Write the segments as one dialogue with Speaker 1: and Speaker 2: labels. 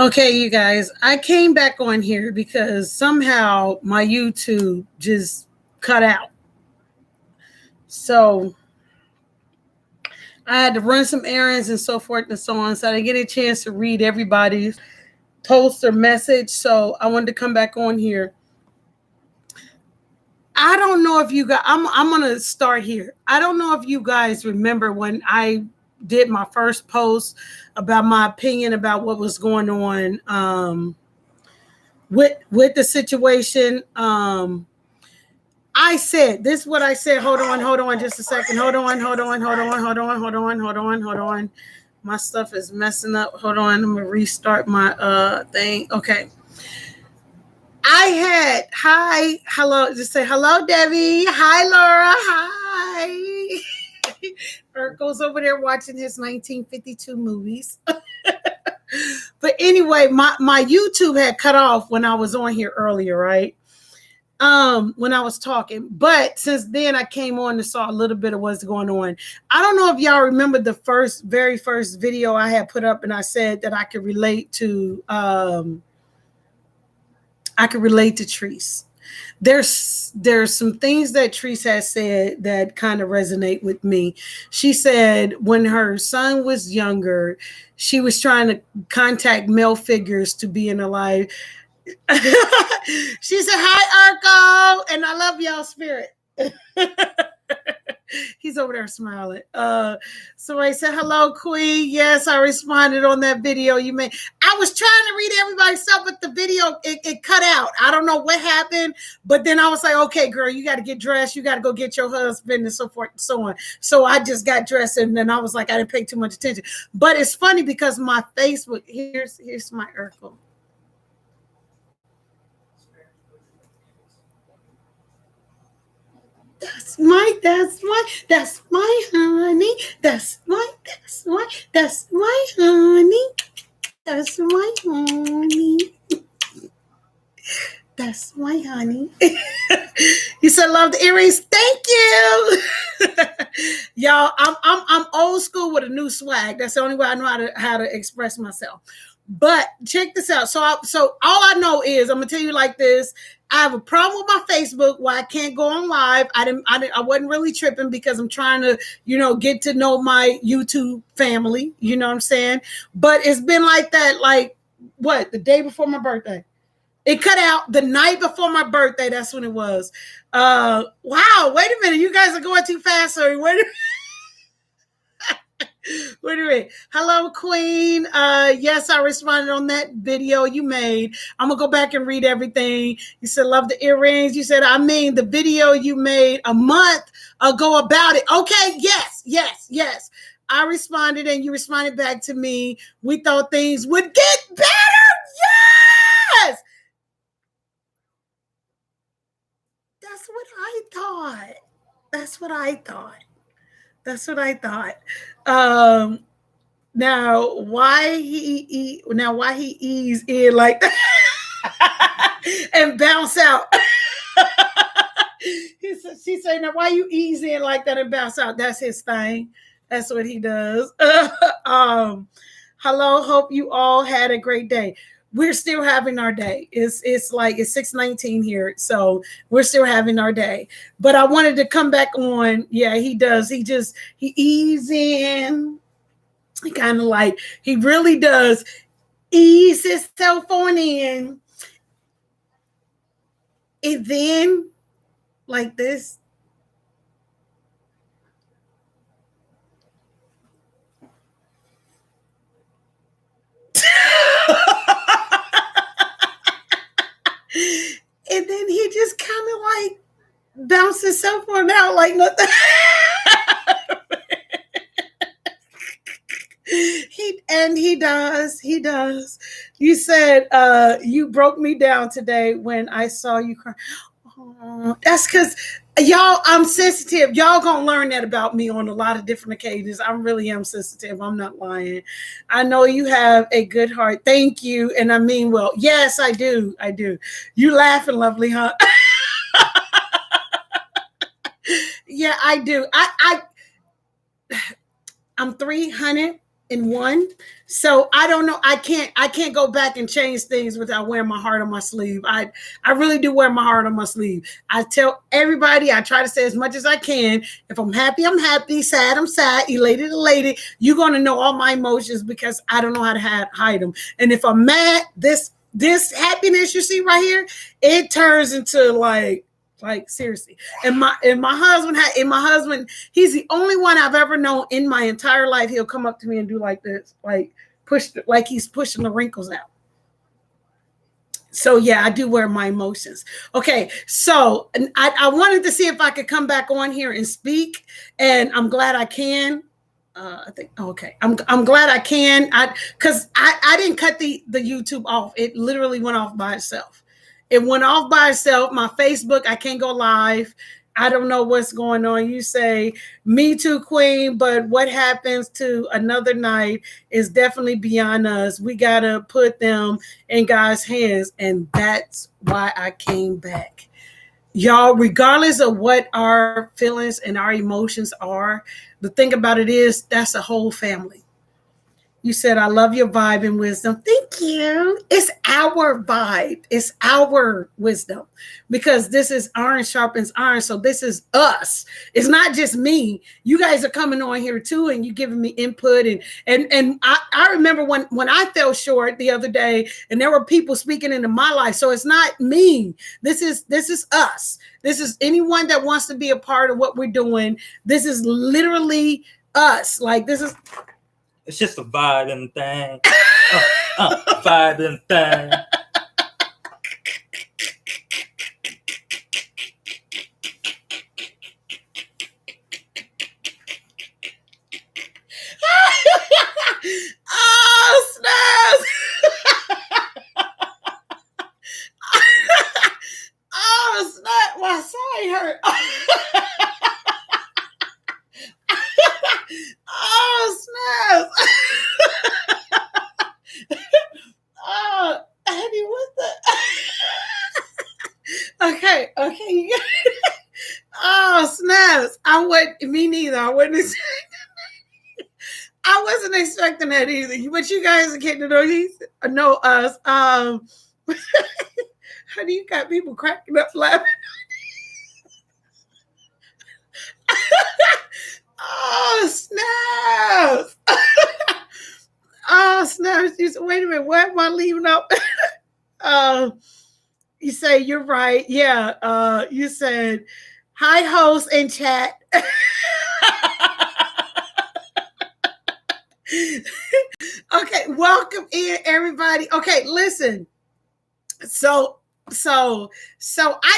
Speaker 1: Okay, you guys, I came back on here because somehow my YouTube just cut out. So I had to run some errands and so forth and so on. So I didn't get a chance to read everybody's post or message. So I wanted to come back on here. I don't know if you guys, I'm going to start here. I don't know if you guys remember when I did my first post about my opinion about what was going on with the situation. I said, this is what I said. Hold on just a second. Hold on. My stuff is messing up. Hold on. I'm gonna restart my thing. Okay. I had hello, just say hello, Debbie. Hi, Laura. Hi. Urkel's over there watching his 1952 movies. But anyway, my YouTube had cut off when I was on here earlier, right? When I was talking, but since then I came on and saw a little bit of what's going on. I don't know if y'all remember the very first video I had put up, and I said that I could relate to Treese. There's some things that Treese has said that kind of resonate with me. She said when her son was younger, she was trying to contact male figures to be in her life. She said, hi, Urko, and I love y'all spirit. He's over there smiling. Somebody said, hello, Queen. Yes, I responded on that video you made. I was trying to read everybody's stuff, but the video, it cut out. I don't know what happened, but then I was like, okay, girl, you got to get dressed. You got to go get your husband and so forth and so on. So I just got dressed, and then I was like, I didn't pay too much attention. But it's funny because my Facebook, here's my Urkel. That's my honey. That's my honey. That's my honey. That's my honey. You said love the earrings. Thank you. Y'all, I'm old school with a new swag. That's the only way I know how to express myself. But check this out. So all I know is, I'm gonna tell you like this. I have a problem with my Facebook where I can't go on live. I wasn't really tripping because I'm trying to, get to know my YouTube family. You know what I'm saying? But it's been like that, like the day before my birthday. It cut out the night before my birthday. That's when it was. Wow. Wait a minute. You guys are going too fast. Sorry. Wait a minute. Hello, Queen. Yes, I responded on that video you made. I'm going to go back and read everything. You said, love the earrings. You said, the video you made a month ago about it. Okay. Yes. I responded and you responded back to me. We thought things would get better. Yes. That's what I thought. Now why he ease in like that and bounce out? She said, now why you ease in like that and bounce out? That's his thing. That's what he does. Hello, hope you all had a great day. We're still having our day. It's 6:19 here, so we're still having our day. But I wanted to come back on. Yeah, he does. He ease in. He kind of like, he really does ease himself on in. And then like this. And then he just kind of like bounces himself on out like nothing. He does. You said you broke me down today when I saw you cry. Oh, that's because y'all, I'm sensitive. Y'all gonna learn that about me on a lot of different occasions. I really am sensitive. I'm not lying. I know you have a good heart. Thank you. And I mean, well, yes, I do. You laughing, lovely, huh? Yeah, I do. I'm 300 in one. So I don't know. I can't go back and change things without wearing my heart on my sleeve. I really do wear my heart on my sleeve. I tell everybody, I try to say as much as I can. If I'm happy, I'm happy. Sad, I'm sad. Elated, elated. You're gonna know all my emotions because I don't know how to hide them. And if I'm mad, this happiness you see right here, it turns into like seriously. And my husband, he's the only one I've ever known in my entire life. He'll come up to me and do like this, like he's pushing the wrinkles out. So yeah, I do wear my emotions. Okay, so I wanted to see if I could come back on here and speak, and I'm glad I can. I think okay. I'm glad I can. Because I didn't cut the YouTube off. It literally went off by itself. It went off by itself. My Facebook, I can't go live. I don't know what's going on. You say, me too, Queen, but what happens to another night is definitely beyond us. We got to put them in God's hands. And that's why I came back. Y'all, regardless of what our feelings and our emotions are, the thing about it is that's a whole family. You said, I love your vibe and wisdom. Thank you. It's our vibe. It's our wisdom because this is iron sharpens iron. So this is us. It's not just me. You guys are coming on here too, and you giving me input. And I remember when I fell short the other day and there were people speaking into my life. So it's not me. This is us. This is anyone that wants to be a part of what we're doing. This is literally us. Like this is.
Speaker 2: It's just a vibing thing. Vibing thing.
Speaker 1: Oh, snaps. Oh, snap. My side hurt. Oh, snap. Oh, Eddie, what the? Okay. Oh, snaps. Me neither. I wasn't expecting that either. But you guys are getting to know us. How do you got people cracking up laughing? Oh, snaps. Oh, snaps. You said, wait a minute. What am I leaving up? You say, you're right. Yeah. You said, hi, host and chat. Okay. Welcome in, everybody. Okay. Listen. So I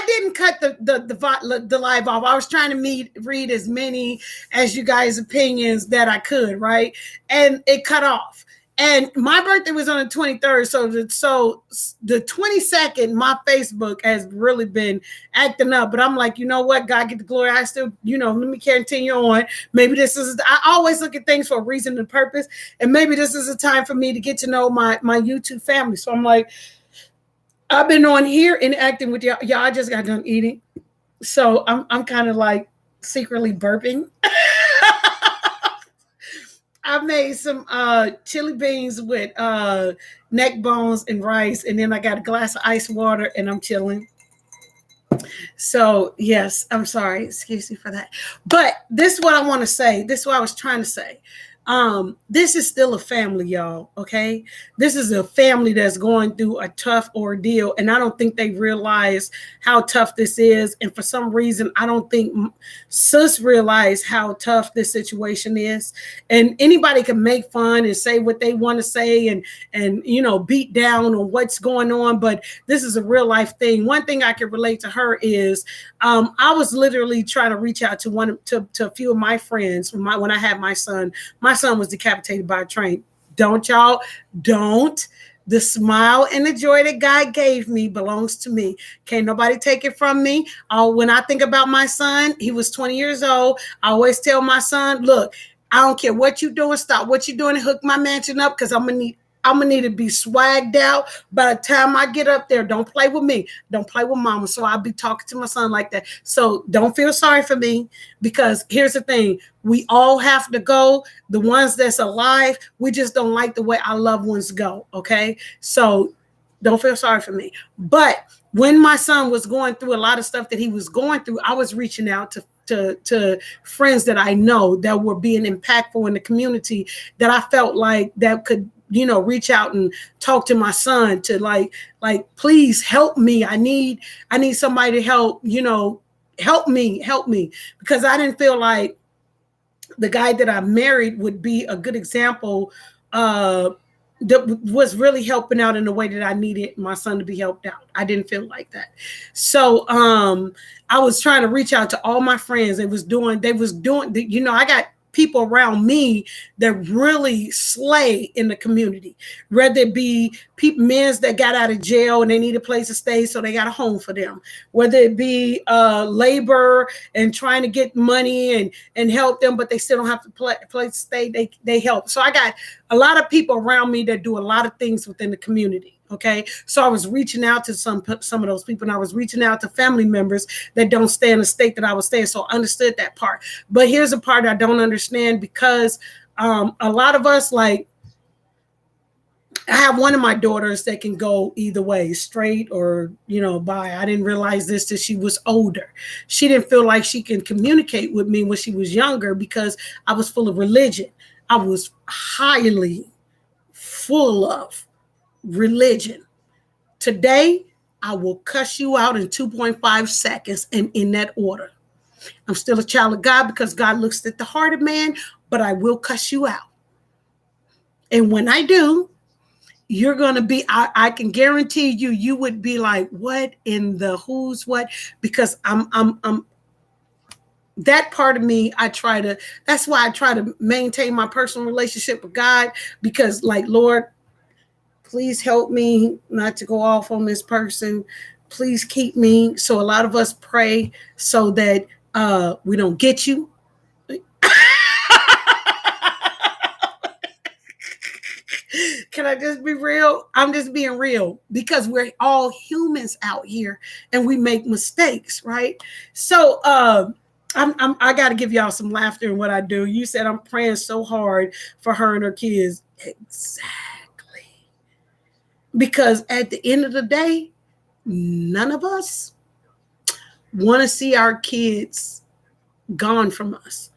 Speaker 1: didn't cut the live off. I was trying to read as many as you guys' opinions that I could, right? And it cut off. And my birthday was on the 23rd. So the 22nd, my Facebook has really been acting up. But I'm like, you know what? God get the glory. I still, let me continue on. Maybe I always look at things for a reason and purpose. And maybe this is a time for me to get to know my YouTube family. So I'm like, I've been on here interacting with y'all. Y'all just got done eating. So I'm kind of like secretly burping. I made some chili beans with neck bones and rice. And then I got a glass of ice water and I'm chilling. So yes, I'm sorry. Excuse me for that. But this is what I want to say. This is what I was trying to say. This is still a family, y'all. Okay. This is a family that's going through a tough ordeal. And I don't think they realize how tough this is. And for some reason, I don't think sis realized how tough this situation is. And anybody can make fun and say what they want to say and beat down on what's going on. But this is a real life thing. One thing I can relate to her is, I was literally trying to reach out to a few of my friends when I had my son. My son was decapitated by a train. Don't. The smile and the joy that God gave me belongs to me. Can't nobody take it from me. When I think about my son, he was 20 years old. I always tell my son, look, I don't care what you're doing. Stop what you're doing and hook my mansion up because I'm going to need I'm gonna need to be swagged out. By the time I get up there, don't play with me. Don't play with mama. So I'll be talking to my son like that. So don't feel sorry for me, because here's the thing. We all have to go. The ones that's alive, we just don't like the way our loved ones go. Okay. So don't feel sorry for me. But when my son was going through a lot of stuff that he was going through, I was reaching out to friends that I know that were being impactful in the community, that I felt like that could, reach out and talk to my son to like, please help me. I need somebody to help, help me, because I didn't feel like the guy that I married would be a good example that was really helping out in the way that I needed my son to be helped out. I didn't feel like that. So I was trying to reach out to all my friends. They was doing, I got people around me that really slay in the community, whether it be men that got out of jail and they need a place to stay, so they got a home for them, whether it be labor and trying to get money and help them, but they still don't have to place to stay, they help. So I got a lot of people around me that do a lot of things within the community. Okay, so I was reaching out to some of those people, and I was reaching out to family members that don't stay in the state that I was staying. So I understood that part. But here's the part I don't understand, because a lot of us, like, I have one of my daughters that can go either way, straight or, bi. I didn't realize this till she was older. She didn't feel like she can communicate with me when she was younger, because I was full of religion. I was highly full of religion. Today, I will cuss you out in 2.5 seconds, and in that order. I'm still a child of God, because God looks at the heart of man, but I will cuss you out. And when I do, you're going to be, I can guarantee you would be like, what in the who's what? Because I'm that part of me, that's why I try to maintain my personal relationship with God, because, like, Lord, please help me not to go off on this person. Please keep me. So a lot of us pray so that we don't get you. Can I just be real? I'm just being real, because we're all humans out here and we make mistakes, right? So I got to give y'all some laughter in what I do. You said I'm praying so hard for her and her kids. Exactly. Because at the end of the day, none of us want to see our kids gone from us.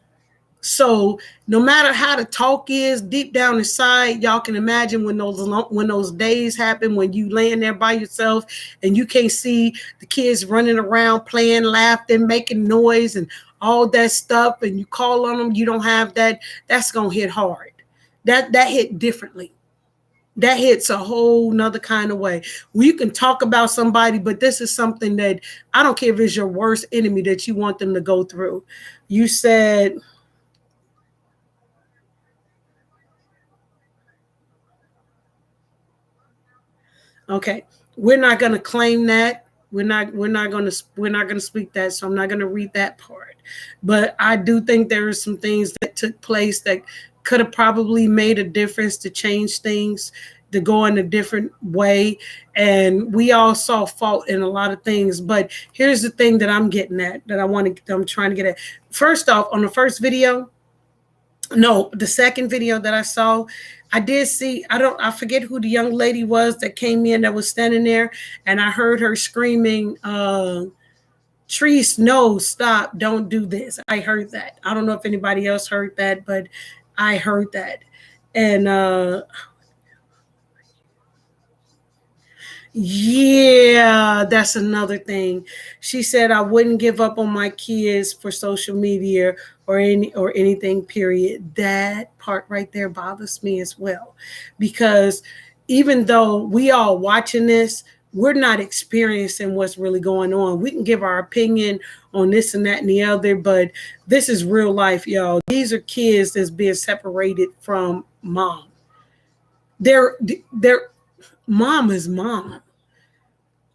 Speaker 1: So no matter how the talk is deep down inside, y'all can imagine when those days happen, when you laying there by yourself and you can't see the kids running around, playing, laughing, making noise and all that stuff, and you call on them, you don't have that. That's going to hit hard. That hit differently. That hits a whole nother kind of way. You can talk about somebody, but this is something that I don't care if it's your worst enemy that you want them to go through. You said, okay, we're not going to claim that. We're not going to speak that. So I'm not going to read that part. But I do think there are some things that took place that could have probably made a difference to change things, to go in a different way. And we all saw fault in a lot of things. But here's the thing that I'm getting at, that I'm trying to get at. First off, on the first video, the second video that I saw, I did see, I forget who the young lady was that came in that was standing there, and I heard her screaming, Treese, no, stop, don't do this. I heard that. I don't know if anybody else heard that, but I heard that. And yeah, that's another thing. She said I wouldn't give up on my kids for social media or anything, period. That part right there bothers me as well, because even though we all watching this, we're not experiencing what's really going on. We can give our opinion on this and that and the other, but this is real life, y'all. These are kids that's being separated from mom. Their mom is mom.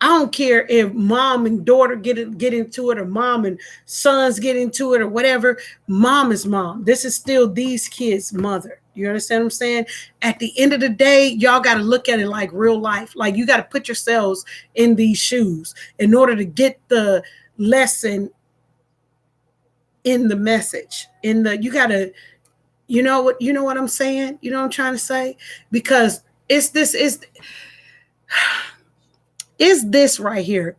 Speaker 1: I don't care if mom and daughter get into it, or mom and sons get into it, or whatever. Mom is mom. This is still these kids' mother. You understand what I'm saying? At the end of the day, y'all got to look at it like real life. Like you got to put yourselves in these shoes in order to get the lesson in the message. You got to, you know what I'm saying? You know what I'm trying to say? Because it's this right here.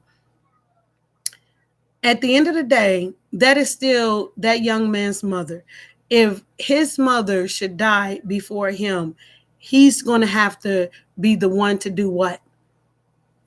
Speaker 1: At the end of the day, that is still that young man's mother. If his mother should die before him, he's going to have to be the one to do what?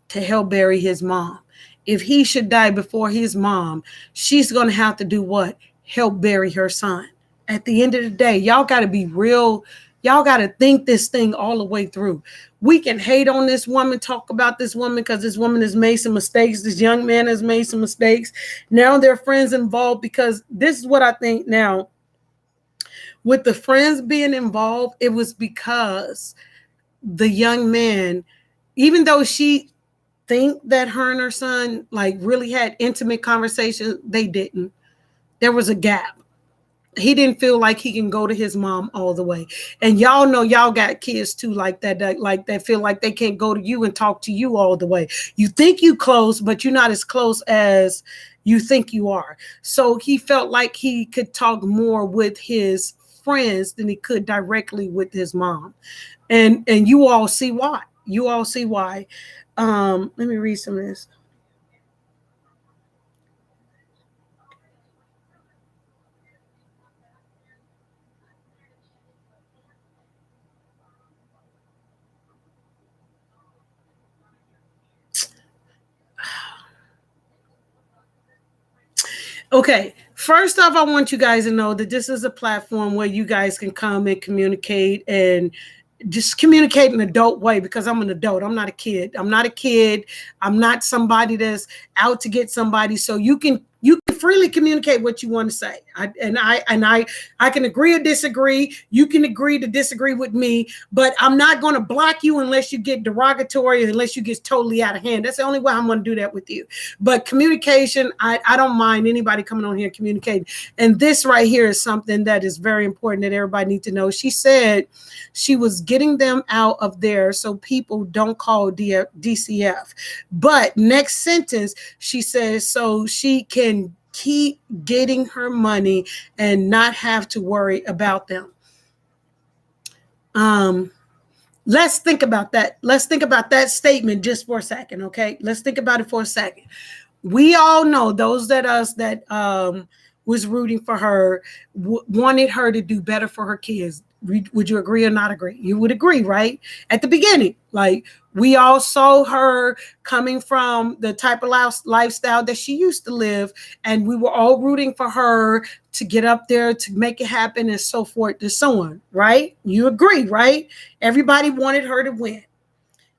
Speaker 1: To help bury his mom. If he should die before his mom, she's going to have to do what? Help bury her son. At the end of the day, y'all got to be real. Y'all got to think this thing all the way through. We can hate on this woman, talk about this woman because this woman has made some mistakes. This young man has made some mistakes. Now their friends involved, because this is what I think now. With the friends being involved, it was because the young man, even though she think that her and her son like really had intimate conversations, they didn't. There was a gap. He didn't feel like he can go to his mom all the way. And y'all know y'all got kids too like that feel like they can't go to you and talk to you all the way. You think you close, but you're not as close as you think you are. So he felt like he could talk more with his friends than he could directly with his mom. And you all see why. Let me read some of this. Okay, first off, I want you guys to know that this is a platform where you guys can come and communicate and just communicate in an adult way, because I'm an adult. I'm not a kid. I'm not somebody that's out to get somebody. So you can freely communicate what you want to say. I can agree or disagree. You can agree to disagree with me, but I'm not going to block you unless you get derogatory, unless you get totally out of hand. That's the only way I'm going to do that with you. But communication, I don't mind anybody coming on here communicating. And this right here is something that is very important that everybody needs to know. She said she was getting them out of there so people don't call DCF. But next sentence, she says so she can keep getting her money and not have to worry about them. Let's think about that. Let's think about that statement just for a second, okay? Let's think about it for a second. We all know those that was rooting for her, wanted her to do better for her kids. Would you agree or not agree? You would agree, right? At the beginning, like we all saw her coming from the type of lifestyle that she used to live, and we were all rooting for her to get up there, to make it happen, and so forth and so on, right? You agree, right? Everybody wanted her to win.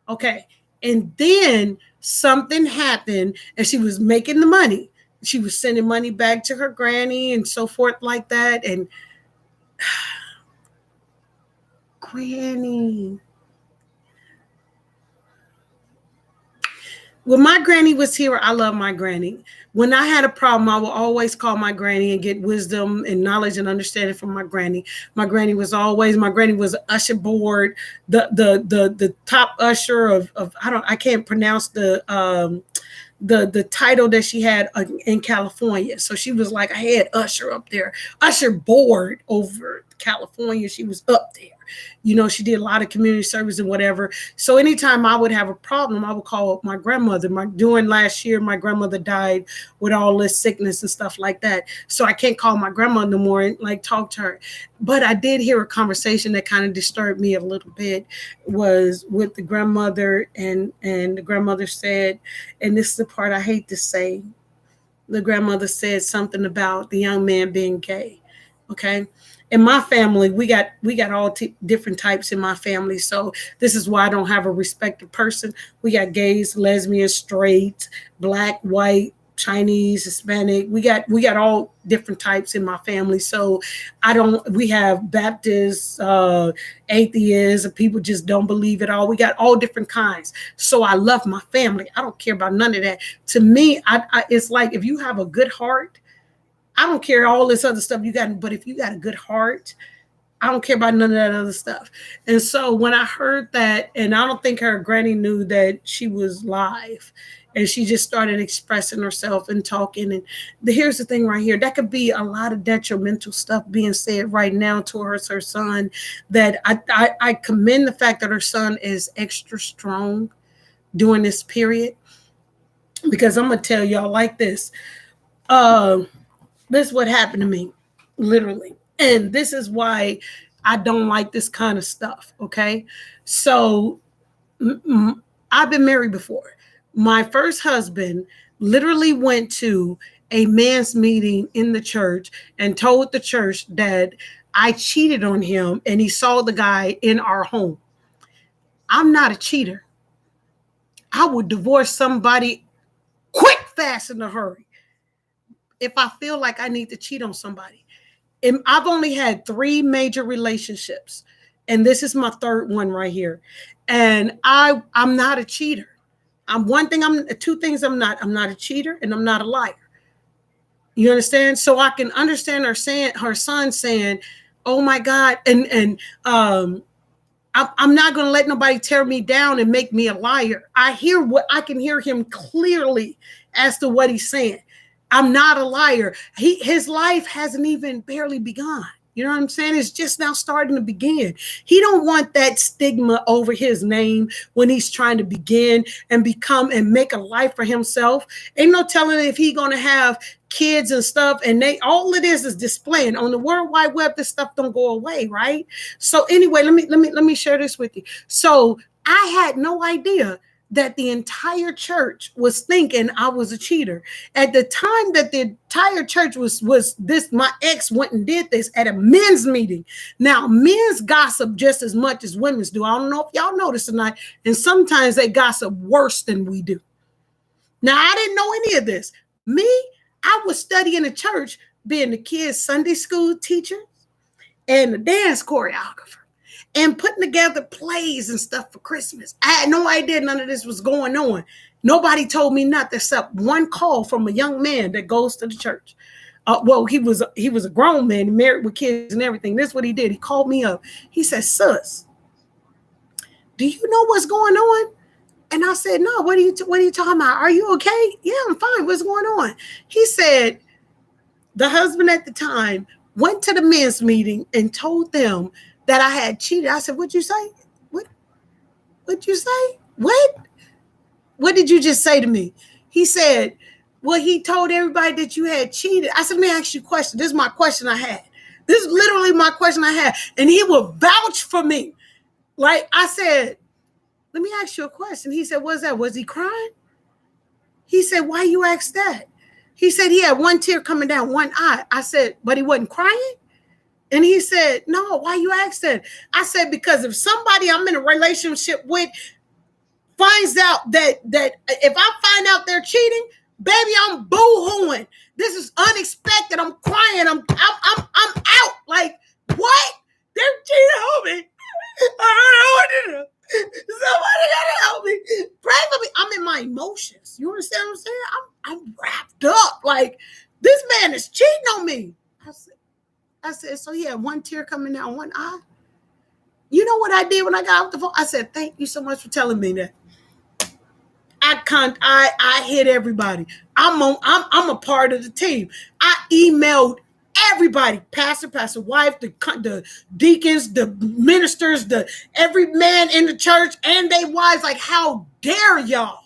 Speaker 1: Okay. And then something happened and she was making the money. She was sending money back to her granny and so forth like that. And Granny. When my granny was here, I love my granny. When I had a problem, I would always call my granny and get wisdom and knowledge and understanding from my granny. My granny was usher board, the top usher of I can't pronounce the title that she had in California. So she was like, I had usher up there, usher board over California. She was up there. You know, she did a lot of community service and whatever. So anytime I would have a problem, I would call up my grandmother. During last year, my grandmother died with all this sickness and stuff like that. So I can't call my grandma no more and like talk to her. But I did hear a conversation that kind of disturbed me a little bit, was with the grandmother, and the grandmother said, and this is the part I hate to say, the grandmother said something about the young man being gay. Okay. In my family, we got all different types in my family. So this is why I don't have a respected person. We got gays, lesbians, straight, black, white, Chinese, Hispanic. We got all different types in my family. So we have Baptists, atheists, people just don't believe it all. We got all different kinds. So I love my family. I don't care about none of that. To me, it's like, if you have a good heart, I don't care all this other stuff you got, but if you got a good heart, I don't care about none of that other stuff. And so when I heard that, and I don't think her granny knew that she was live, and she just started expressing herself and talking. And here's the thing right here, that could be a lot of detrimental stuff being said right now towards her son. That I commend the fact that her son is extra strong during this period, because I'm gonna tell y'all like this. This is what happened to me, literally. And this is why I don't like this kind of stuff. Okay. So I've been married before. My first husband literally went to a man's meeting in the church and told the church that I cheated on him, and he saw the guy in our home. I'm not a cheater. I would divorce somebody quick, fast, in a hurry if I feel like I need to cheat on somebody. And I've only had 3 major relationships, and this is my 3rd one right here. And I'm not a cheater. I'm 2 things I'm not. I'm not a cheater, and I'm not a liar. You understand? So I can understand her son saying, "Oh my God," and I'm not going to let nobody tear me down and make me a liar. I can hear him clearly as to what he's saying. I'm not a liar. His life hasn't even barely begun. You know what I'm saying? It's just now starting to begin. He don't want that stigma over his name when he's trying to begin and become and make a life for himself. Ain't no telling if he's going to have kids and stuff, and all it is displaying on the World Wide Web. This stuff don't go away, right? So anyway, let me share this with you. So I had no idea that the entire church was thinking I was a cheater. At the time that the entire church was this, my ex went and did this at a men's meeting. Now, men's gossip just as much as women's do. I don't know if y'all notice or not, and sometimes they gossip worse than we do. Now, I didn't know any of this. Me, I was studying the church, being the kids' Sunday school teacher and the dance choreographer, and putting together plays and stuff for Christmas. I had no idea none of this was going on. Nobody told me nothing except one call from a young man that goes to the church. Well, he was a grown man, married with kids and everything. This is what he did. He called me up. He said, "Sus, do you know what's going on?" And I said, "No, what are you talking about? Are you okay?" "Yeah, I'm fine. What's going on?" He said, the husband at the time went to the men's meeting and told them that I had cheated. I said, "What'd you say? What'd you say? What did you just say to me?" He said, "Well, he told everybody that you had cheated." I said, "Let me ask you a question." This is my question I had. This is literally my question I had. And he would vouch for me. Like I said, "Let me ask you a question." He said, "What's that? Was he crying?" He said, "Why you ask that?" He said he had one tear coming down one eye. I said, "But he wasn't crying?" And he said, "No, why you ask that?" I said, "Because if somebody I'm in a relationship with finds out that if I find out they're cheating, baby, I'm boo-hooing. This is unexpected. I'm crying. I'm out. Like, what? They're cheating on me. I don't know what to do. Somebody gotta help me. Pray for me." I'm in my emotions. You understand what I'm saying? I'm wrapped up. Like, this man is cheating on me. I said, "So he had one tear coming down one eye?" You know what I did when I got off the phone? I said, "Thank you so much for telling me that." I hit everybody. I'm a part of the team. I emailed everybody, pastor, wife, the deacons, the ministers, every man in the church and they wives, like, how dare y'all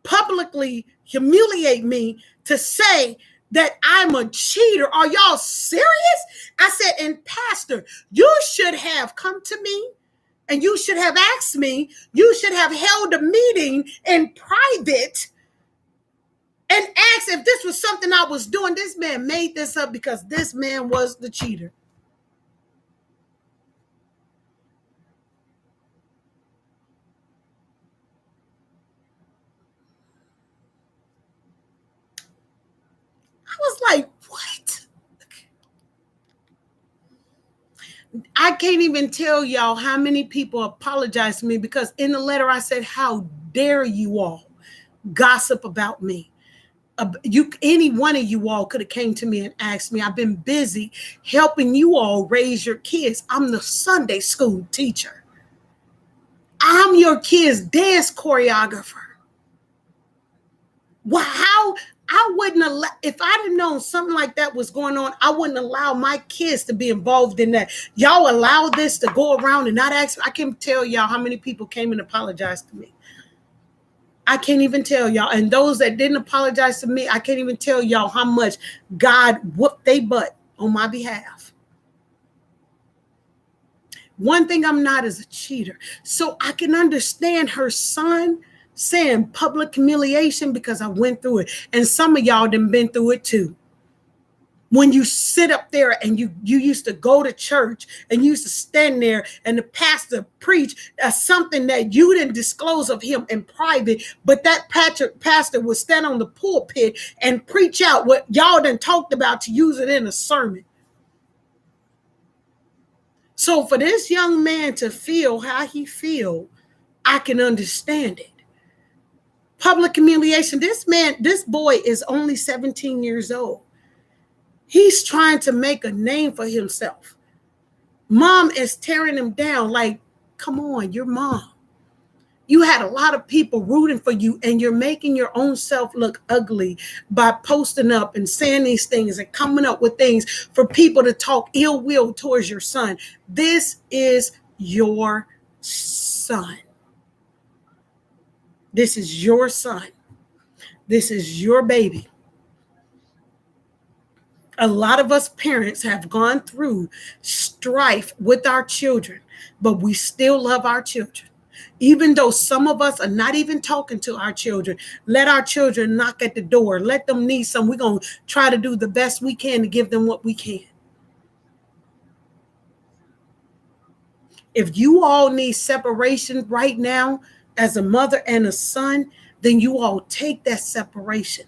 Speaker 1: publicly humiliate me to say that I'm a cheater? Are y'all serious? I said, "And pastor, you should have come to me and you should have asked me. You should have held a meeting in private and asked if this was something I was doing." This man made this up because this man was the cheater. I was like, what? I can't even tell y'all how many people apologized to me because in the letter I said, "How dare you all gossip about me?" Any one of you all could have came to me and asked me. I've been busy helping you all raise your kids. I'm the Sunday school teacher. I'm your kids' dance choreographer. Well, how I wouldn't allow, if I'd have known something like that was going on, I wouldn't allow my kids to be involved in that. Y'all allow this to go around and not ask. I can't tell y'all how many people came and apologized to me. I can't even tell y'all. And those that didn't apologize to me, I can't even tell y'all how much God whooped they butt on my behalf. One thing I'm not is a cheater. So I can understand her son saying public humiliation because I went through it. And some of y'all done been through it too. When you sit up there and you used to go to church and you used to stand there and the pastor preach something that you didn't disclose of him in private, but that pastor would stand on the pulpit and preach out what y'all done talked about to use it in a sermon. So for this young man to feel how he feel, I can understand it. Public humiliation. This boy is only 17 years old. He's trying to make a name for himself. Mom is tearing him down like, come on, you're mom. You had a lot of people rooting for you and you're making your own self look ugly by posting up and saying these things and coming up with things for people to talk ill will towards your son. This is your son. This is your son. This is your baby. A lot of us parents have gone through strife with our children, but we still love our children. Even though some of us are not even talking to our children, let our children knock at the door. Let them need some. We're going to try to do the best we can to give them what we can. If you all need separation right now as a mother and a son, then you all take that separation.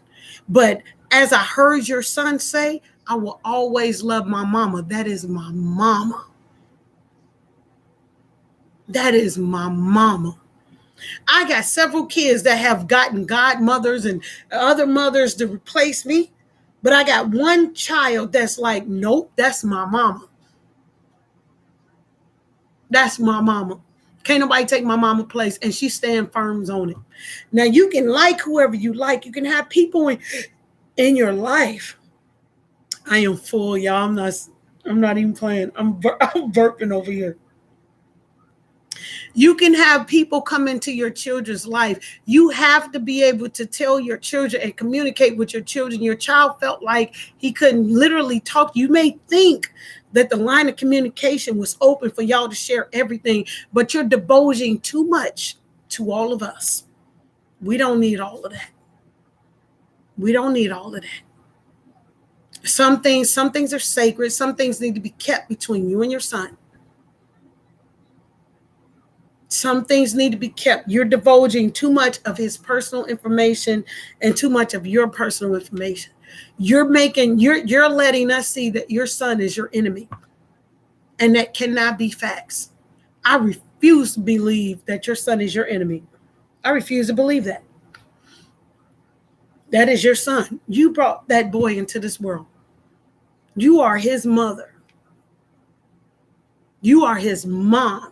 Speaker 1: But as I heard your son say, I will always love my mama. That is my mama. That is my mama. I got several kids that have gotten godmothers and other mothers to replace me. But I got one child that's like, nope, that's my mama. That's my mama. Can't nobody take my mama's place. And she stand firm on it. Now, you can like whoever you like. You can have people in your life. I am full, y'all. I'm not even playing. I'm burping over here. You can have people come into your children's life. You have to be able to tell your children and communicate with your children. Your child felt like he couldn't literally talk. You may think that the line of communication was open for y'all to share everything, but you're divulging too much to all of us. We don't need all of that. We don't need all of that. Some things are sacred. Some things need to be kept between you and your son. Some things need to be kept. You're divulging too much of his personal information and too much of your personal information. You're letting us see that your son is your enemy. And that cannot be facts. I refuse to believe that your son is your enemy. I refuse to believe that. That is your son. You brought that boy into this world. You are his mother. You are his mom.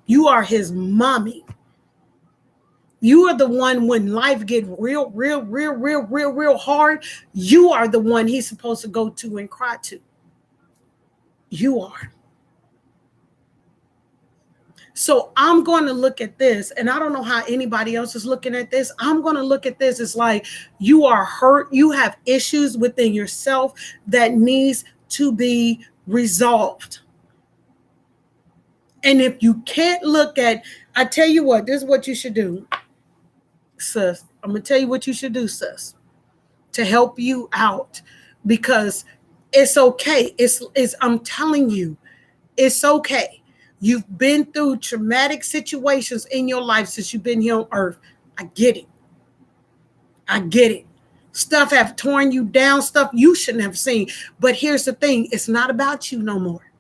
Speaker 1: You are his mommy. You are the one when life gets real hard. You are the one he's supposed to go to and cry to. You are. So I'm going to look at this, and I don't know how anybody else is looking at this. I'm going to look at this as like you are hurt. You have issues within yourself that needs to be resolved. And if you can't look at, I tell you what, this is what you should do, sis. I'm going to tell you what you should do, sis, to help you out, because it's okay. I'm telling you, it's okay. You've been through traumatic situations in your life since you've been here on earth. I get it. I get it. Stuff have torn you down, stuff you shouldn't have seen. But here's the thing. It's not about you no more.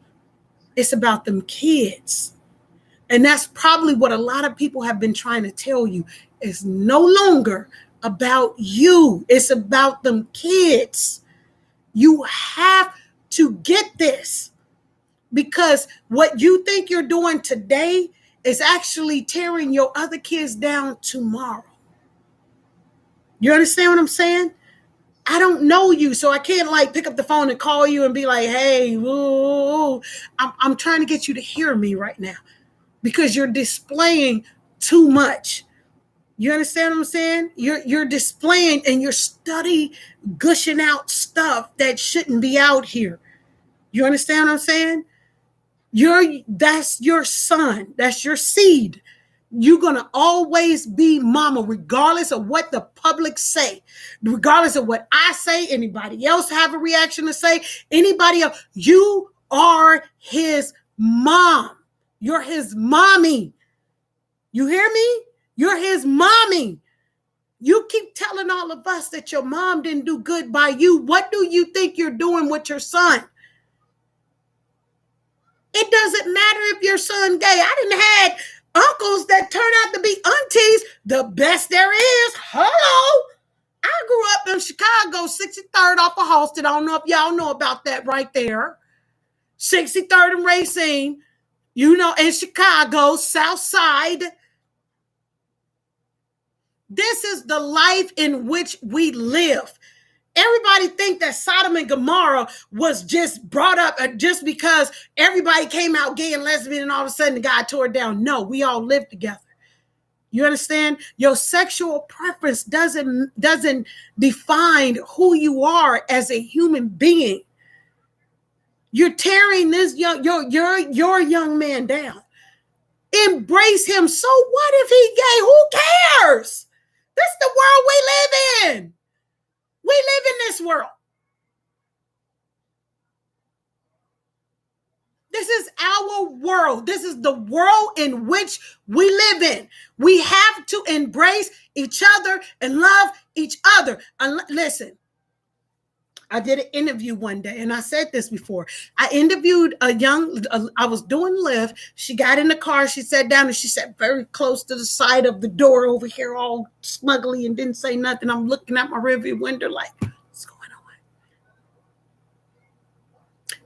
Speaker 1: It's about them kids. And that's probably what a lot of people have been trying to tell you. It's no longer about you. It's about them kids. You have to get this, because what you think you're doing today is actually tearing your other kids down tomorrow. You understand what I'm saying? I don't know you, so I can't like pick up the phone and call you and be like, hey, woo. I'm trying to get you to hear me right now, because you're displaying too much. You understand what I'm saying? You're displaying and you're gushing out stuff that shouldn't be out here. You understand what I'm saying? That's your son. That's your seed. You're going to always be mama, regardless of what the public say, regardless of what I say, anybody else have a reaction to say, anybody else. You are his mom. You're his mommy. You hear me? You're his mommy. You keep telling all of us that your mom didn't do good by you. What do you think you're doing with your son? It doesn't matter if your son gay. I done had uncles that turn out to be aunties. The best there is. Hello. I grew up in Chicago, 63rd off of Halsted. I don't know if y'all know about that right there. 63rd and Racine, in Chicago, South Side. This is the life in which we live. Everybody think that Sodom and Gomorrah was just brought up just because everybody came out gay and lesbian and all of a sudden God tore it down. No, we all live together. You understand? Your sexual preference doesn't define who you are as a human being. You're tearing this your young man down. Embrace him. So what if he gay? Who cares? This is the world we live in. We live in this world. This is our world. This is the world in which we live in. We have to embrace each other and love each other. Listen, I did an interview one day, and I said this before. I interviewed I was doing Lyft. She got in the car. She sat down, and she sat very close to the side of the door over here, all smugly, and didn't say nothing. I'm looking at my rearview window like, what's going on?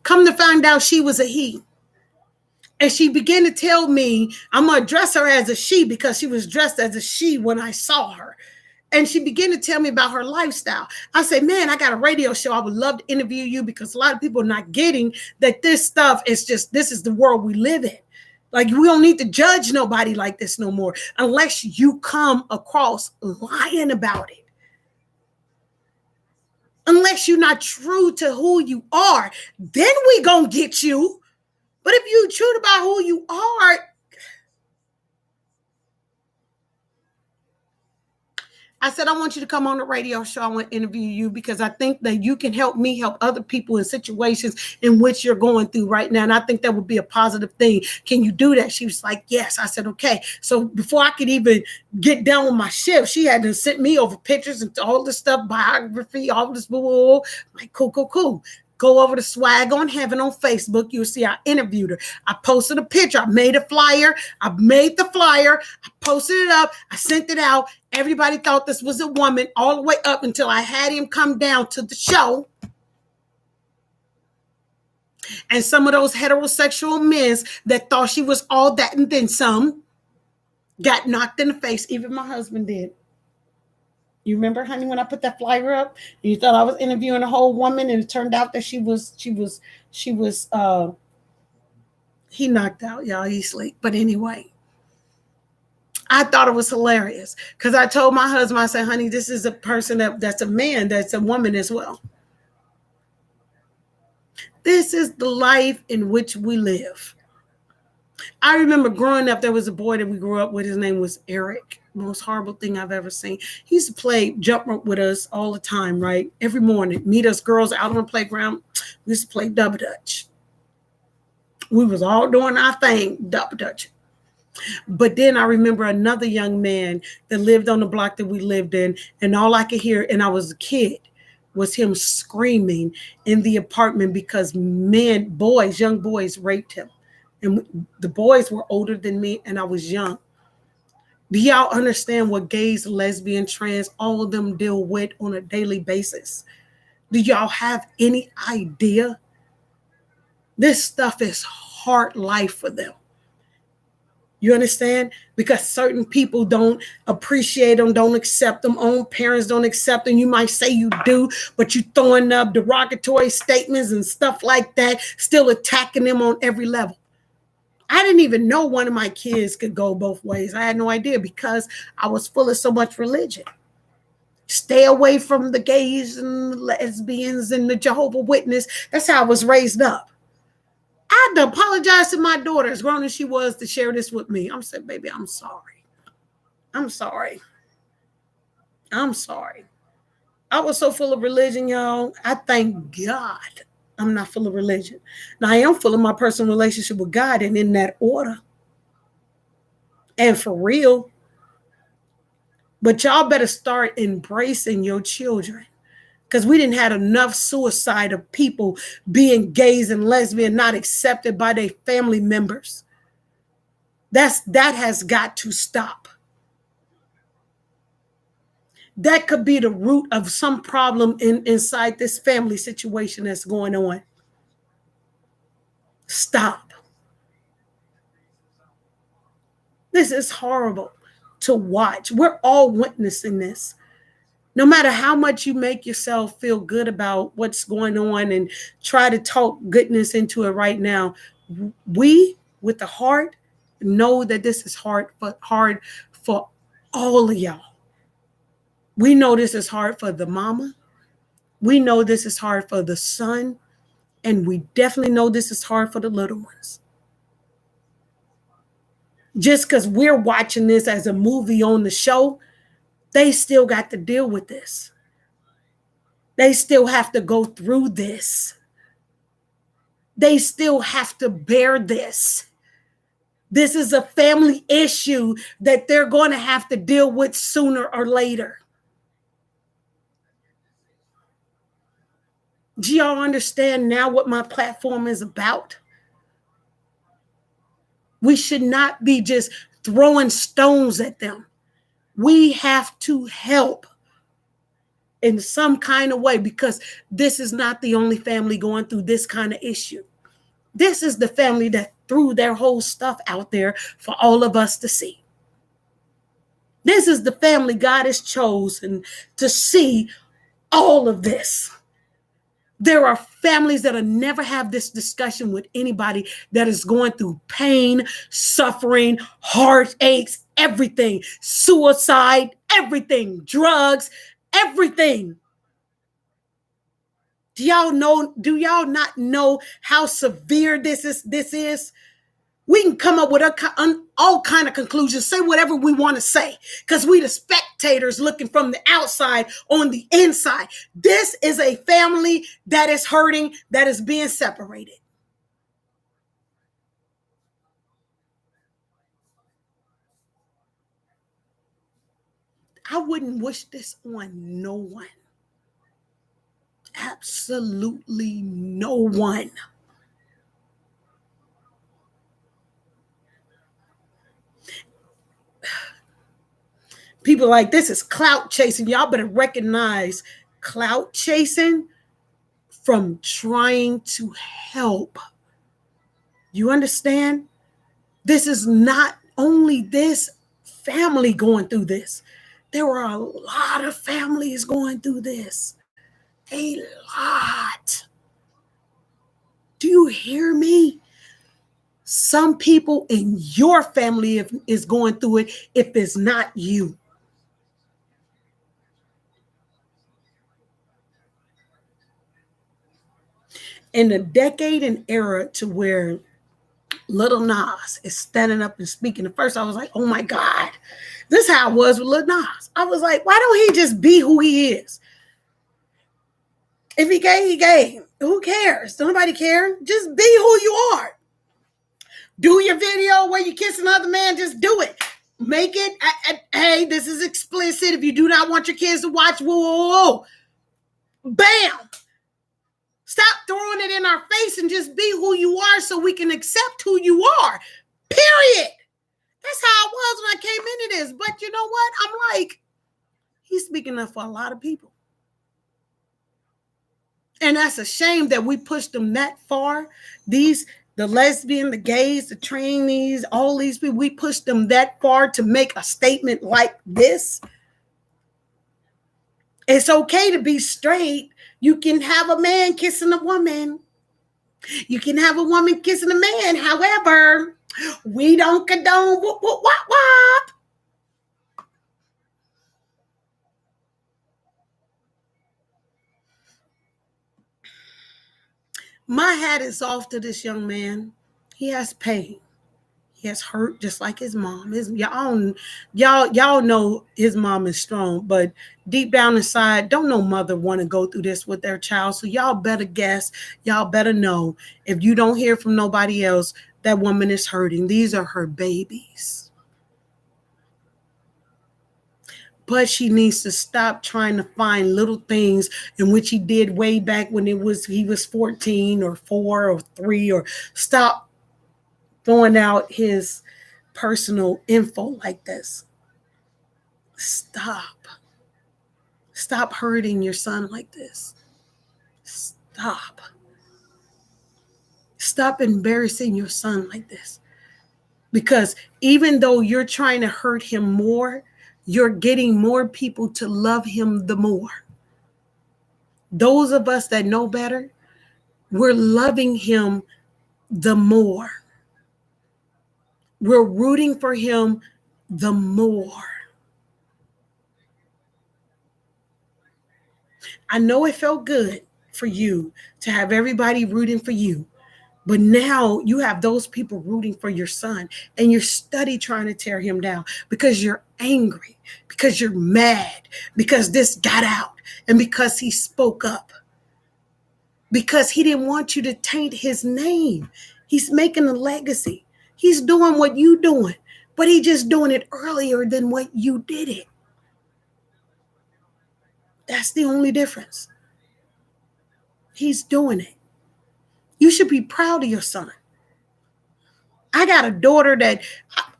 Speaker 1: Come to find out, she was a he. And she began to tell me, I'm going to address her as a she because she was dressed as a she when I saw her. And she began to tell me about her lifestyle. I said, man, I got a radio show. I would love to interview you because a lot of people are not getting that this stuff is just, this is the world we live in. Like, we don't need to judge nobody like this no more unless you come across lying about it. Unless you're not true to who you are, then we gonna get you. But if you true about who you are, I said, I want you to come on the radio show. I want to interview you because I think that you can help me help other people in situations in which you're going through right now. And I think that would be a positive thing. Can you do that? She was like, yes. I said, okay. So before I could even get done with my shift, she had to send me over pictures and all this stuff, biography, all this, like, cool. Go over to Swag on Heaven on Facebook. You'll see I interviewed her. I posted a picture. I made a flyer. I made the flyer. I posted it up. I sent it out. Everybody thought this was a woman all the way up until I had him come down to the show. And some of those heterosexual men that thought she was all that and then some got knocked in the face. Even my husband did. You remember, honey, when I put that flyer up and you thought I was interviewing a whole woman and it turned out that he knocked out, y'all, he sleep. But anyway, I thought it was hilarious because I told my husband, I said, honey, this is a person that's a man, that's a woman as well. This is the life in which we live. I remember growing up, there was a boy that we grew up with. His name was Eric. Most horrible thing I've ever seen. He used to play jump rope with us all the time, right? Every morning, meet us girls out on the playground. We used to play double dutch. We was all doing our thing, double dutch. But then I remember another young man that lived on the block that we lived in, and all I could hear, and I was a kid, was him screaming in the apartment because young boys raped him. And the boys were older than me, and I was young. Do y'all understand what gays, lesbian, trans, all of them deal with on a daily basis? Do y'all have any idea? This stuff is hard life for them. You understand? Because certain people don't appreciate them, don't accept them. Own parents don't accept them. You might say you do, but you throwing up derogatory statements and stuff like that, still attacking them on every level. I didn't even know one of my kids could go both ways. I had no idea because I was full of so much religion. Stay away from the gays and the lesbians and the Jehovah's Witness. That's how I was raised up. I had to apologize to my daughter, as grown as she was, to share this with me. I'm saying, baby, I'm sorry. I'm sorry. I'm sorry. I was so full of religion, y'all. I thank God I'm not full of religion. Now, I am full of my personal relationship with God, and in that order. And for real. But y'all better start embracing your children. Because we didn't have enough suicide of people being gays and lesbian, not accepted by their family members. That has got to stop. That could be the root of some problem inside this family situation that's going on. Stop. This is horrible to watch. We're all witnessing this. No matter how much you make yourself feel good about what's going on and try to talk goodness into it right now, we, with the heart, know that this is hard for all of y'all. We know this is hard for the mama. We know this is hard for the son. And we definitely know this is hard for the little ones. Just because we're watching this as a movie on the show, they still got to deal with this. They still have to go through this. They still have to bear this. This is a family issue that they're going to have to deal with sooner or later. Do y'all understand now what my platform is about? We should not be just throwing stones at them. We have to help in some kind of way, because this is not the only family going through this kind of issue. This is the family that threw their whole stuff out there for all of us to see. This is the family God has chosen to see all of this. There are families that'll never have this discussion with anybody that is going through pain, suffering, heartaches, everything, suicide, everything, drugs, everything. Do y'all not know how severe this is? We can come up with all kind of conclusions, say whatever we want to say, because we the spectators looking from the outside on the inside. This is a family that is hurting, that is being separated. I wouldn't wish this on no one. Absolutely no one. People like, this is clout chasing. Y'all better recognize clout chasing from trying to help. You understand? This is not only this family going through this. There are a lot of families going through this. A lot. Do you hear me? Some people in your family is going through it if it's not you. In the decade and era to where Little Nas is standing up and speaking, at first I was like, oh my God, this is how I was with Little Nas. I was like, why don't he just be who he is? If he gay, he gay. Who cares? Don't nobody care. Just be who you are. Do your video where you kiss another man, just do it. Make it, hey, this is explicit. If you do not want your kids to watch, whoa. Bam. Stop throwing it in our face and just be who you are so we can accept who you are. Period. That's how I was when I came into this. But you know what? I'm like, he's speaking up for a lot of people. And that's a shame that we pushed them that far. The lesbian, the gays, the trannies, all these people, we pushed them that far to make a statement like this. It's okay to be straight. You can have a man kissing a woman. You can have a woman kissing a man. However, we don't condone whoop, whoop, whoop, whoop. My hat is off to this young man. He has pain. He has hurt just like his mom. Y'all know his mom is strong, but deep down inside, don't no mother want to go through this with their child. So y'all better guess. Y'all better know. If you don't hear from nobody else, that woman is hurting. These are her babies. But she needs to stop trying to find little things in which he did way back when he was 14 or 4 or 3, or stop throwing out his personal info like this. Stop. Stop hurting your son like this. Stop. Stop embarrassing your son like this. Because even though you're trying to hurt him more, you're getting more people to love him the more. Those of us that know better, we're loving him the more. We're rooting for him the more. I know it felt good for you to have everybody rooting for you, but now you have those people rooting for your son, and you're steady trying to tear him down because you're angry, because you're mad, because this got out, and because he spoke up, because he didn't want you to taint his name. He's making a legacy. He's doing what you doing, but he's just doing it earlier than what you did it. That's the only difference. He's doing it. You should be proud of your son. I got a daughter that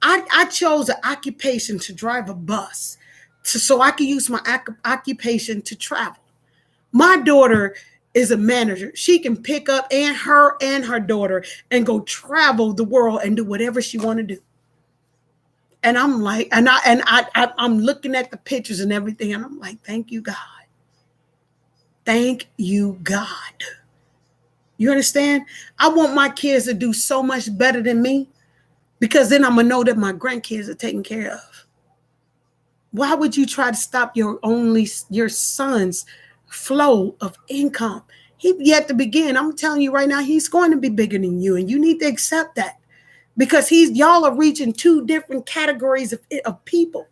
Speaker 1: I chose an occupation to drive a bus so I could use my occupation to travel. My daughter is a manager. She can pick up and her daughter and go travel the world and do whatever she want to do. And I'm like, I'm looking at the pictures and everything, and I'm like, thank you, God. Thank you, God. You understand? I want my kids to do so much better than me, because then I'm going to know that my grandkids are taken care of. Why would you try to stop your son's flow of income? He yet to begin. I'm telling you right now, he's going to be bigger than you, and you need to accept that, because y'all are reaching 2 different categories of people,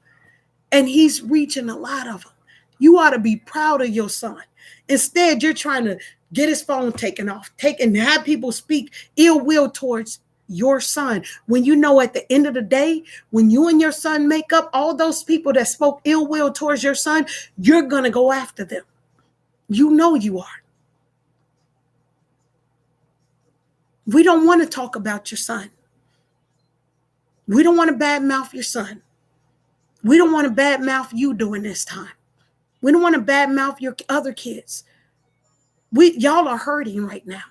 Speaker 1: and he's reaching a lot of them. You ought to be proud of your son. Instead, you're trying to get his phone taken off, and have people speak ill will towards your son, when you know at the end of the day, when you and your son make up, all those people that spoke ill will towards your son, you're going to go after them. You know you are. We don't want to talk about your son. We don't want to badmouth your son. We don't want to badmouth you during this time. We don't want to badmouth your other kids. Y'all are hurting right now.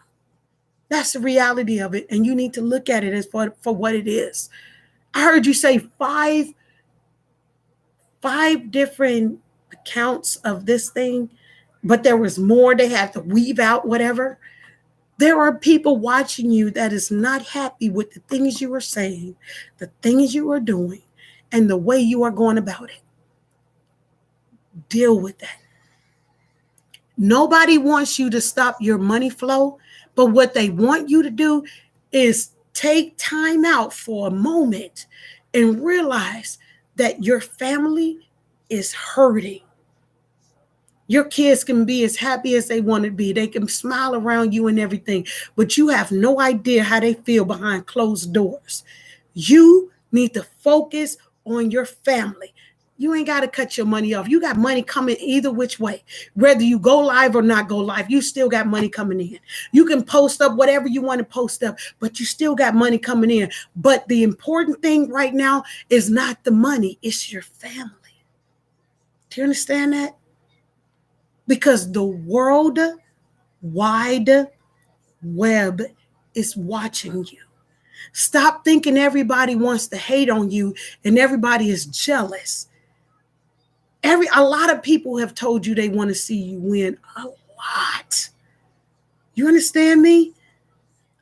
Speaker 1: That's the reality of it, and you need to look at it as for what it is. I heard you say five different accounts of this thing, but there was more. They had to weave out whatever. There are people watching you that is not happy with the things you are saying, the things you are doing, and the way you are going about it. Deal with that. Nobody wants you to stop your money flow, but what they want you to do is take time out for a moment and realize that your family is hurting. Your kids can be as happy as they want to be. They can smile around you and everything, but you have no idea how they feel behind closed doors. You need to focus on your family. You ain't got to cut your money off. You got money coming either which way. Whether you go live or not go live, you still got money coming in. You can post up whatever you want to post up, but you still got money coming in. But the important thing right now is not the money, it's your family. Do you understand that? Because the world wide web is watching you. Stop thinking everybody wants to hate on you and everybody is jealous. A lot of people have told you they want to see you win. A lot. You understand me?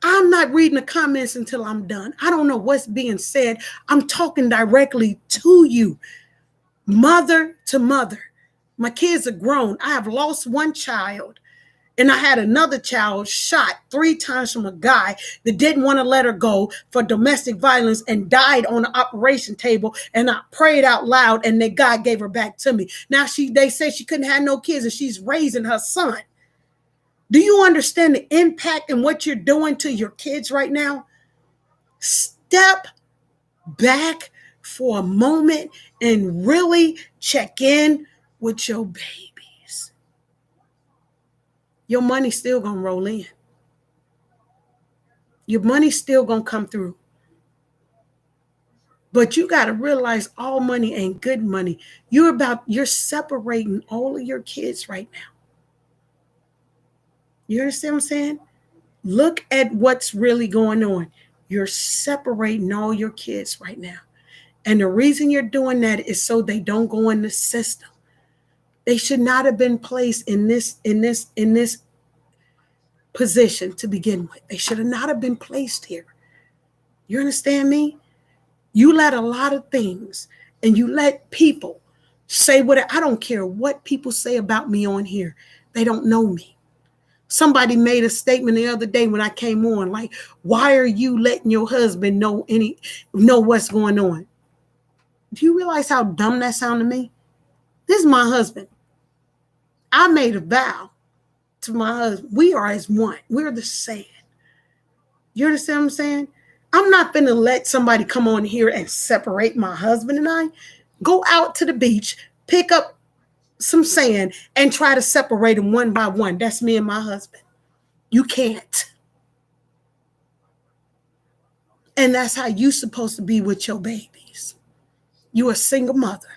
Speaker 1: I'm not reading the comments until I'm done. I don't know what's being said. I'm talking directly to you, mother to mother. My kids are grown. I have lost one child, and I had another child shot 3 times from a guy that didn't want to let her go for domestic violence and died on the operation table. And I prayed out loud, and that God gave her back to me. Now they said she couldn't have no kids, and she's raising her son. Do you understand the impact and what you're doing to your kids right now? Step back for a moment and really check in with your babies. Your money's still going to roll in. Your money's still going to come through. But you got to realize all money ain't good money. You're separating all of your kids right now. You understand what I'm saying? Look at what's really going on. You're separating all your kids right now. And the reason you're doing that is so they don't go in the system. They should not have been placed in this position to begin with. They should have not have been placed here. You understand me? You let a lot of things and you let people say I don't care what people say about me on here. They don't know me. Somebody made a statement the other day when I came on, like, why are you letting your husband know what's going on? Do you realize how dumb that sounded to me? This is my husband. I made a vow to my husband. We are as one. We're the same. You understand what I'm saying? I'm not going to let somebody come on here and separate my husband and I. Go out to the beach, pick up some sand, and try to separate them one by one. That's me and my husband. You can't. And that's how you're supposed to be with your babies. You're a single mother.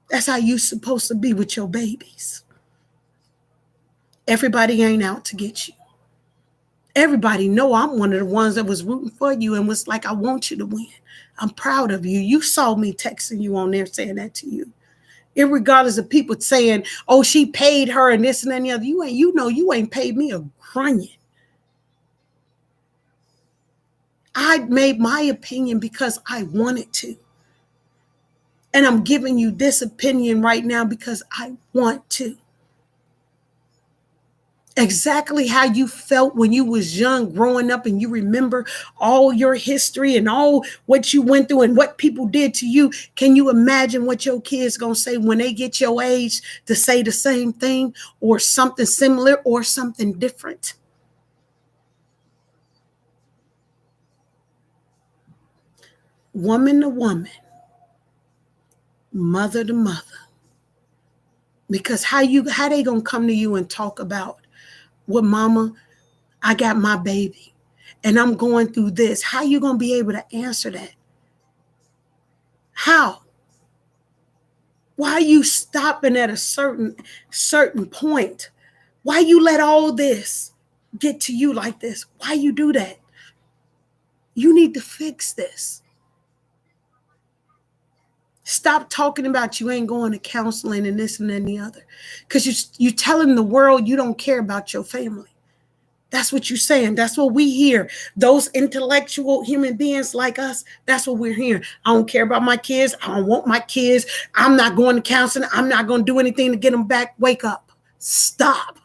Speaker 1: That's how you're supposed to be with your babies. Everybody ain't out to get you. Everybody know I'm one of the ones that was rooting for you and was like, I want you to win. I'm proud of you. You saw me texting you on there saying that to you. Irregardless of people saying, oh, she paid her and this and that and the other. You ain't paid me a grunion. I made my opinion because I wanted to. And I'm giving you this opinion right now because I want to. Exactly how you felt when you was young growing up and you remember all your history and all what you went through and what people did to you. Can you imagine what your kids going to say when they get your age to say the same thing or something similar or something different? Woman to woman, mother to mother. Because how they going to come to you and talk about, well, mama, I got my baby and I'm going through this. How you going to be able to answer that? How? Why are you stopping at a certain point? Why you let all this get to you like this? Why you do that? You need to fix this. Stop talking about you ain't going to counseling and this and then the other. Because you're telling the world you don't care about your family. That's what you're saying. That's what we hear. Those intellectual human beings like us, that's what we're hearing. I don't care about my kids. I don't want my kids. I'm not going to counseling. I'm not going to do anything to get them back. Wake up. Stop.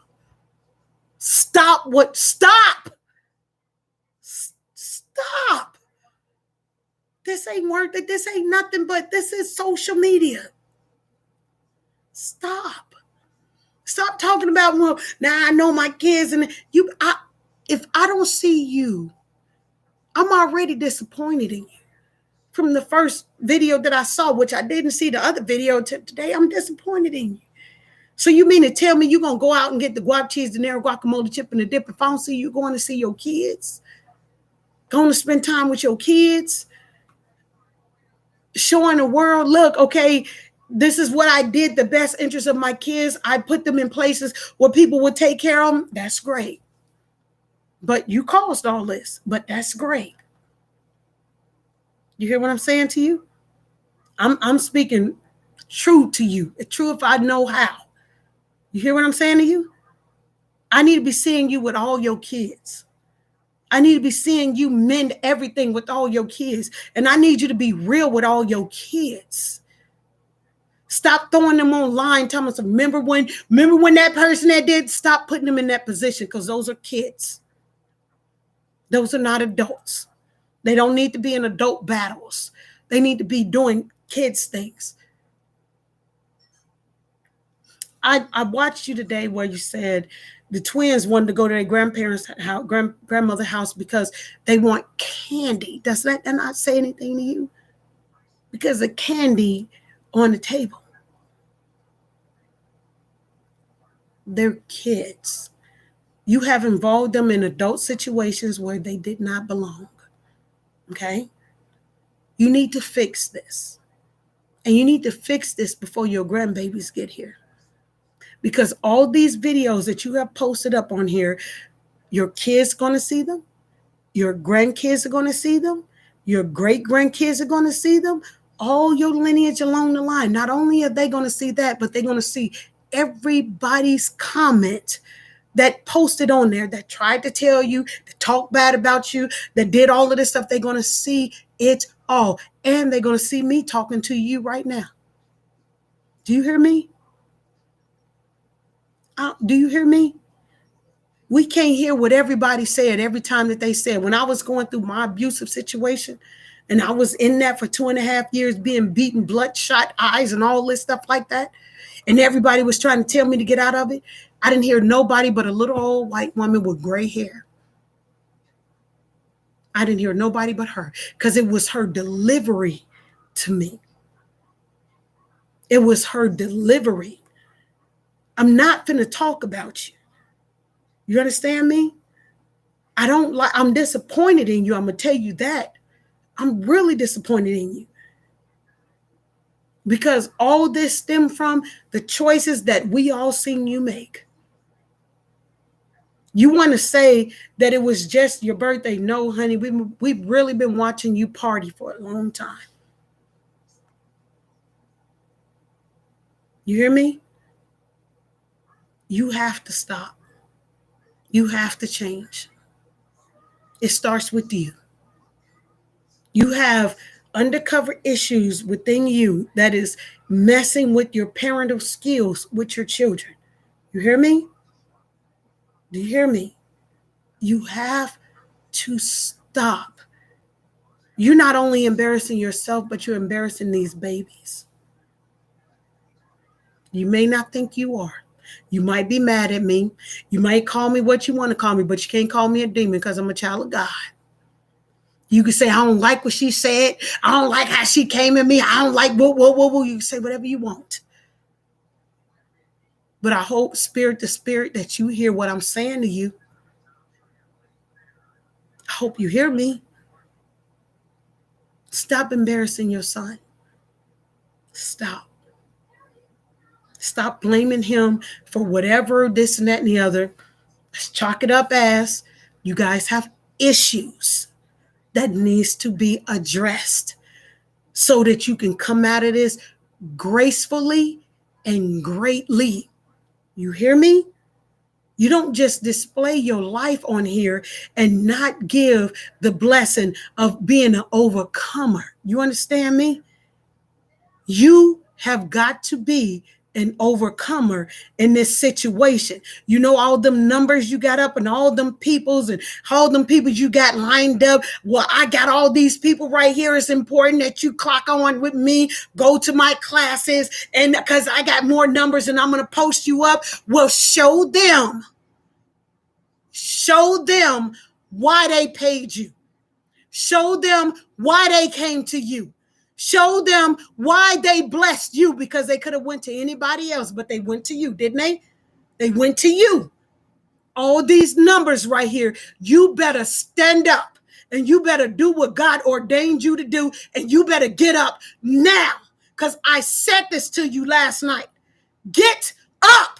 Speaker 1: Stop. Stop. Stop. This ain't worth it. This ain't nothing but this is social media. Stop. Stop talking about, well, now I know my kids and if I don't see you, I'm already disappointed in you. from the first video that I saw, which I didn't see the other video today. I'm disappointed in you. So you mean to tell me you're going to go out and get the guac cheese, the narrow guacamole chip, and the dip if I don't see you going to see your kids? Going to spend time with your kids? Showing the world, look, okay, this is what I did, the best interest of my kids. I put them in places where people would take care of them. That's great. But you caused all this, but that's great. You hear what I'm saying to you? I'm speaking true to you. It's true if I know how. You hear what I'm saying to you? I need to be seeing you with all your kids. I need to be seeing you mend everything with all your kids. And I need you to be real with all your kids. Stop throwing them online. Telling us, remember when that person that did, stop putting them in that position, because those are kids. Those are not adults. They don't need to be in adult battles. They need to be doing kids things. I watched you today where you said the twins wanted to go to their grandparents' house, grandmother's house, because they want candy. Does that not say anything to you? Because of candy on the table. They're kids. You have involved them in adult situations where they did not belong. Okay? You need to fix this. And you need to fix this before your grandbabies get here. Because all these videos that you have posted up on here, your kids going to see them. Your grandkids are going to see them. Your great-grandkids are going to see them. All your lineage along the line. Not only are they going to see that, but they're going to see everybody's comment that posted on there, that tried to tell you, that talk bad about you, that did all of this stuff. They're going to see it all. And they're going to see me talking to you right now. Do you hear me? Do you hear me? We can't hear what everybody said every time that they said. When I was going through my abusive situation, and I was in that for 2.5 years, being beaten, bloodshot eyes and all this stuff like that, and everybody was trying to tell me to get out of it, I didn't hear nobody but a little old white woman with gray hair. I didn't hear nobody but her, because it was her delivery to me. It was her delivery. I'm not finna talk about you. You understand me? I'm disappointed in you. I'm going to tell you that. I'm really disappointed in you. Because all this stemmed from the choices that we all seen you make. You want to say that it was just your birthday. No, honey, we've really been watching you party for a long time. You hear me? You have to stop. You have to change. It starts with you. You have undercover issues within you that is messing with your parental skills with your children. You hear me? Do you hear me? You have to stop. You're not only embarrassing yourself, but you're embarrassing these babies. You may not think you are. You might be mad at me. You might call me what you want to call me, but you can't call me a demon, because I'm a child of God. You can say, I don't like what she said. I don't like how she came at me. I don't like whoa. You can say whatever you want. But I hope, spirit to spirit, that you hear what I'm saying to you. I hope you hear me. Stop embarrassing your son. Stop. Stop blaming him for whatever, this and that and the other. Let's chalk it up as you guys have issues that needs to be addressed so that you can come out of this gracefully and greatly. You hear me? You don't just display your life on here and not give the blessing of being an overcomer. You understand me? You have got to be an overcomer in this situation. You know, all them numbers you got up and all them peoples and all them people you got lined up. Well, I got all these people right here. It's important that you clock on with me, go to my classes, and because I got more numbers and I'm going to post you up. Well, show them why they paid you. Show them why they came to you. Show them why they blessed you, because they could have went to anybody else, but they went to you, didn't they? They went to you. All these numbers right here, you better stand up and you better do what God ordained you to do, and you better get up now, because I said this to you last night. Get up.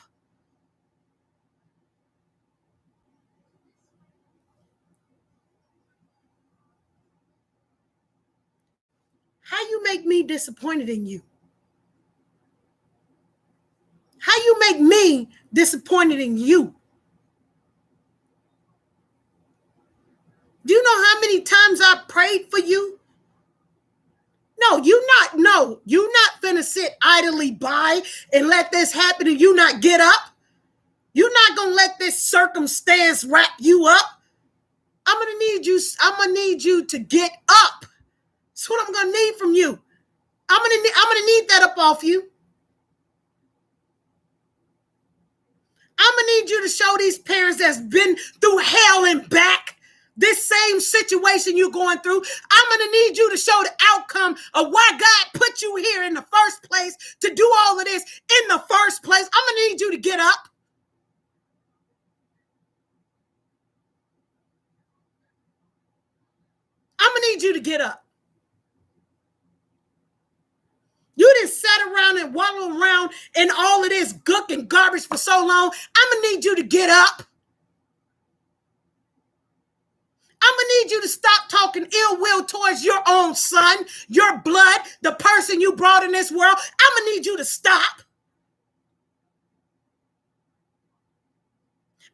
Speaker 1: How you make me disappointed in you? How you make me disappointed in you? Do you know how many times I prayed for you? No, you're not finna sit idly by and let this happen and you not get up. You're not gonna let this circumstance wrap you up. I'm gonna need you to get up. That's what I'm gonna need from you. I'm gonna need that up off you. I'm gonna need you to show these parents that's been through hell and back, this same situation you're going through. I'm gonna need you to show the outcome of why God put you here in the first place, to do all of this in the first place. I'm gonna need you to get up. I'm gonna need you to get up. You done sat around and wallow around in all of this gook and garbage for so long. I'm gonna need you to get up. I'm gonna need you to stop talking ill will towards your own son, your blood, the person you brought in this world. I'm gonna need you to stop.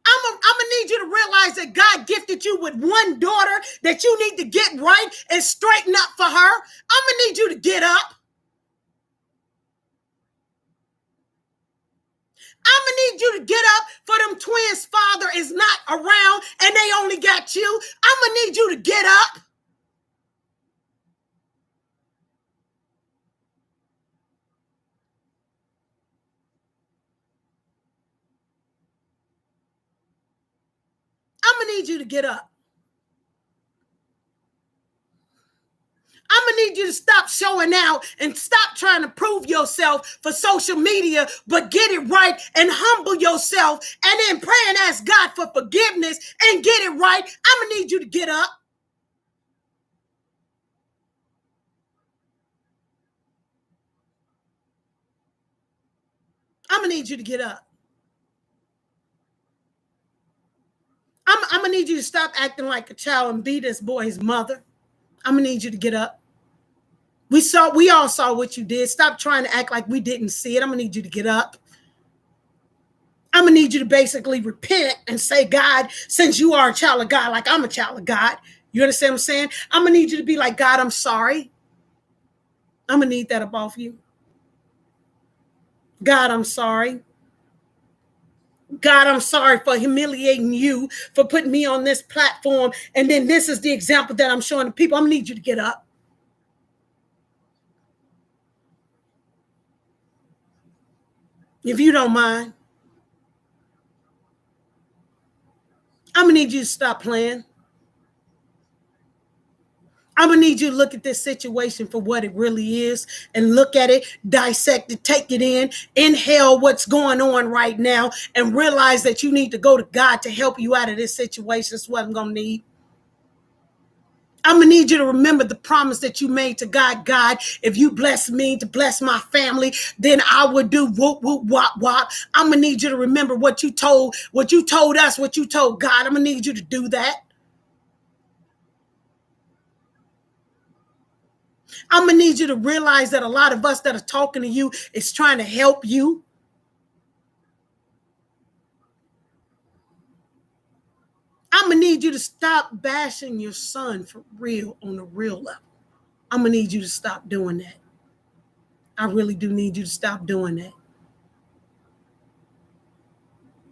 Speaker 1: I'm gonna need you to realize that God gifted you with one daughter that you need to get right and straighten up for her. I'm gonna need you to get up. I'm gonna need you to get up for them twins' father is not around and they only got you. I'm gonna need you to get up. I'm gonna need you to get up. I'm gonna need you to stop showing out and stop trying to prove yourself for social media, but get it right and humble yourself and then pray and ask God for forgiveness and get it right. I'm gonna need you to get up. I'm gonna need you to get up. I'm gonna need you to stop acting like a child and be this boy's mother. I'm gonna need you to get up. We all saw what you did. Stop trying to act like we didn't see it. I'm gonna need you to get up. I'm gonna need you to basically repent and say, God, since you are a child of God, like I'm a child of God, you understand what I'm saying? I'm gonna need you to be like, God, I'm sorry. I'm gonna need that up off you. God, I'm sorry. God, I'm sorry for humiliating you, for putting me on this platform. And then this is the example that I'm showing the people. I'm gonna need you to get up. If you don't mind, I'm gonna need you to stop playing. I'm gonna need you to look at this situation for what it really is and look at it, dissect it, take it in, inhale what's going on right now, and realize that you need to go to God to help you out of this situation. That's what I'm gonna need. I'm gonna need you to remember the promise that you made to God. God, if you bless me to bless my family, then I would do whoop, whoop, wop, wop. I'm gonna need you to remember what you told us, what you told God. I'm gonna need you to do that. I'm gonna need you to realize that a lot of us that are talking to you is trying to help you. I'm gonna need you to stop bashing your son for real on a real level. I'm gonna need you to stop doing that. I really do need you to stop doing that.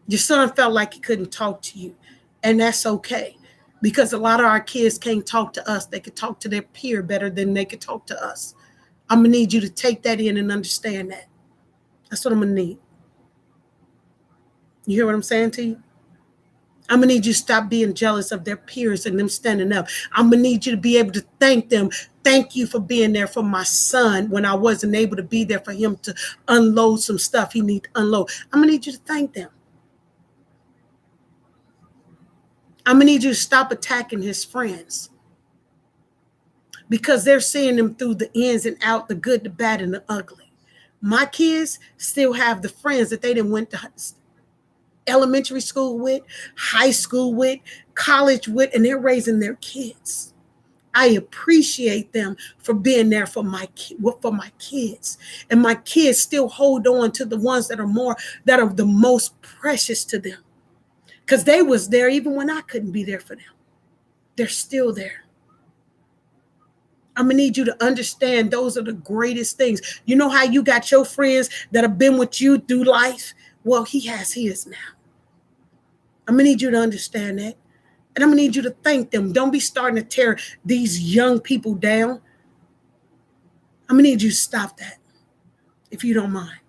Speaker 1: Your son felt like he couldn't talk to you, and that's okay, because a lot of our kids can't talk to us. They could talk to their peer better than they could talk to us. I'm gonna need you to take that in and understand that. That's what I'm gonna need. You hear what I'm saying to you? I'm going to need you to stop being jealous of their peers and them standing up. I'm going to need you to be able to thank them. Thank you for being there for my son when I wasn't able to be there for him to unload some stuff he needs to unload. I'm going to need you to thank them. I'm going to need you to stop attacking his friends because they're seeing them through the ins and out, the good, the bad, and the ugly. My kids still have the friends that they didn't went to elementary school with, high school with, college with, and they're raising their kids. I appreciate them for being there for my kids, and my kids still hold on to the ones that are the most precious to them, because they was there even when I couldn't be there for them. They're still there. I'm gonna need you to understand those are the greatest things. You know how you got your friends that have been with you through life? Well, he has his now. I'm gonna need you to understand that. And I'm gonna need you to thank them. Don't be starting to tear these young people down. I'm gonna need you to stop that, if you don't mind.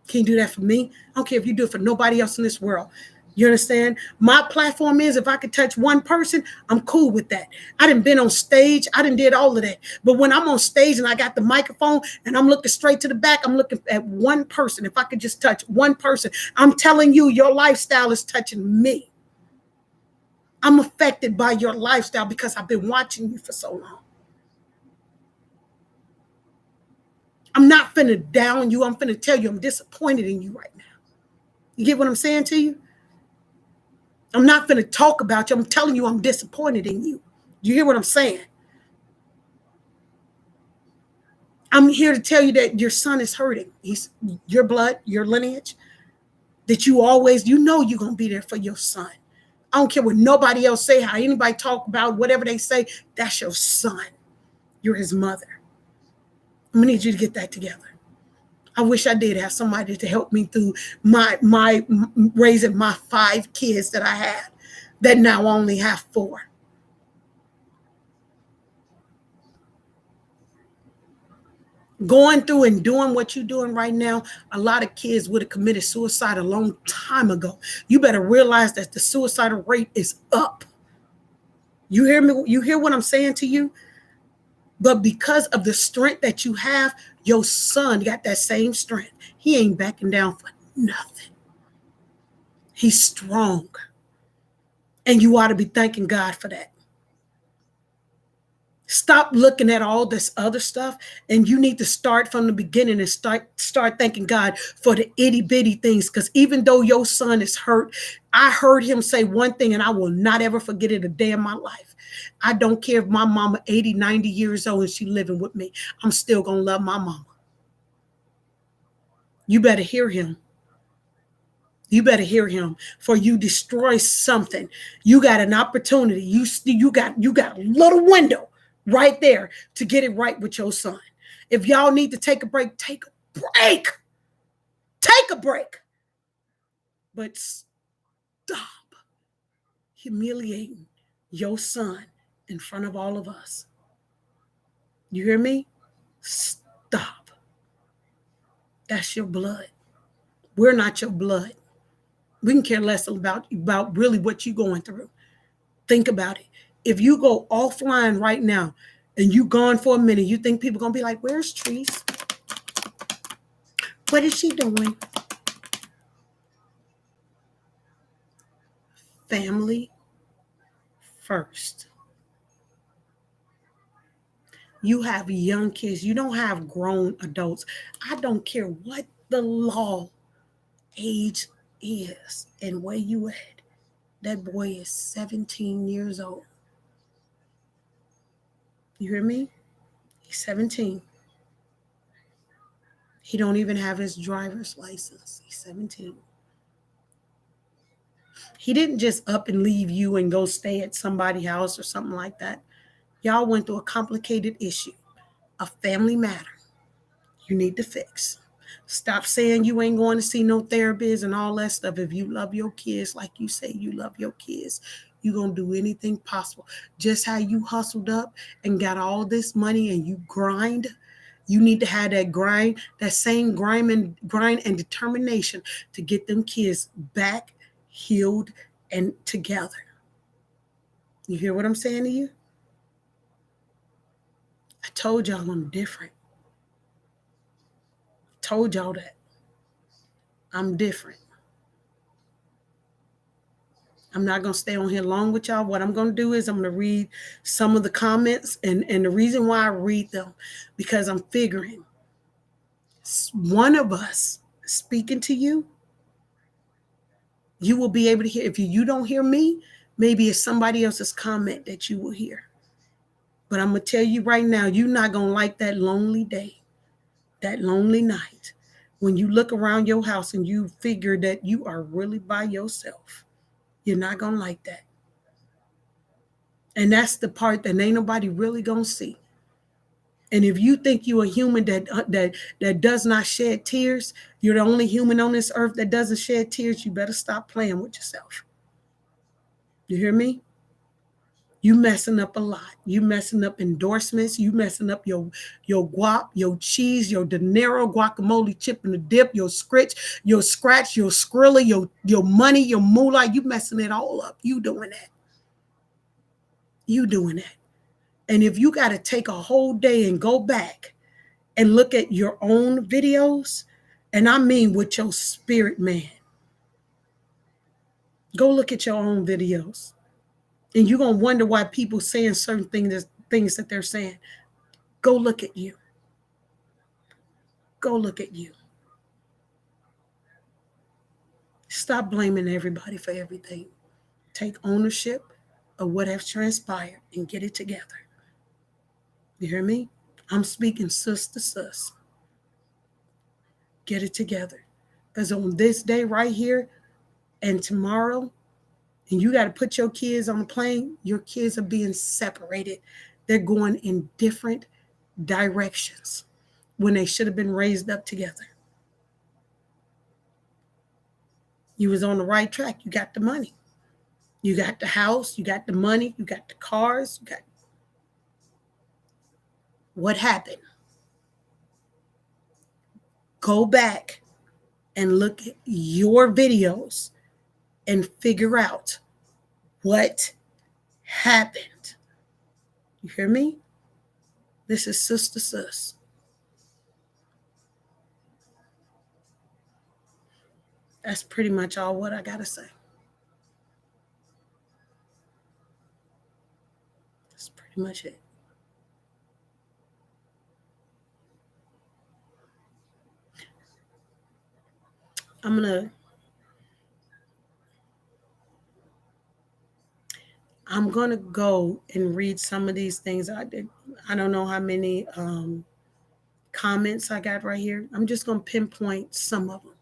Speaker 1: Can you do that for me? I don't care if you do it for nobody else in this world. You understand? My platform is, if I could touch one person, I'm cool with that. I done been on stage. I done did all of that. But when I'm on stage and I got the microphone and I'm looking straight to the back, I'm looking at one person. If I could just touch one person, I'm telling you, your lifestyle is touching me. I'm affected by your lifestyle because I've been watching you for so long. I'm not finna down you. I'm finna tell you I'm disappointed in you right now. You get what I'm saying to you? I'm not going to talk about you. I'm telling you I'm disappointed in you. You hear what I'm saying? I'm here to tell you that your son is hurting. He's your blood, your lineage, that you always, you're going to be there for your son. I don't care what nobody else say, how anybody talk about, whatever they say, that's your son. You're his mother. I'm going to need you to get that together. I wish I did have somebody to help me through my raising my 5 kids that I had, that now only have 4. Going through and doing what you're doing right now, a lot of kids would have committed suicide a long time ago. You better realize that the suicidal rate is up. You hear me? You hear what I'm saying to you? But because of the strength that you have, your son got that same strength. He ain't backing down for nothing. He's strong. And you ought to be thanking God for that. Stop looking at all this other stuff, and you need to start from the beginning and start thanking God for the itty bitty things. Because even though your son is hurt, I heard him say one thing, and I will not ever forget it a day in my life. I don't care if my mama 80, 90 years old and she living with me. I'm still going to love my mama. You better hear him. You better hear him. For you destroy something. You got an opportunity. You got a little window right there to get it right with your son. If y'all need to take a break, take a break. Take a break. But stop humiliating your son in front of all of us. You hear me? Stop. That's your blood. We're not your blood. We can care less about really what you're going through. Think about it. If you go offline right now and you gone for a minute, you think people going to be like, where's Treese? What is she doing? Family first. You have young kids. You don't have grown adults. I don't care what the law age is and where you at. That boy is 17 years old. You hear me? He's 17. He don't even have his driver's license. He's 17. He didn't just up and leave you and go stay at somebody's house or something like that. Y'all went through a complicated issue, a family matter you need to fix. Stop saying you ain't going to see no therapist and all that stuff. If you love your kids like you say you love your kids, you're going to do anything possible. Just how you hustled up and got all this money and you grind, you need to have that grind, that same grind and determination to get them kids back, healed, and together. You hear what I'm saying to you? I told y'all I'm different. Told y'all that. I'm different. I'm not going to stay on here long with y'all. What I'm going to do is I'm going to read some of the comments. And the reason why I read them, because I'm figuring one of us speaking to you, you will be able to hear. If you don't hear me, maybe it's somebody else's comment that you will hear. But I'm going to tell you right now, you're not going to like that lonely day, that lonely night, when you look around your house and you figure that you are really by yourself. You're not going to like that. And that's the part that ain't nobody really going to see. And if you think you're a human that does not shed tears, you're the only human on this earth that doesn't shed tears, you better stop playing with yourself. You hear me? You messing up a lot. You messing up endorsements. You messing up your guap, your cheese, your dinero, guacamole chip and the dip, your scratch, your Skrilla, your money, your moolah. You messing it all up. You doing that. You doing that. And if you got to take a whole day and go back and look at your own videos, and I mean with your spirit, man, go look at your own videos. And you're going to wonder why people saying certain things that they're saying. Go look at you. Go look at you. Stop blaming everybody for everything. Take ownership of what has transpired and get it together. You hear me? I'm speaking sus to sus. Get it together. Because on this day right here and tomorrow, and you got to put your kids on a plane, your kids are being separated. They're going in different directions when they should have been raised up together. You was on the right track. You got the money. You got the house. You got the money. You got the cars. You got... What happened? Go back and look at your videos and figure out what happened. You hear me? This is Sister Sus. That's pretty much all what I got to say. That's pretty much it. I'm gonna go and read some of these things. I don't know how many comments I got right here. I'm just gonna pinpoint some of them,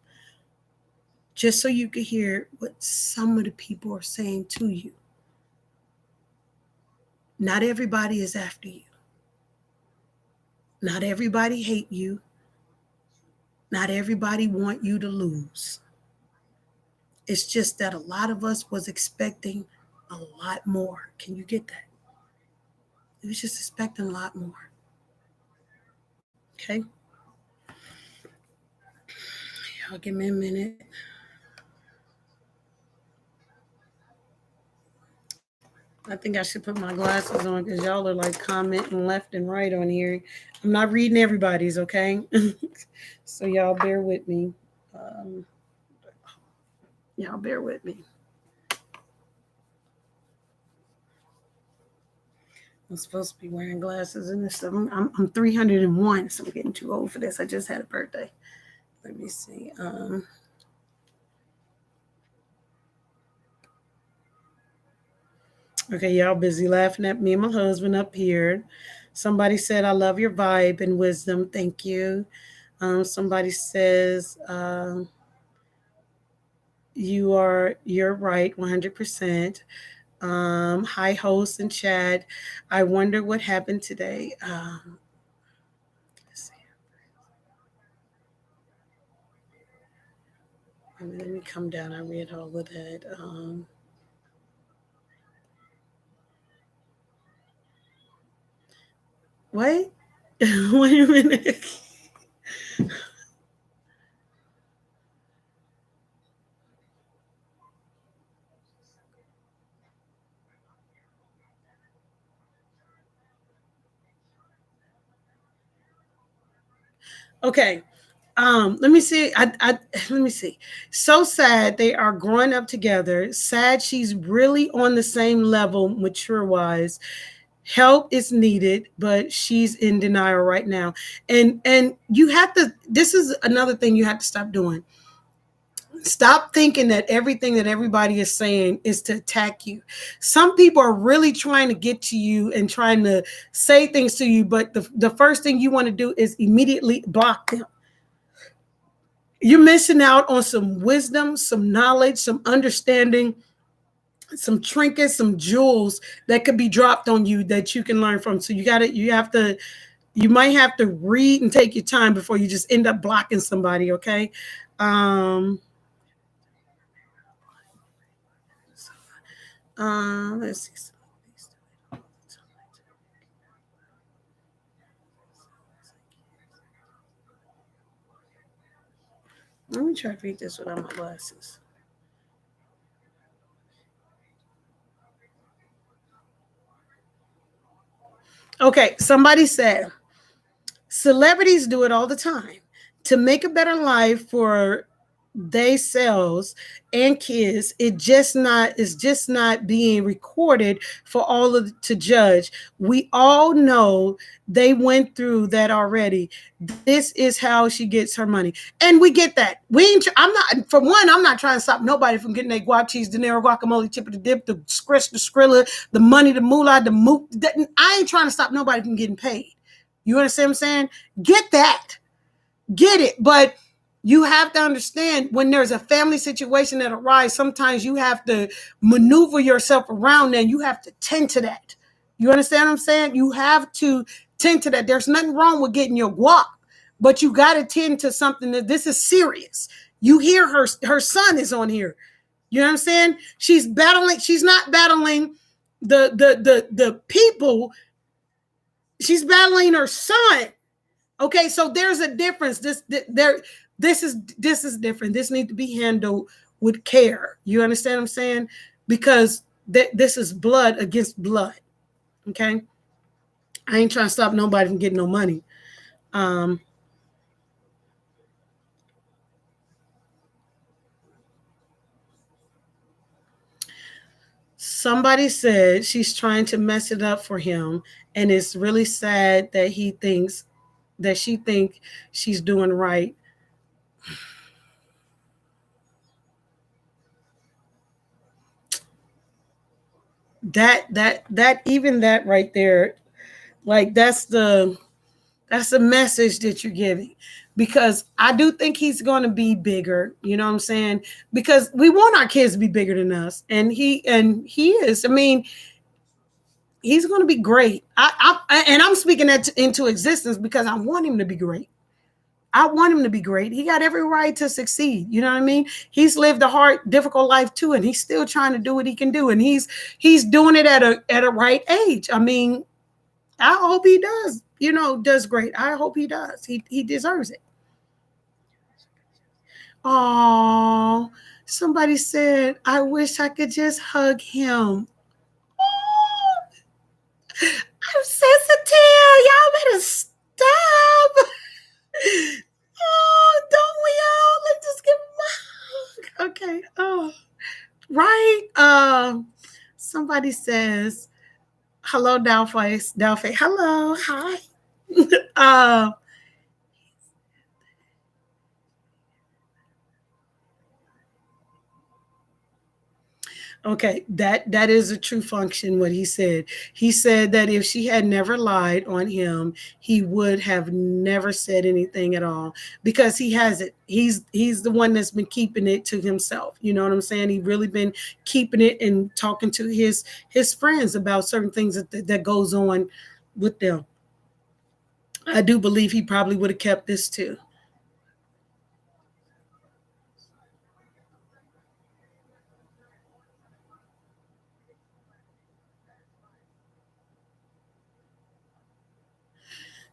Speaker 1: just so you can hear what some of the people are saying to you. Not everybody is after you. Not everybody hate you. Not everybody want you to lose. It's just that a lot of us was expecting a lot more. Can you get that? It was just expecting a lot more. Okay? Y'all give me a minute. I think I should put my glasses on because y'all are like commenting left and right on here. I'm not reading everybody's, okay? So y'all bear with me. Y'all bear with me. I'm supposed to be wearing glasses and this stuff. I'm 301, so I'm getting too old for this. I just had a birthday. Let me see. Okay, y'all busy laughing at me and my husband up here. Somebody said, I love your vibe and wisdom. Thank you. Somebody says, you're right, 100%. Hi, host and Chad. I wonder what happened today. Let's see. Let me come down. I read all of that. Wait. Wait a minute. Okay. Let me see. Let me see. So sad they are growing up together. Sad she's really on the same level, mature wise. Help is needed, but she's in denial right now. And you have to. This is another thing you have to stop doing. Stop thinking that everything that everybody is saying is to attack you. Some people are really trying to get to you and trying to say things to you, but the first thing you want to do is immediately block them. You're missing out on some wisdom, some knowledge, some understanding, some trinkets, some jewels that could be dropped on you that you can learn from. So you might have to read and take your time before you just end up blocking somebody. Okay. Um, let's see. Let me try to read this without my glasses. Okay, somebody said celebrities do it all the time to make a better life for they selves and kids. It's just not being recorded for all of to judge. We all know they went through that already. This is how she gets her money, and we get that. We ain't, I'm not, for one, I'm not trying to stop nobody from getting their guac cheese, dinero, guacamole, chip of the dip, the scritch, the skrilla, the money, the moolah, the moot. I ain't trying to stop nobody from getting paid. You understand what I'm saying? Get that. Get it. But you have to understand when there's a family situation that arises, sometimes you have to maneuver yourself around that. You have to tend to that. You understand what I'm saying? You have to tend to that. There's nothing wrong with getting your guap, but you got to tend to something that this is serious. You hear her son is on here. You know what I'm saying? She's not battling the people. She's battling her son. Okay, so there's a difference. This is different. This needs to be handled with care. You understand what I'm saying? Because this is blood against blood. Okay, I ain't trying to stop nobody from getting no money. Somebody said she's trying to mess it up for him, and it's really sad that she think she's doing right. That even that right there, like that's the message that you're giving, because I do think he's going to be bigger. You know what I'm saying? Because we want our kids to be bigger than us, and he is. I mean, he's going to be great. I'm speaking that into existence because I want him to be great. I want him to be great. He got every right to succeed. You know what I mean? He's lived a hard, difficult life too, and he's still trying to do what he can do, and he's doing it at a right age. I mean, I hope he does. Does great. I hope he does. He deserves it. Oh, somebody said, I wish I could just hug him. Oh, I'm sensitive. Y'all better stop. Oh, don't we all? Let's just give him a hug. Okay. Oh, right. Somebody says, hello, Downface. Downface. Hello. Hi. uh, Okay, that is a true function. What he said that if she had never lied on him, he would have never said anything at all, because he has it. He's the one that's been keeping it to himself. You know what I'm saying? He really been keeping it and talking to his friends about certain things that goes on with them. I do believe he probably would have kept this too.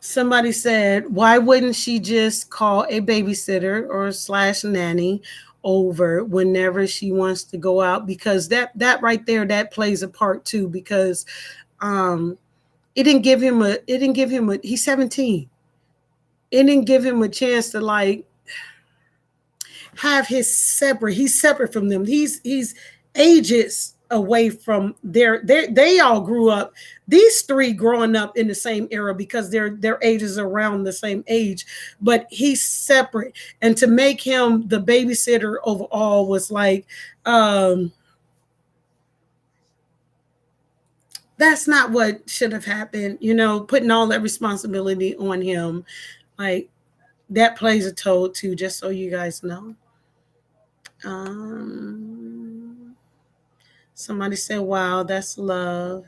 Speaker 1: Somebody said, why wouldn't she just call a babysitter or slash nanny over whenever she wants to go out? Because that right there, that plays a part too, because it didn't give him a he's 17. it didn't give him a chance to like have his separate. He's separate from them. He's ages away from they all grew up. These three growing up in the same era because their ages are around the same age, but he's separate. And to make him the babysitter overall was like, that's not what should have happened. You know, putting all that responsibility on him, like that plays a toll too. Just so you guys know. Somebody said, wow, that's love.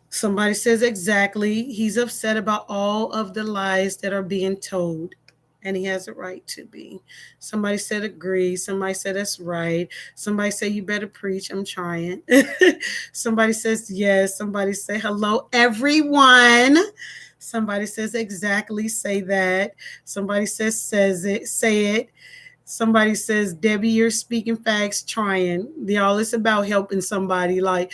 Speaker 1: Somebody says, exactly. He's upset about all of the lies that are being told, and he has a right to be. Somebody said, agree. Somebody said, that's right. Somebody said, you better preach. I'm trying. Somebody says, yes. Somebody say, hello, everyone. Somebody says, exactly. Say that. Somebody says it. Say it. Somebody says, Debbie, you're speaking facts, trying. Y'all, it's about helping somebody. Like,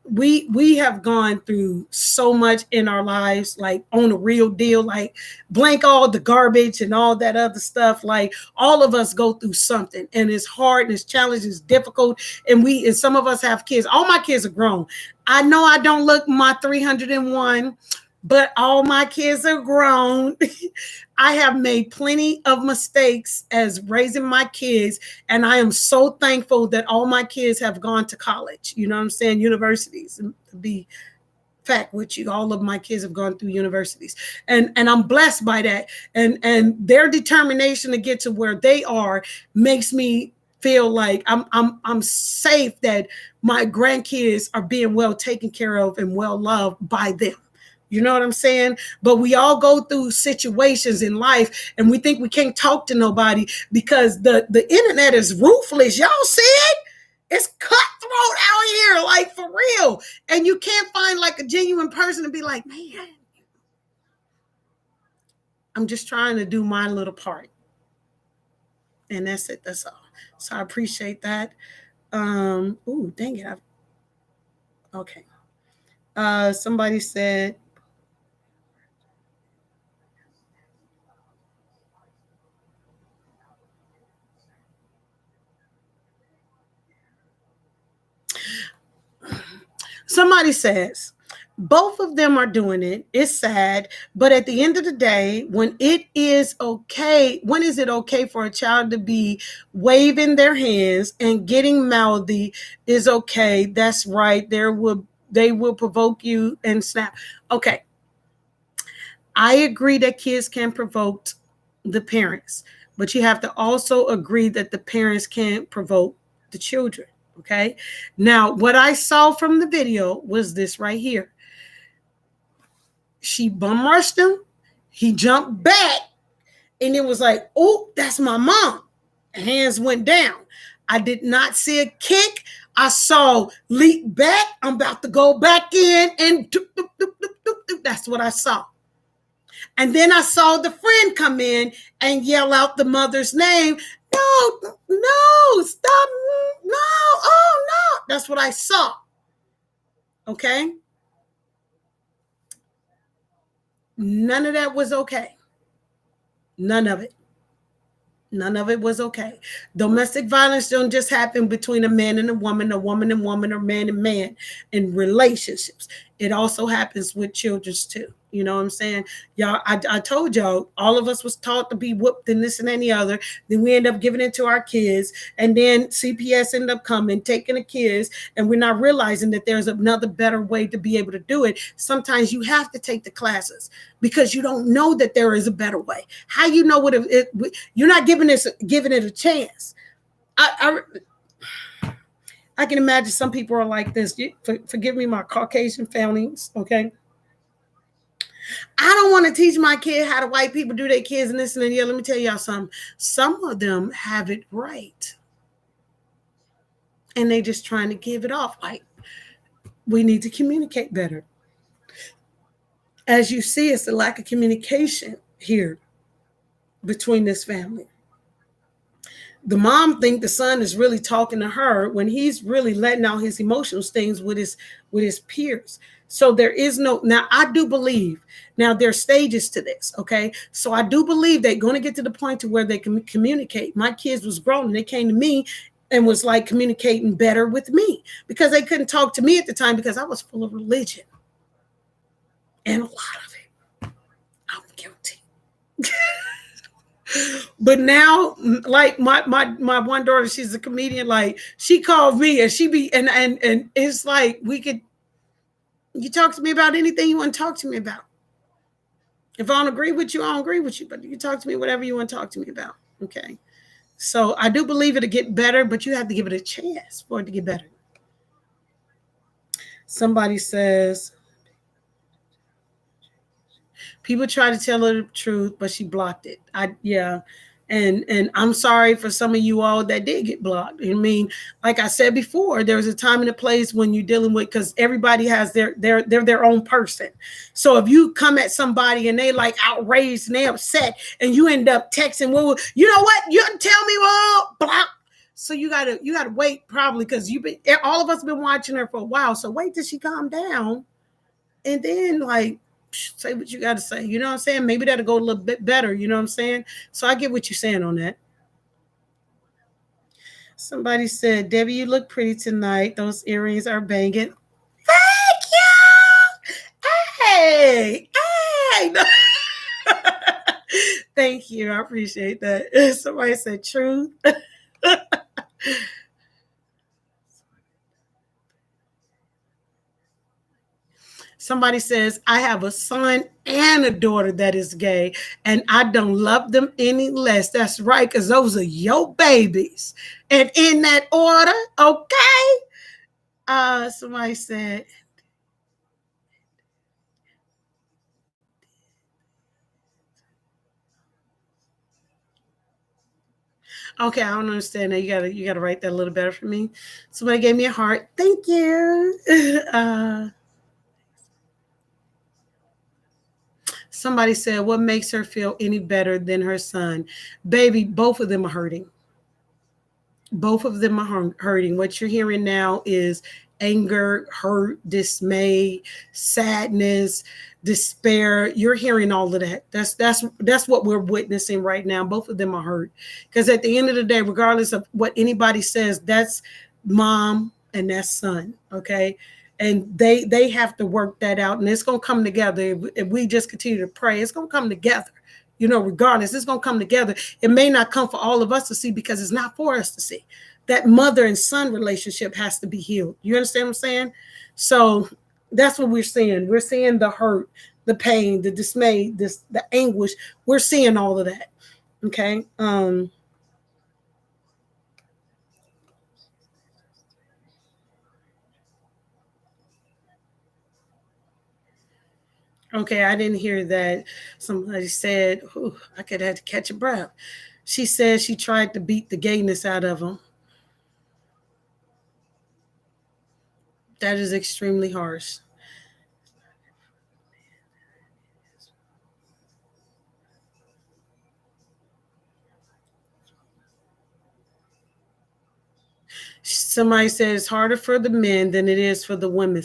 Speaker 1: we have gone through so much in our lives, like on a real deal, like blank all the garbage and all that other stuff. Like all of us go through something, and it's hard and it's challenging, it's difficult. And some of us have kids. All my kids are grown. I know I don't look my 301, but all my kids are grown. I have made plenty of mistakes as raising my kids, and I am so thankful that all my kids have gone to college. You know what I'm saying? Universities. And to be fact with you, all of my kids have gone through universities, and I'm blessed by that. And their determination to get to where they are makes me feel like I'm safe that my grandkids are being well taken care of and well loved by them. You know what I'm saying? But we all go through situations in life, and we think we can't talk to nobody because the internet is ruthless. Y'all see it? It's cutthroat out here, like for real. And you can't find like a genuine person to be like, man, I'm just trying to do my little part. And that's it. That's all. So I appreciate that. Ooh, dang it. Okay. Somebody said, somebody says, both of them are doing it. It's sad. But at the end of the day, when it is okay, when is it okay for a child to be waving their hands and getting mouthy is okay. That's right. They will provoke you and snap. Okay. I agree that kids can provoke the parents, but you have to also agree that the parents can't provoke the children. Okay. Now, what I saw from the video was this right here. She bum rushed him. He jumped back, and it was like, oh, that's my mom. Hands went down. I did not see a kick. I saw leap back. I'm about to go back in, and doop, doop, doop, doop, doop, doop. That's what I saw. And then I saw the friend come in and yell out the mother's name. No, no, stop. No, oh, no. That's what I saw. Okay. None of that was okay. None of it. None of it was okay. Domestic violence don't just happen between a man and woman, or man and man in relationships. It also happens with children too. You know what I'm saying? Y'all, I told y'all, all of us was taught to be whooped and this and any other. Then we end up giving it to our kids. And then CPS end up coming, taking the kids, and we're not realizing that there's another better way to be able to do it. Sometimes you have to take the classes because you don't know that there is a better way. How you know what you're not giving it a chance. I can imagine some people are like this. Forgive me, my Caucasian families, okay? I don't want to teach my kid how the white people do their kids and this and that. Yeah, let me tell y'all something. Some of them have it right. And they just trying to give it off. Like, we need to communicate better. As you see, it's a lack of communication here between this family. the mom think the son is really talking to her when he's really letting out his emotional things with his peers. So there is no, now I do believe, now there's stages to this, okay? So I do believe they're going to get to the point to where they can communicate. My kids was grown and they came to me and was like communicating better with me because they couldn't talk to me at the time because I was full of religion. And a lot of it, I'm guilty. But now, like my one daughter, she's a comedian. Like she called me and she be and it's like you talk to me about anything you want to talk to me about. If I don't agree with you, I don't agree with you. But you talk to me whatever you want to talk to me about. Okay. So I do believe it'll get better, but you have to give it a chance for it to get better. Somebody says, people try to tell her the truth, but she blocked it. And I'm sorry for some of you all that did get blocked. I mean, like I said before, there was a time and a place when you're dealing with, because everybody has their own person. So if you come at somebody and they like outraged and they upset, and you end up texting, well, you know what? You tell me, well, block. So you gotta wait probably because all of us been watching her for a while. So wait till she calm down, and then like, say what you got to say. You know what I'm saying? Maybe that'll go a little bit better. You know what I'm saying? So I get what you're saying on that. Somebody said, Debbie, you look pretty tonight. Those earrings are banging. Thank you. Hey. No. Thank you. I appreciate that. Somebody said truth. Somebody says, I have a son and a daughter that is gay, and I don't love them any less. That's right, because those are your babies. And in that order, okay? Somebody said, okay, I don't understand that. You gotta write that a little better for me. Somebody gave me a heart. Thank you. Somebody said, what makes her feel any better than her son? Baby, both of them are hurting. Both of them are hurting. What you're hearing now is anger, hurt, dismay, sadness, despair. You're hearing all of that. That's what we're witnessing right now. Both of them are hurt. Because at the end of the day, regardless of what anybody says, that's mom and that's son. Okay. And they have to work that out, and it's going to come together. If we just continue to pray, it's going to come together. You know, regardless, it's going to come together. It may not come for all of us to see because it's not for us to see. That mother and son relationship has to be healed. You understand what I'm saying? So that's what we're seeing. We're seeing the hurt, the pain, the dismay, the anguish. We're seeing all of that. Okay. Okay, I didn't hear that. Somebody said, I could have to catch a breath. She said she tried to beat the gayness out of him. That is extremely harsh. Somebody said it's harder for the men than it is for the women.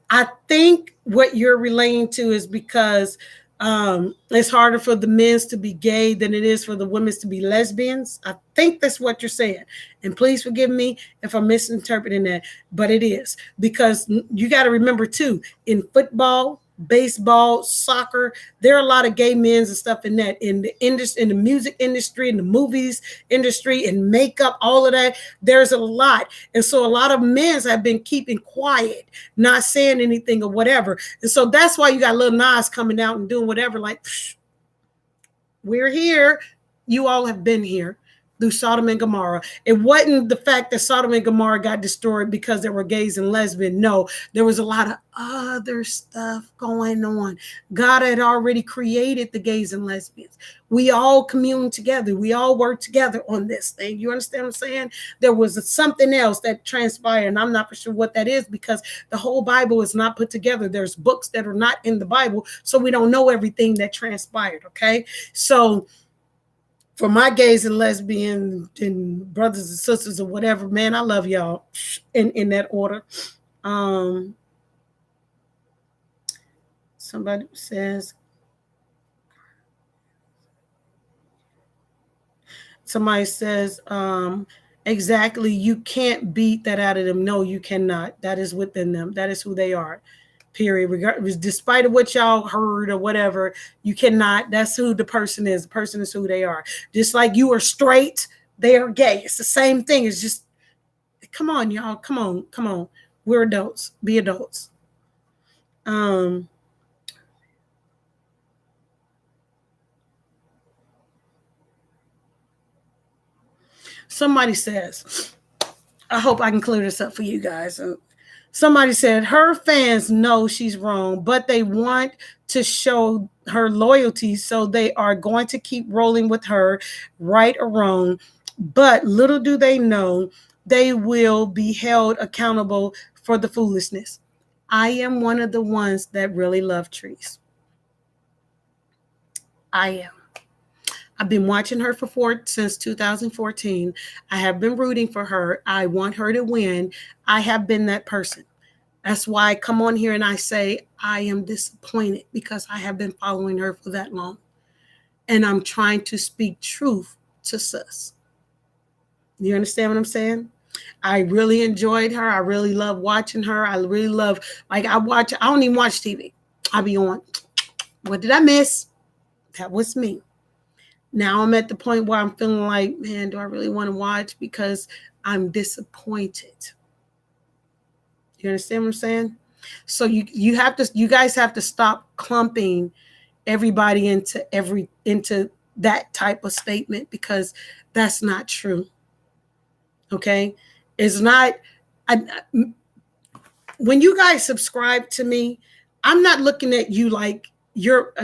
Speaker 1: I think what you're relating to is because it's harder for the men to be gay than it is for the women to be lesbians. I think that's what you're saying. And please forgive me if I'm misinterpreting that, but it is, because you got to remember too, in football, baseball, soccer, there are a lot of gay men and stuff in that, in the industry, in the music industry, in the movies industry, in makeup, all of that. There's a lot. And so a lot of men have been keeping quiet, not saying anything or whatever. And so that's why you got Lil Nas coming out and doing whatever, like, we're here. You all have been here through Sodom and Gomorrah. It wasn't the fact that Sodom and Gomorrah got destroyed because there were gays and lesbians. No, there was a lot of other stuff going on. God had already created the gays and lesbians. We all communed together. We all worked together on this thing. You understand what I'm saying? There was something else that transpired, and I'm not for sure what that is because the whole Bible is not put together. There's books that are not in the Bible, so we don't know everything that transpired, okay? So for my gays and lesbians and brothers and sisters or whatever, man, I love y'all in that order. Somebody says, exactly, you can't beat that out of them. No, you cannot. That is within them. That is who they are. Period. Regardless, despite of what y'all heard or whatever, you cannot. That's who the person is. The person is who they are. Just like you are straight, they are gay. It's the same thing. It's just, come on, y'all. Come on. We're adults. Be adults. Somebody says, I hope I can clear this up for you guys. Somebody said her fans know she's wrong, but they want to show her loyalty, so they are going to keep rolling with her, right or wrong. But little do they know, they will be held accountable for the foolishness. I am one of the ones that really love trees. I am. I've been watching her since 2014. I have been rooting for her. I want her to win. I have been that person. That's why I come on here and I say I am disappointed, because I have been following her for that long. And I'm trying to speak truth to sus. You understand what I'm saying? I really enjoyed her. I really love watching her. I really love, I don't even watch TV. I be on, what did I miss? That was me. Now I'm at the point where I'm feeling like, man, do I really want to watch? Because I'm disappointed. You understand what I'm saying? So you guys have to stop clumping everybody into that type of statement, because that's not true. Okay? It's not. When you guys subscribe to me, I'm not looking at you like you're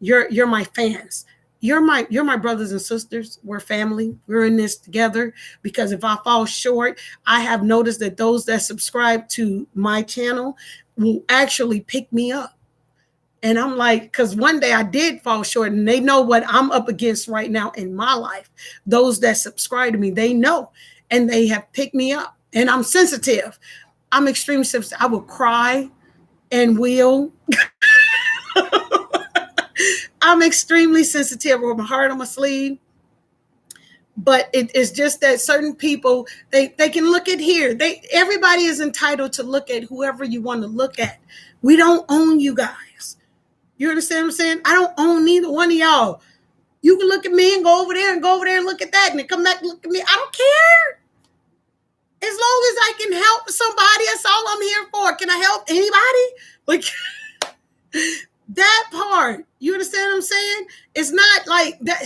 Speaker 1: you're my fans. You're my brothers and sisters. We're family. We're in this together. Because if I fall short, I have noticed that those that subscribe to my channel will actually pick me up. And I'm like, because one day I did fall short, and they know what I'm up against right now in my life. Those that subscribe to me, they know, and they have picked me up. And I'm sensitive. I'm extremely sensitive. I will cry and will. I'm extremely sensitive with my heart on my sleeve. But it is just that certain people, they can look at here. Everybody is entitled to look at whoever you want to look at. We don't own you guys. You understand what I'm saying? I don't own neither one of y'all. You can look at me and go over there and look at that and then come back and look at me. I don't care. As long as I can help somebody, that's all I'm here for. Can I help anybody? Like that part. You understand what I'm saying? It's not like that.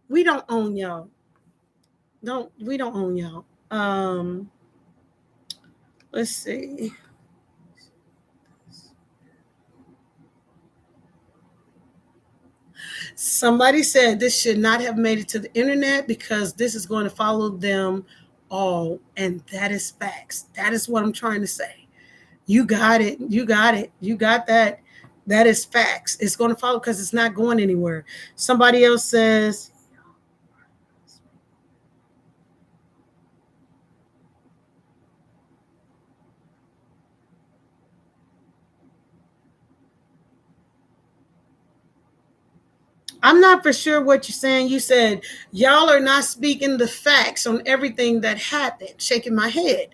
Speaker 1: We don't own y'all. We don't own y'all. Let's see. Somebody said this should not have made it to the internet because this is going to follow them all. And that is facts. That is what I'm trying to say. You got it. You got it. You got that. That is facts. It's going to follow because it's not going anywhere. Somebody else says, I'm not for sure what you're saying. You said, y'all are not speaking the facts on everything that happened. Shaking my head.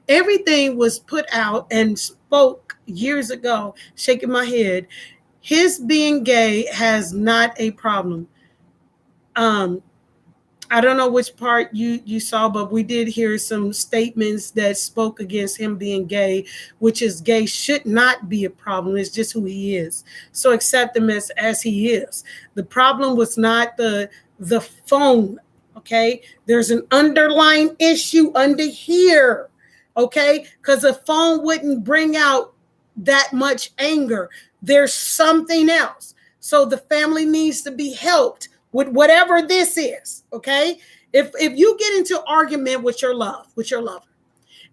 Speaker 1: Everything was put out and spoke years ago. Shaking my head. His being gay has not a problem. I don't know which part you saw, but we did hear some statements that spoke against him being gay, which is gay should not be a problem. It's just who he is. So accept him as he is. The problem was not the phone, okay? There's an underlying issue under here, okay? Because a phone wouldn't bring out that much anger. There's something else. So the family needs to be helped with whatever this is, okay? If you get into argument with your lover,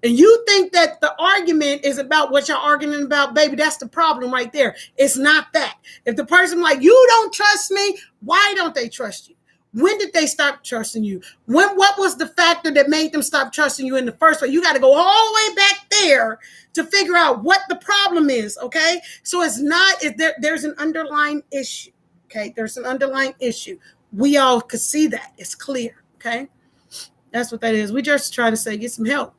Speaker 1: and you think that the argument argument is about what y'all arguing about, baby, that's the problem right there. It's not that. If the person like, you don't trust me, why don't they trust you? When did they stop trusting you? What was the factor that made them stop trusting you in the first place? You got to go all the way back there to figure out what the problem is, okay? So it's not, there's an underlying issue, okay? There's an underlying issue. We all could see that. It's clear, okay? That's what that is. We just try to say, get some help.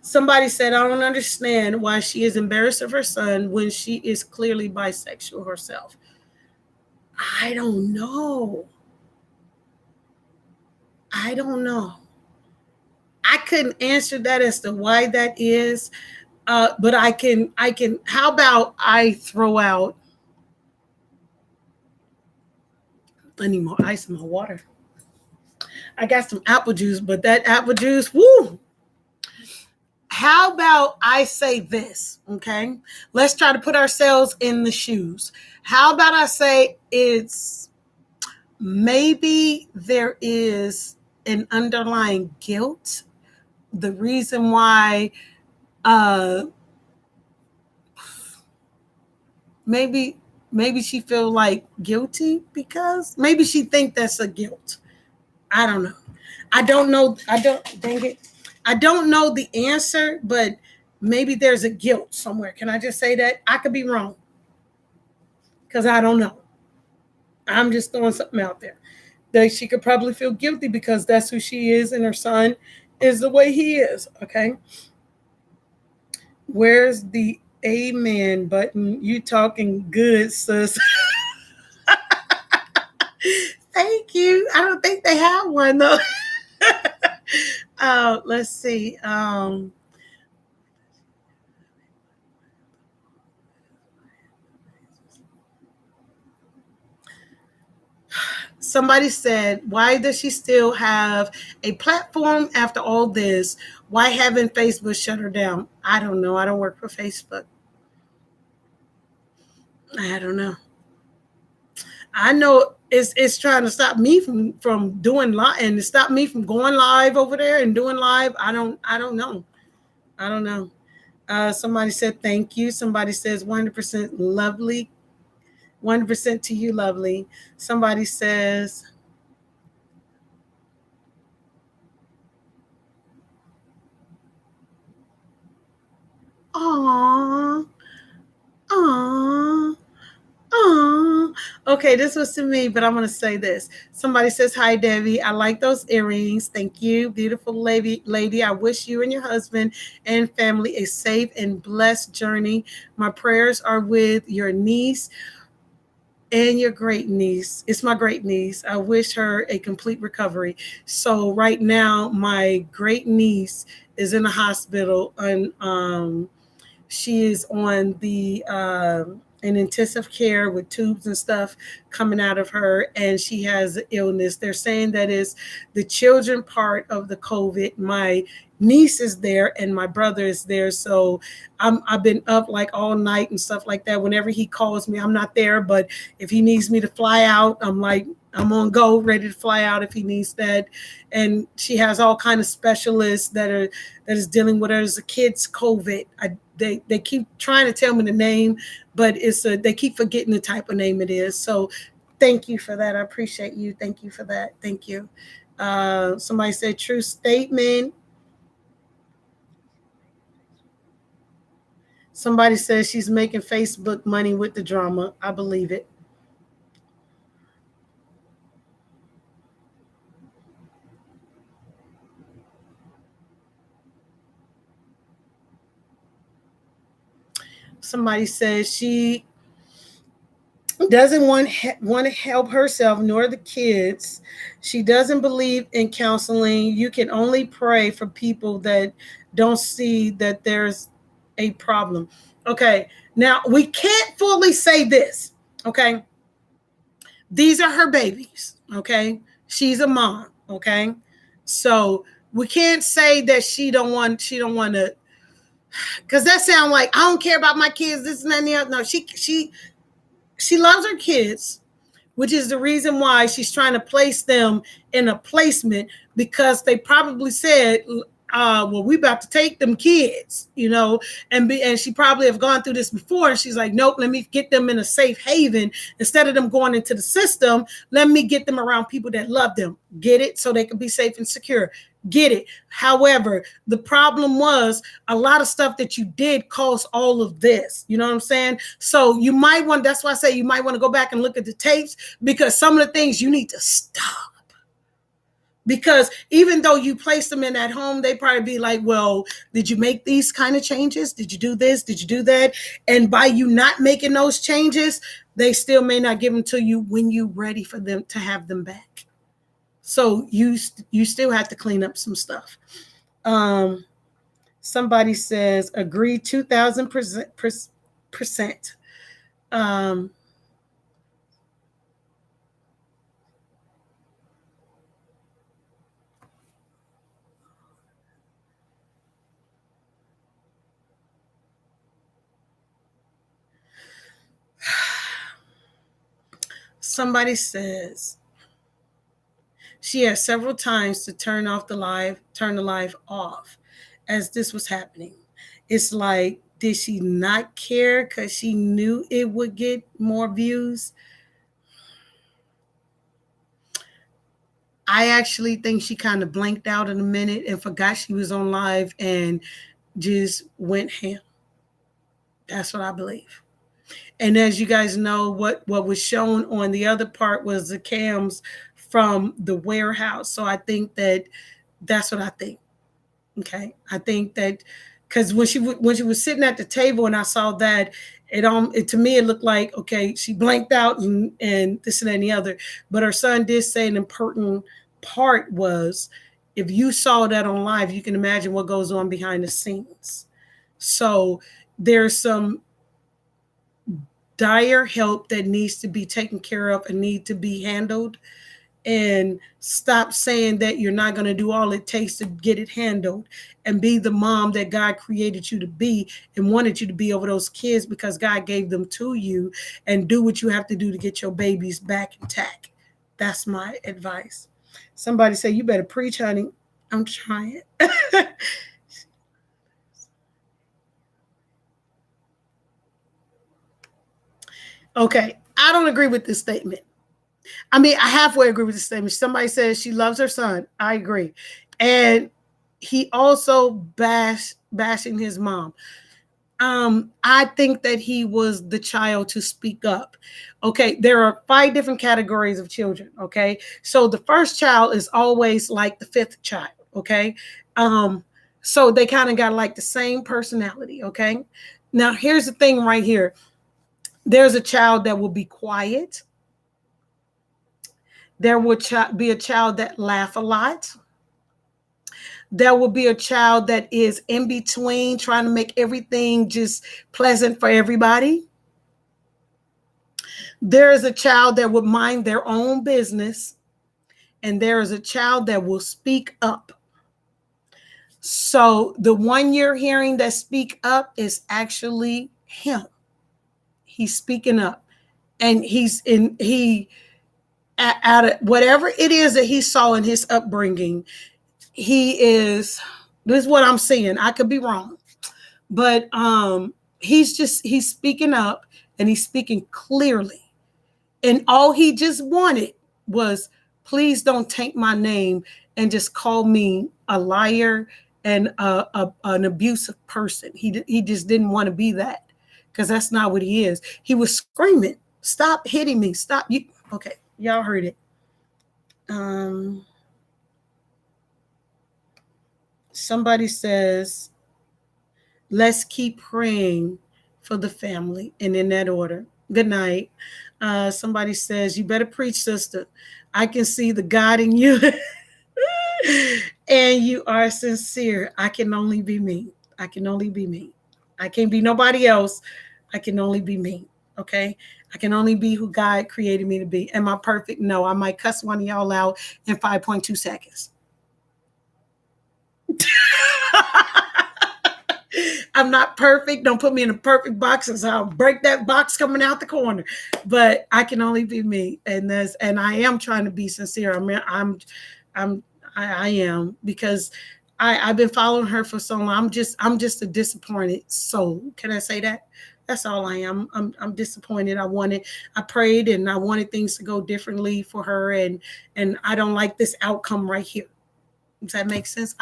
Speaker 1: Somebody said, I don't understand why she is embarrassed of her son when she is clearly bisexual herself. I don't know. I couldn't answer that as to why that is. But I can, how about I throw out, I need more ice in my water. I got some apple juice, but that apple juice, woo. How about I say this, okay? Let's try to put ourselves in the shoes. How about I say it's maybe there is an underlying guilt. The reason why maybe she feel like guilty because maybe she think that's a guilt. I don't know. I don't know the answer, but maybe there's a guilt somewhere. Can I just say that? I could be wrong because I don't know. I'm just throwing something out there. That she could probably feel guilty because that's who she is and her son is the way he is, okay? Where's the amen button? You talking good, sis. Thank you. I don't think they have one, though. Let's see. Somebody said, why does she still have a platform after all this? Why haven't Facebook shut her down? I don't know. I don't work for Facebook. I don't know. I know it's trying to stop me from doing live and to stop me from going live over there and doing live. I don't know. I don't know. Somebody said thank you. Somebody says 100% lovely. 100% to you, lovely. Somebody says, "Aw, aw, aw." Okay, this was to me, but I'm going to say this. Somebody says, hi, Debbie. I like those earrings. Thank you. Beautiful lady. I wish you and your husband and family a safe and blessed journey. My prayers are with your niece and your great niece. It's my great niece. I wish her a complete recovery. So right now, my great niece is in the hospital and she is on the in intensive care with tubes and stuff coming out of her, and she has an illness. They're saying that is the children part of the COVID. My niece is there and my brother is there, so I've been up like all night and stuff like that. Whenever he calls me, I'm not there, but if he needs me to fly out, I'm on go, ready to fly out if he needs that. And she has all kind of specialists that is dealing with her as a kid's COVID. They keep trying to tell me the name, but they keep forgetting the type of name it is. So thank you for that. I appreciate you. Thank you for that. Thank you. Somebody said true statement. Somebody says she's making Facebook money with the drama. I believe it. Somebody says she doesn't want to help herself nor the kids. She doesn't believe in counseling. You can only pray for people that don't see that there's a problem. Okay, now we can't fully say this. Okay, these are her babies. Okay, she's a mom. Okay, so we can't say that she don't want to, because that sounds like I don't care about my kids. This and that and the other. No, she loves her kids. which is the reason why she's trying to place them in a placement, because they probably said, well, we about to take them kids, and she probably have gone through this before. And she's like, nope, let me get them in a safe haven. Instead of them going into the system, let me get them around people that love them. Get it? So they can be safe and secure. Get it? However, the problem was a lot of stuff that you did caused all of this. You know what I'm saying? So you might want, that's why I say you might want to go back and look at the tapes, because some of the things you need to stop. Because even though you place them in that home, they probably be like, well, did you make these kind of changes? Did you do this? Did you do that? And by you not making those changes, they still may not give them to you when you're ready for them to have them back. So you still have to clean up some stuff. Somebody says, agree 2,000%. Somebody says she had several times to turn the live off as this was happening. It's like, did she not care because she knew it would get more views? I actually think she kind of blanked out in a minute and forgot she was on live and just went ham. That's what I believe. And as you guys know, what was shown on the other part was the cams from the warehouse. So I think that's what I think. Okay. I think that because when she was sitting at the table and I saw that, it to me, it looked like, okay, she blanked out and this and that and the other. But her son did say an important part was, if you saw that on live, you can imagine what goes on behind the scenes. So there's some dire help that needs to be taken care of and need to be handled. And stop saying that you're not going to do all it takes to get it handled, and be the mom that God created you to be and wanted you to be over those kids because God gave them to you, and do what you have to do to get your babies back intact. That's my advice. Somebody say, you better preach, honey. I'm trying. Okay. I don't agree with this statement. I mean, I halfway agree with the statement. Somebody says she loves her son. I agree. And he also bashing his mom. I think that he was the child to speak up. Okay, there are 5 different categories of children. Okay, so the first child is always like the 5th child. Okay, so they kind of got like the same personality. Okay, now here's the thing right here. There's a child that will be quiet. There will be a child that laugh a lot. There will be a child that is in between, trying to make everything just pleasant for everybody. There is a child that would mind their own business. And there is a child that will speak up. So the one you're hearing that speak up is actually him. He's speaking up. And out of whatever it is that he saw in his upbringing, this is what I'm saying. I could be wrong, but he's speaking up, and he's speaking clearly. And all he just wanted was, please don't take my name and just call me a liar and an abusive person. He just didn't want to be that, because that's not what he is. He was screaming, stop hitting me. Stop. Okay. Y'all heard it. Somebody says, let's keep praying for the family, and in that order. Good night. Somebody says, you better preach, sister. I can see the God in you. And you are sincere. I can only be me. I can only be me. I can't be nobody else. I can only be me. Okay? I can only be who God created me to be. Am I perfect? No. I might cuss one of y'all out in 5.2 seconds. I'm not perfect. Don't put me in a perfect box, because I'll break that box coming out the corner. But I can only be me, and I am trying to be sincere. I'm I am, because I've been following her for so long. I'm just a disappointed soul. Can I say that? That's all I am. I'm disappointed. I prayed and I wanted things to go differently for her, and I don't like this outcome right here. Does that make sense?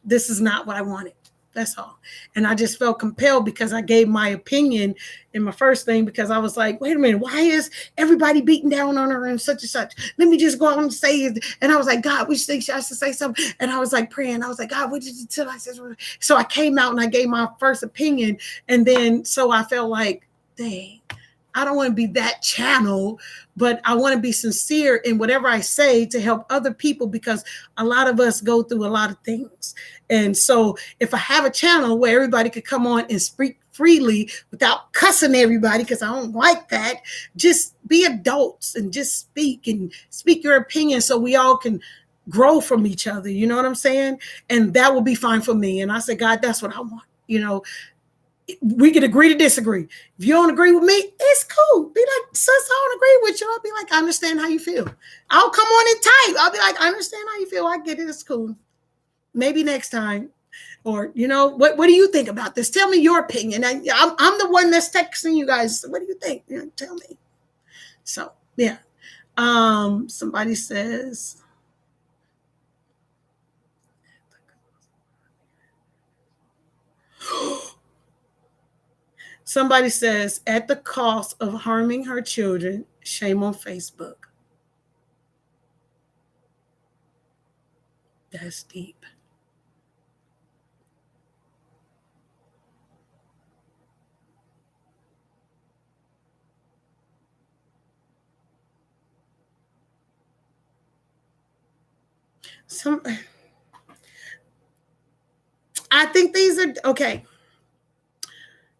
Speaker 1: This is not what I wanted. That's all. And I just felt compelled, because I gave my opinion in my first thing, because I was like, wait a minute, why is everybody beating down on her and such and such? Let me just go out and say it. And I was like, God, which thing should I say something? And I was like praying. I was like, God, what did you tell I said? So I came out and I gave my first opinion. And then so I felt like, dang, I don't want to be that channel, but I want to be sincere in whatever I say to help other people, because a lot of us go through a lot of things. And so if I have a channel where everybody could come on and speak freely without cussing everybody, because I don't like that, just be adults and just speak your opinion, so we all can grow from each other. You know what I'm saying? And that will be fine for me. And I said, God, that's what I want. We can agree to disagree. If you don't agree with me, it's cool. Be like, sis, I don't agree with you. I'll be like, I understand how you feel. I'll come on and type. I'll be like, I understand how you feel. I get it. It's cool. Maybe next time. Or, what do you think about this? Tell me your opinion. I'm the one that's texting you guys. What do you think? Tell me. So, yeah. Somebody says, at the cost of harming her children, shame on Facebook. That's deep. I think these are okay.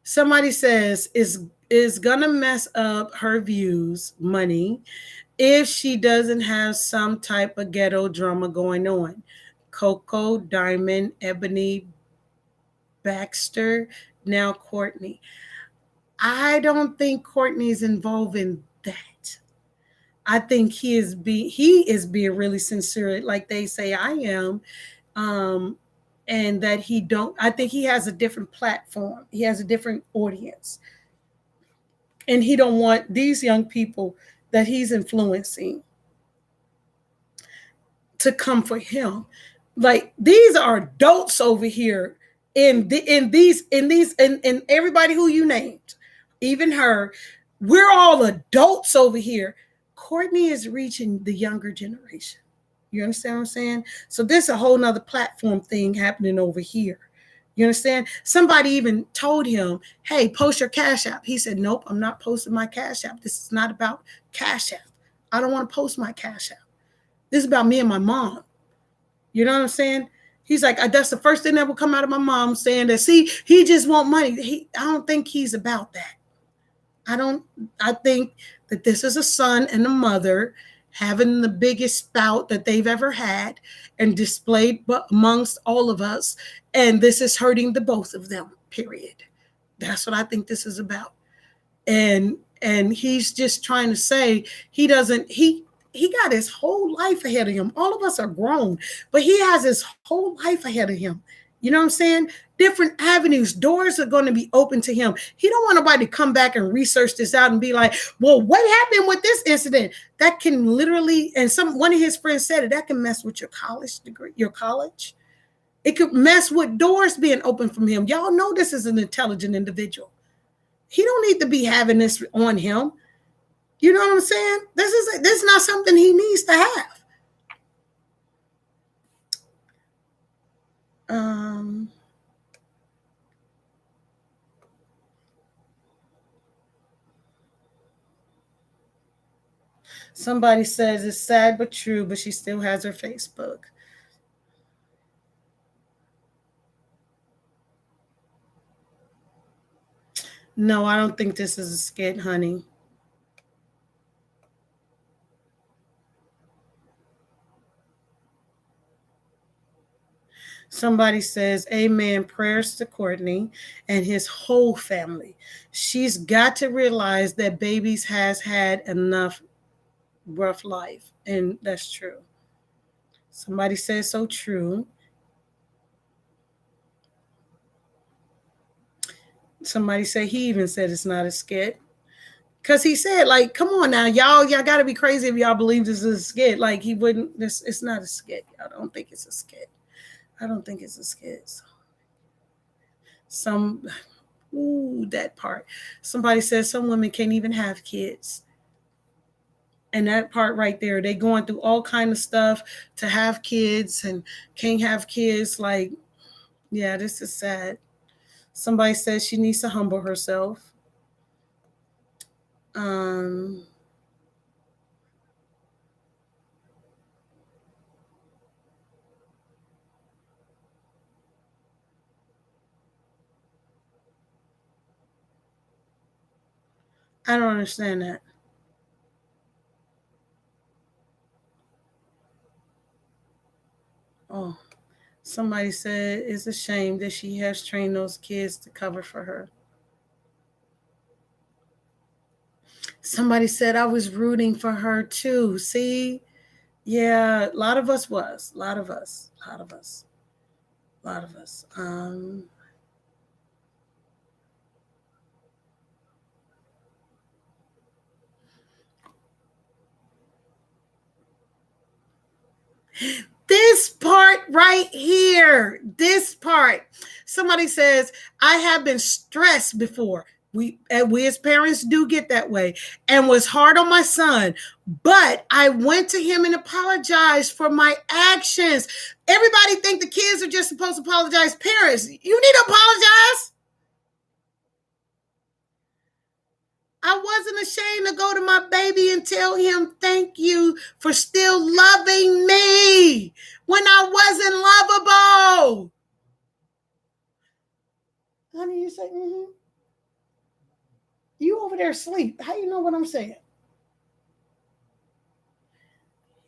Speaker 1: Somebody says is gonna mess up her views, money, if she doesn't have some type of ghetto drama going on. Coco, Diamond, Ebony, Baxter, now Courtney. I don't think Courtney's involved in that. I think he is being really sincere, like they say I am. And that I think he has a different platform. He has a different audience. And he don't want these young people that he's influencing to come for him. Like, these are adults over here in everybody who you named, even her. We're all adults over here. Courtney is reaching the younger generation. You understand what I'm saying? So there's a whole nother platform thing happening over here. You understand? Somebody even told him, hey, post your Cash App. He said, nope, I'm not posting my Cash App. This is not about Cash App. I don't want to post my Cash App. This is about me and my mom. You know what I'm saying? He's like, that's the first thing that will come out of my mom, saying that, see, he just want money. I don't think he's about that. I think that this is a son and a mother having the biggest spout that they've ever had and displayed amongst all of us. And this is hurting the both of them, period. That's what I think this is about. And he's just trying to say he got his whole life ahead of him. All of us are grown, but he has his whole life ahead of him. You know what I'm saying? Different avenues, doors are going to be open to him. He don't want nobody to come back and research this out and be like, well, what happened with this incident? That can literally, and one of his friends said it, that can mess with your college degree, your college. It could mess with doors being open from him. Y'all know this is an intelligent individual. He don't need to be having this on him. You know what I'm saying? This is not something he needs to have. Somebody says it's sad but true, but she still has her Facebook. No, I don't think this is a skit, honey. Somebody says, amen, prayers to Courtney and his whole family. She's got to realize that babies has had enough rough life. And that's true. Somebody says so true. Somebody said he even said it's not a skit. Cause he said, like, come on now, y'all gotta be crazy if y'all believe this is a skit. Like he wouldn't. This it's not a skit. I don't think it's a skit. I don't think it's a skit. Some, ooh, that part. Somebody says some women can't even have kids, and that part right there, they going through all kind of stuff to have kids and can't have kids. Like, yeah, this is sad. Somebody says she needs to humble herself. Um, I don't understand that. Oh, somebody said it's a shame that she has trained those kids to cover for her. Somebody said I was rooting for her too. See? Yeah, a lot of us was. A lot of us. A lot of us. A lot of us. This part right here, this part. Somebody says, I have been stressed before. We as parents do get that way, and was hard on my son, but I went to him and apologized for my actions. Everybody think the kids are just supposed to apologize. Parents, you need to apologize. I wasn't ashamed to go to my baby and tell him thank you for still loving me when I wasn't lovable. Honey, you say, mm-hmm. You over there asleep. How you know what I'm saying?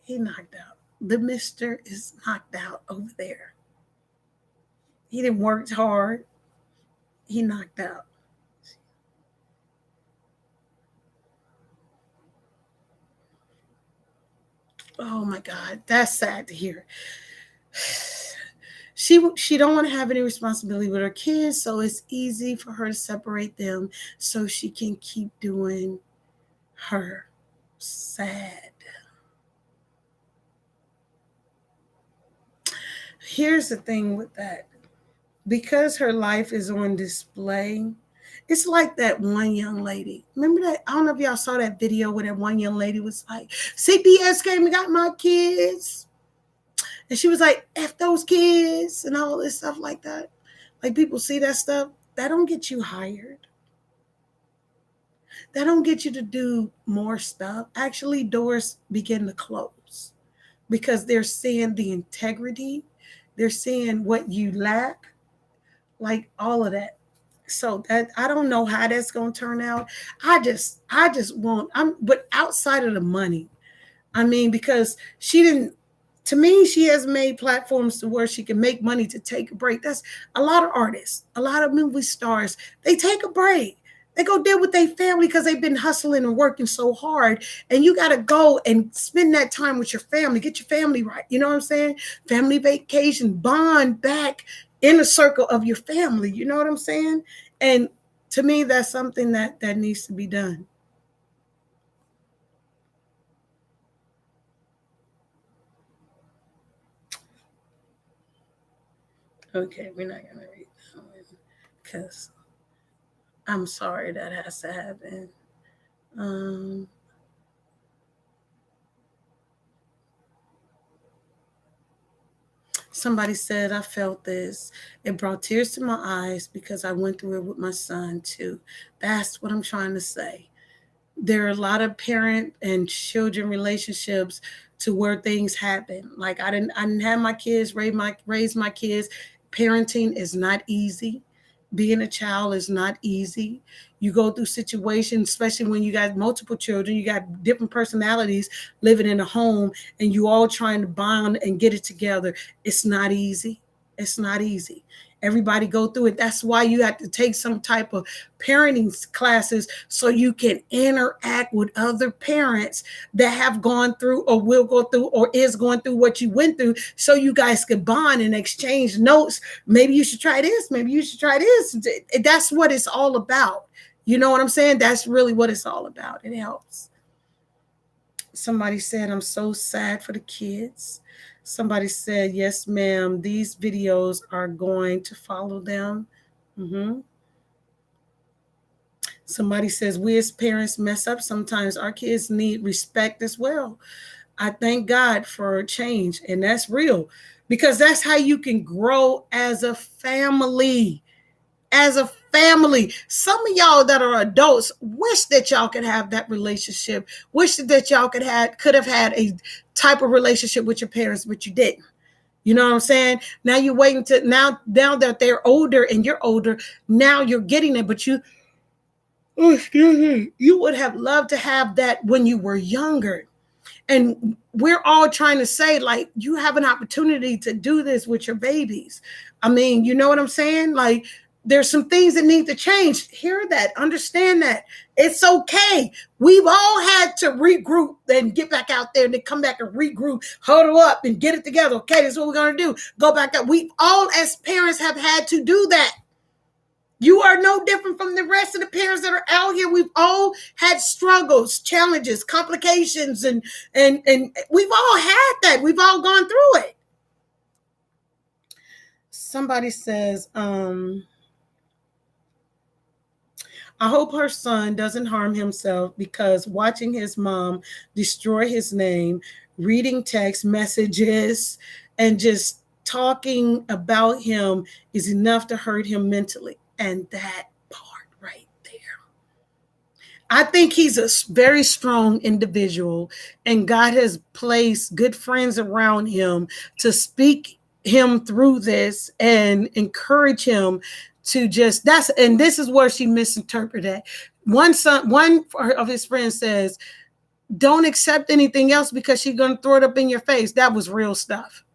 Speaker 1: He knocked out. The mister is knocked out over there. He didn't work hard. He knocked out. Oh my God, that's sad to hear. She don't want to have any responsibility with her kids, so it's easy for her to separate them so she can keep doing her. Sad. Here's the thing with that. Because her life is on display, it's like that one young lady. Remember that? I don't know if y'all saw that video where that one young lady was like, CPS came and got my kids. And she was like, F those kids and all this stuff like that. Like people see that stuff. That don't get you hired. That don't get you to do more stuff. Actually, doors begin to close because they're seeing the integrity. They're seeing what you lack, like all of that. So that I don't know how that's gonna turn out. I just want but outside of the money, I mean, because she didn't, to me, she has made platforms to where she can make money to take a break. That's a lot of artists, a lot of movie stars. They take a break. They go deal with their family because they've been hustling and working so hard. And you got to go and spend that time with your family, get your family right. You know what I'm saying? Family vacation, bond back in the circle of your family. You know what I'm saying? And to me, that's something that needs to be done. Okay, we're not going to read that one because I'm sorry that has to happen. Somebody said, I felt this. It brought tears to my eyes because I went through it with my son too. That's what I'm trying to say. There are a lot of parent and children relationships to where things happen. Like I didn't have my kids, raise my kids. Parenting is not easy. Being a child is not easy. You go through situations, especially when you got multiple children, you got different personalities living in a home and you all trying to bond and get it together. It's not easy. It's not easy. Everybody go through it. That's why you have to take some type of parenting classes so you can interact with other parents that have gone through or will go through or is going through what you went through, so you guys can bond and exchange notes. Maybe you should try this. Maybe you should try this. That's what it's all about. You know what I'm saying? That's really what it's all about. It helps. Somebody said, I'm so sad for the kids. Somebody said, yes, ma'am, these videos are going to follow them. Mm-hmm. Somebody says, we as parents mess up sometimes. Our kids need respect as well. I thank God for change, and that's real, because that's how you can grow as a family. As a family, some of y'all that are adults wish that y'all could have that relationship. Wish that y'all could have had a type of relationship with your parents, but you didn't. You know what I'm saying? Now you're waiting to now that they're older and you're older, now you're getting it, but you would have loved to have that when you were younger. And we're all trying to say, like, you have an opportunity to do this with your babies. I mean, you know what I'm saying? Like, there's some things that need to change. Hear that, understand that. It's okay. We've all had to regroup and get back out there and then come back and regroup, huddle up and get it together. Okay, this is what we're going to do. Go back up. We all as parents have had to do that. You are no different from the rest of the parents that are out here. We've all had struggles, challenges, complications, and we've all had that. We've all gone through it. Somebody says, I hope her son doesn't harm himself, because watching his mom destroy his name, reading text messages, and just talking about him is enough to hurt him mentally. And that part right there. I think he's a very strong individual, and God has placed good friends around him to speak him through this and encourage him to just, and this is where she misinterpreted. One of his friends says, don't accept anything else because she's going to throw it up in your face. That was real stuff.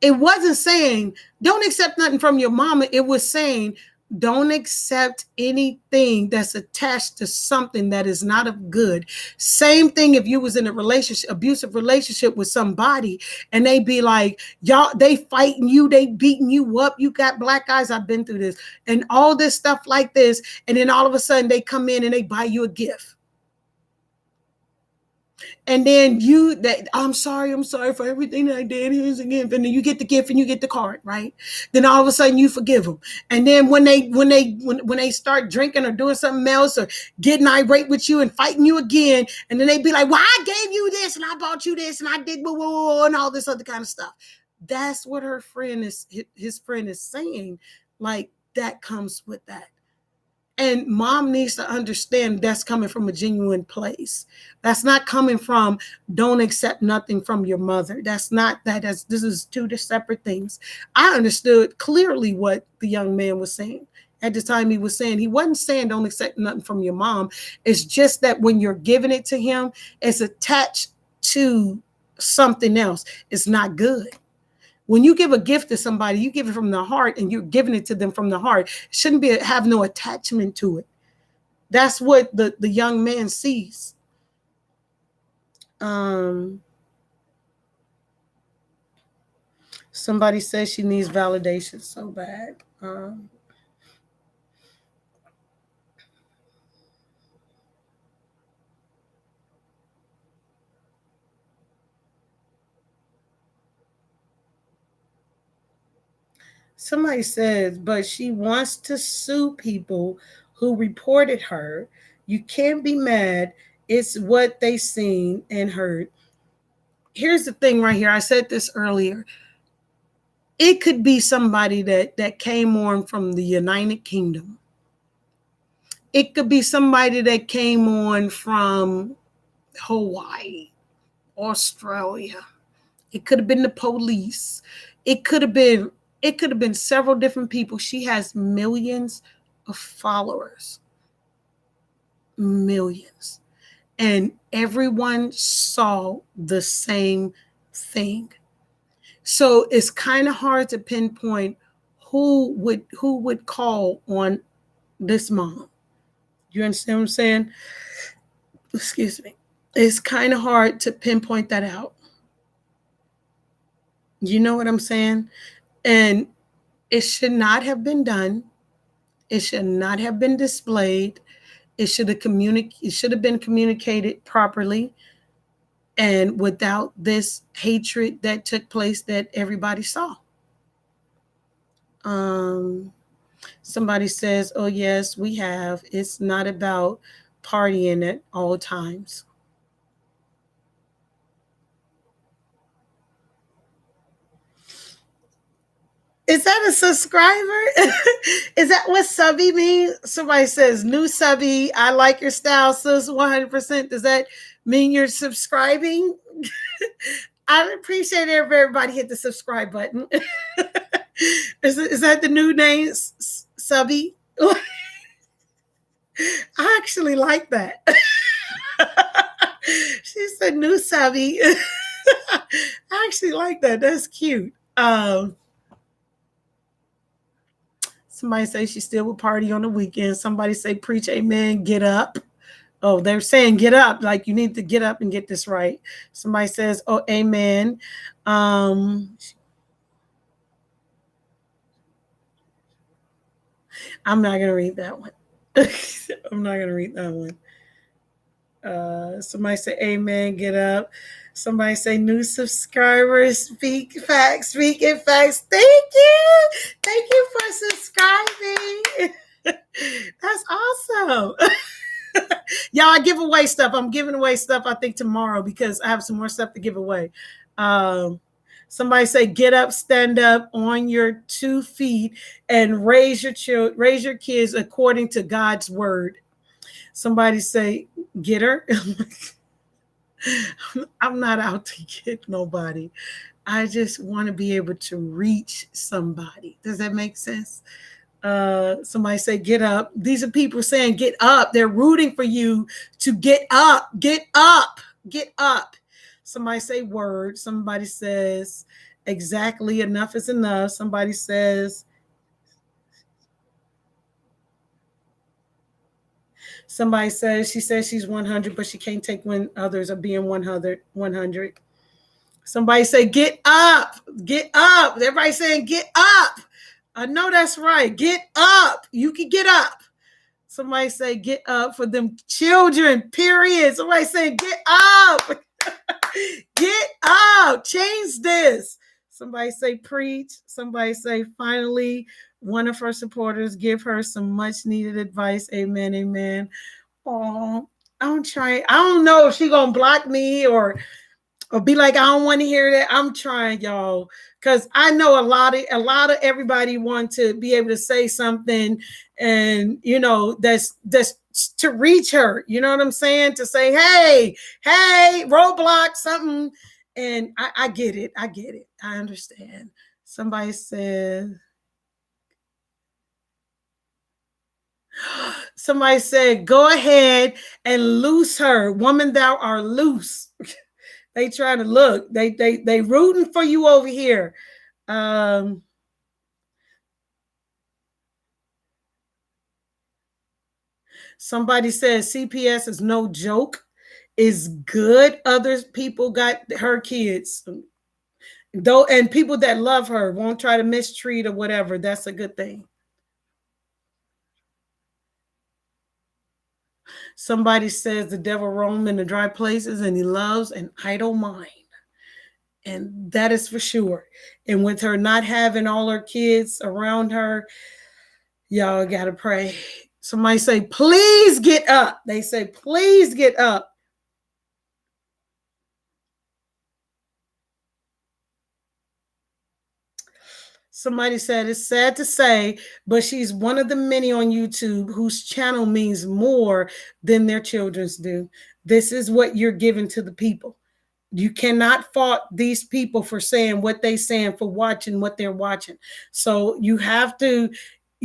Speaker 1: It wasn't saying don't accept nothing from your mama. It was saying don't accept anything that's attached to something that is not of good. Same thing if you was in a abusive relationship with somebody, and they be like, y'all, they fighting you, they beating you up, you got black eyes, I've been through this, and all this stuff like this, and then all of a sudden they come in and they buy you a gift. And then I'm sorry for everything that I did. Here's a gift. And then you get the gift and you get the card, right? Then all of a sudden you forgive them. And then when they start drinking or doing something else or getting irate with you and fighting you again, and then they be like, well, I gave you this and I bought you this and I did and all this other kind of stuff. That's what his friend is saying. Like, that comes with that. And mom needs to understand that's coming from a genuine place. That's not coming from don't accept nothing from your mother. That's not that. This is two separate things. I understood clearly what the young man was saying. At the time he wasn't saying don't accept nothing from your mom. It's just that when you're giving it to him, it's attached to something else. It's not good. When you give a gift to somebody, you give it from the heart and you're giving it to them from the heart. It shouldn't have no attachment to it. That's what the young man sees. Somebody says she needs validation so bad. Somebody says, but she wants to sue people who reported her. You can't be mad. It's what they seen and heard. Here's the thing right here. I said this earlier. It could be somebody that came on from the United Kingdom. It could be somebody that came on from Hawaii, Australia. It could have been the police. It could have been several different people. She has millions of followers. Millions. And everyone saw the same thing. So it's kind of hard to pinpoint who would call on this mom. You understand what I'm saying? Excuse me. It's kind of hard to pinpoint that out. You know what I'm saying? And it should not have been done. It should not have been displayed. It should have been communicated properly and without this hatred that took place that everybody saw. Um, Somebody says, "Oh yes, we have. It's not about partying at all times." Is that a subscriber? Is that what subby means? Somebody says, "New subby, I like your style, sis, 100%." Does that mean you're subscribing? I appreciate it if everybody hit the subscribe button. Is that the new name, subby? I actually like that. She said, "New subby." I actually like that. That's cute. Somebody say she still would party on the weekend. Somebody say, "Preach, amen, get up." Oh, they're saying get up, like you need to get up and get this right. Somebody says, "Oh, amen." I'm not gonna read that one. I'm not gonna read that one. Somebody say, "Amen, get up." Somebody say, "New subscribers, speak facts, speaking facts." Thank you for subscribing. That's awesome. Y'all, I give away stuff. I'm giving away stuff, I think, tomorrow because I have some more stuff to give away. Somebody say, "Get up, stand up on your 2 feet, and raise your kids according to God's word." Somebody say, "Get her." I'm not out to get nobody. I just want to be able to reach somebody. Does that make sense? Somebody say, "Get up." These are people saying, "Get up." They're rooting for you to get up, get up, get up. Somebody say, "Word." Somebody says, "Exactly, enough is enough." Somebody says, she says she's 100, but she can't take when others are being 100. Somebody say, "Get up, get up." Everybody saying, "Get up." I know that's right. Get up. You can get up. Somebody say, "Get up for them children," period. Somebody say, "Get up." Get up. Change this. Somebody say, "Preach." Somebody say, "Finally, one of her supporters give her some much needed advice." Amen. Amen. Oh, I'm trying. I don't know if she's gonna block me or be like, "I don't want to hear that." I'm trying, y'all, because I know a lot of everybody want to be able to say something, and that's to reach her. You know what I'm saying? To say, hey, roadblock, something. And I get it. I understand. Somebody said, "Go ahead and loose her, woman. Thou art loose." They trying to look. They rooting for you over here. Somebody says CPS is no joke. Is good. Other people got her kids. Though, and people that love her won't try to mistreat or whatever. That's a good thing. Somebody says the devil roams in the dry places and he loves an idle mind. And that is for sure. And with her not having all her kids around her, y'all got to pray. Somebody say, "Please get up." They say, "Please get up." Somebody said, "It's sad to say, but she's one of the many on YouTube whose channel means more than their children's do." This is what you're giving to the people. You cannot fault these people for saying what they saying, for watching what they're watching. So you have to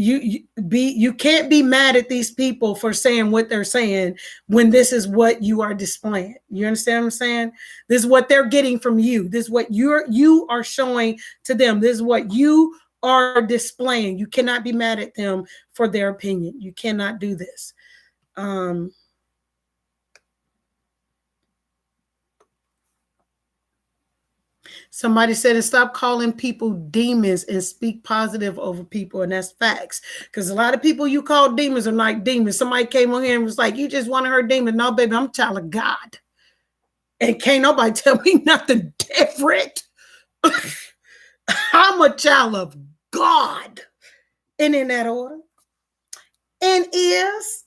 Speaker 1: you can't be mad at these people for saying what they're saying when this is what you are displaying. You understand what I'm saying? This is what they're getting from you. This is what you are showing to them. This is what you are displaying. You cannot be mad at them for their opinion. You cannot do this. Somebody said, and stop calling people demons and speak positive over people. And that's facts. Because a lot of people you call demons are not demons. Somebody came on here and was like, you just want to hurt demon. No, baby, I'm a child of God. And can't nobody tell me nothing different. I'm a child of God. And in that order. And is.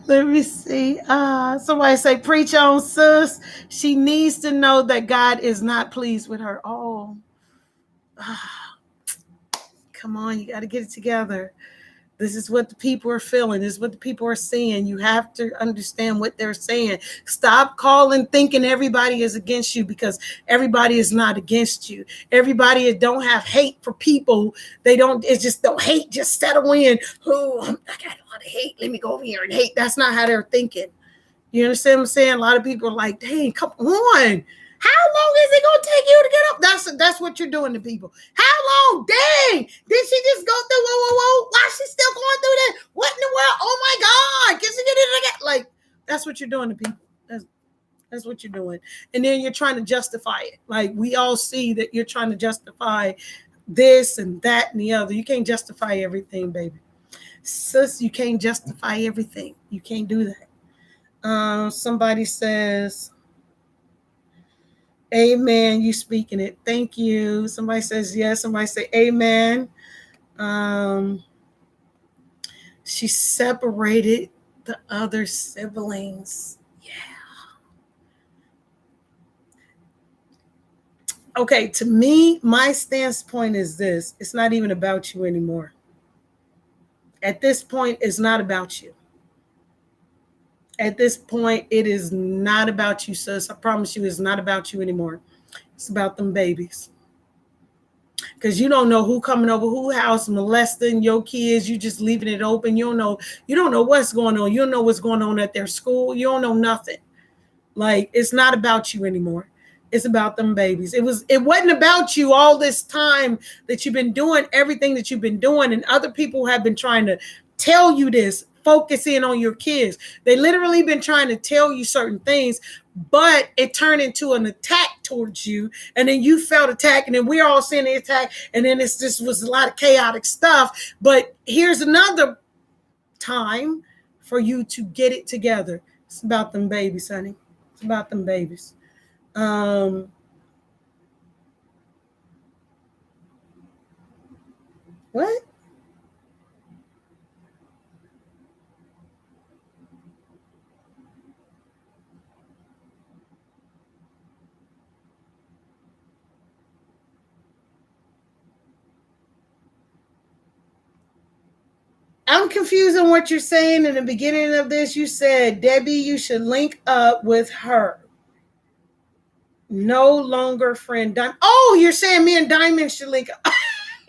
Speaker 1: Let me see. Somebody say, preach on, sis. She needs to know that God is not pleased with her. Oh, come on. You got to get it together. This is what the people are feeling. This is what the people are saying. You have to understand what they're saying. Stop calling, thinking everybody is against you, because everybody is not against you. Everybody don't have hate for people. They don't, it's just don't hate, just settle in. Oh, I got a lot of hate. Let me go over here and hate. That's not how they're thinking. You understand what I'm saying? A lot of people are like, dang, come on. How long is it going to take you to get up? That's what you're doing to people. How long? Dang. Did she just go through? Whoa. Why is she still going through that? What in the world? Oh, my God. Can she get it again? Like, that's what you're doing to people. That's what you're doing. And then you're trying to justify it. Like, we all see that you're trying to justify this and that and the other. You can't justify everything, baby. Sis, you can't justify everything. You can't do that. Somebody says, amen, you speaking it. Thank you. Somebody says yes. Somebody say amen. She separated the other siblings. Yeah. Okay, to me, my stance point is this. It's not even about you anymore. At this point, it's not about you. At this point, it is not about you, sis. I promise you, it's not about you anymore. It's about them babies. Because you don't know who coming over who house, molesting your kids. You just leaving it open. You don't know what's going on. You don't know what's going on at their school. You don't know nothing. Like, it's not about you anymore. It's about them babies. It wasn't about you all this time that you've been doing everything that you've been doing, and other people have been trying to tell you this. Focus in on your kids. They literally been trying to tell you certain things, but it turned into an attack towards you, and then you felt attacked, and then we're all seeing the attack, and then it's just was a lot of chaotic stuff. But here's another time for you to get it together. It's about them babies, honey. It's about them babies. What? I'm confused on what you're saying. In the beginning of this, you said, Debbie, you should link up with her. No longer friend. Oh, you're saying me and Diamond should link up.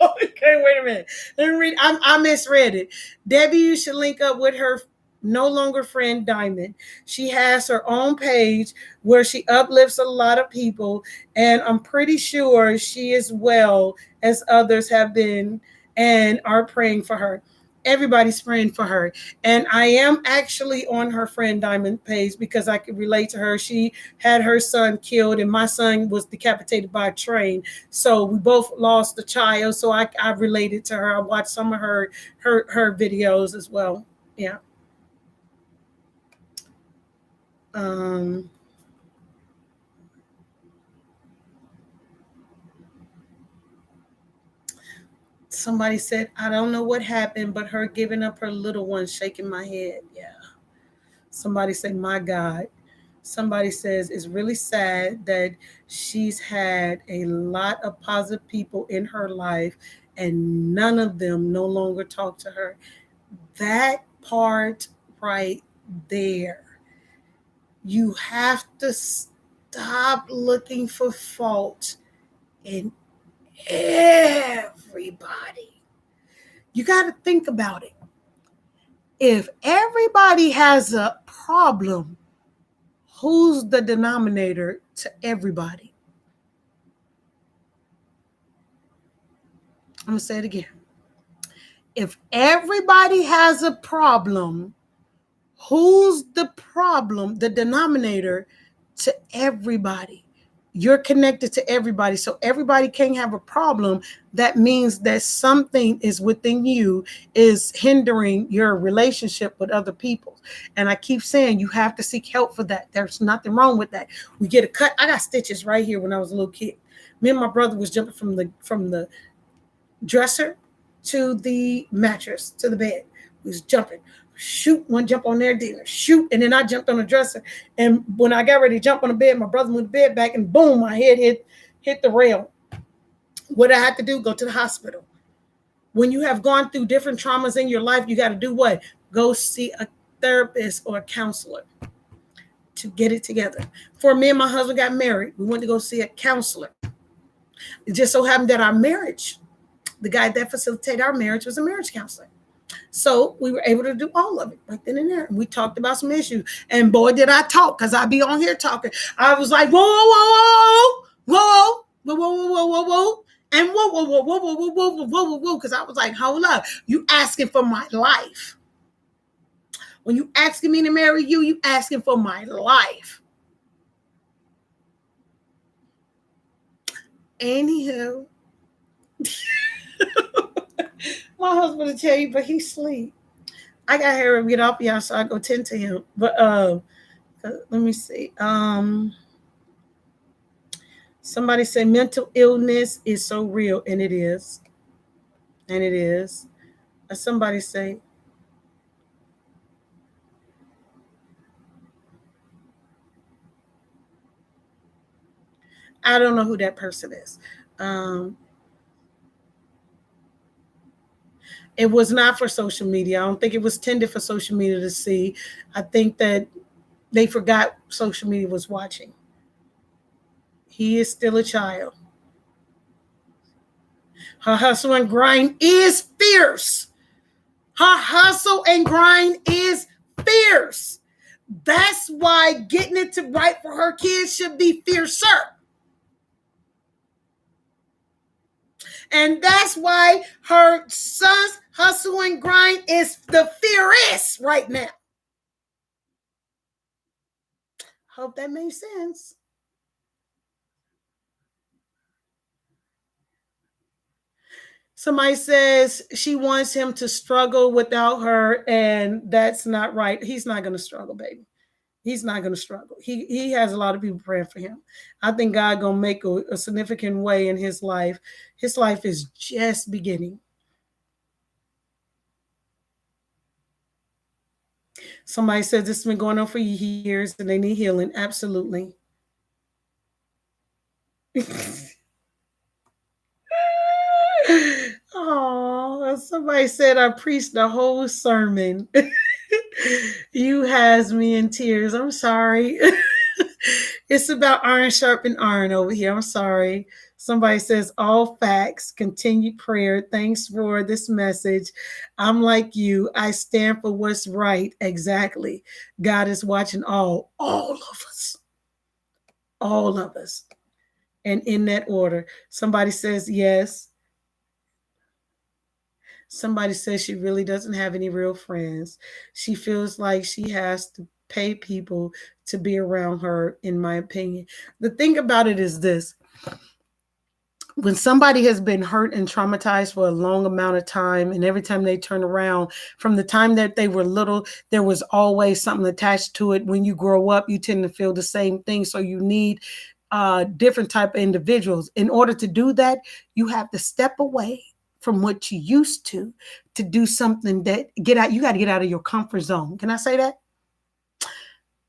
Speaker 1: Okay, wait a minute. Let me read. I misread it. Debbie, you should link up with her no longer friend Diamond. She has her own page where she uplifts a lot of people, and I'm pretty sure she is well, as others have been and are praying for her. Everybody's praying for her. And I am actually on her friend Diamond page because I could relate to her. She had her son killed, and my son was decapitated by a train. So we both lost a child. So I related to her. I watched some of her videos as well. Yeah. Somebody said, I don't know what happened, but her giving up her little one, shaking my head. Yeah. Somebody said, my God. Somebody says, it's really sad that she's had a lot of positive people in her life and none of them no longer talk to her. That part right there. You have to stop looking for fault in everybody. You got to think about it. If everybody has a problem, who's the denominator to everybody? I'm going to say it again. If everybody has a problem, who's the problem, the denominator to everybody? You're connected to everybody, so everybody can't have a problem. That means that something is within you is hindering your relationship with other people. And I keep saying you have to seek help for that. There's nothing wrong with that. We get a cut. I got stitches right here when I was a little kid. Me and my brother was jumping from the dresser to the mattress to the bed. We was jumping. Shoot, one jump on there, then shoot, and then I jumped on the dresser. And when I got ready to jump on the bed, my brother moved the bed back, and boom, my head hit the rail. What I had to do, go to the hospital. When you have gone through different traumas in your life, you got to do what? Go see a therapist or a counselor to get it together. For me and my husband got married, we went to go see a counselor. It just so happened that our marriage, the guy that facilitated our marriage, was a marriage counselor. So we were able to do all of it right then and there. And we talked about some issues. And boy, did I talk, because I be on here talking. I was like, whoa, whoa, whoa, whoa, whoa, whoa, whoa, whoa, whoa. And whoa, whoa, whoa, whoa, whoa, whoa, whoa, whoa, whoa, whoa. Because I was like, hold up. You asking for my life. When you asking me to marry you, you asking for my life. Anywho. My husband will tell you, but he sleep. I got to hear him get off y'all, so I go tend to him. But let me see. Somebody said mental illness is so real, and it is. And it is. Somebody say, I don't know who that person is. It was not for social media. I don't think it was tended for social media to see. I think that they forgot social media was watching. He is still a child. Her hustle and grind is fierce. Her hustle and grind is fierce. That's why getting it to right for her kids should be fiercer. And that's why her son's hustle and grind is the fiercest right now. Hope that makes sense. Somebody says she wants him to struggle without her, and that's not right. He's not going to struggle, baby. He's not going to struggle. He has a lot of people praying for him. I think God going to make a significant way in his life. His life is just beginning. Somebody says this has been going on for years and they need healing. Absolutely. Oh, somebody said I preached the whole sermon. You has me in tears. I'm sorry. It's about iron sharpen iron over here. I'm sorry. Somebody says all facts, continued prayer. Thanks for this message. I'm like you. I stand for what's right. Exactly. God is watching all of us. All of us. And in that order. Somebody says yes. Somebody says she really doesn't have any real friends. She feels like she has to pay people to be around her, in my opinion. The thing about it is this. When somebody has been hurt and traumatized for a long amount of time, and every time they turn around, from the time that they were little, there was always something attached to it. When you grow up, you tend to feel the same thing. So you need different type of individuals. In order to do that, you have to step away from what you used to do something that you got to get out of your comfort zone. Can I say that?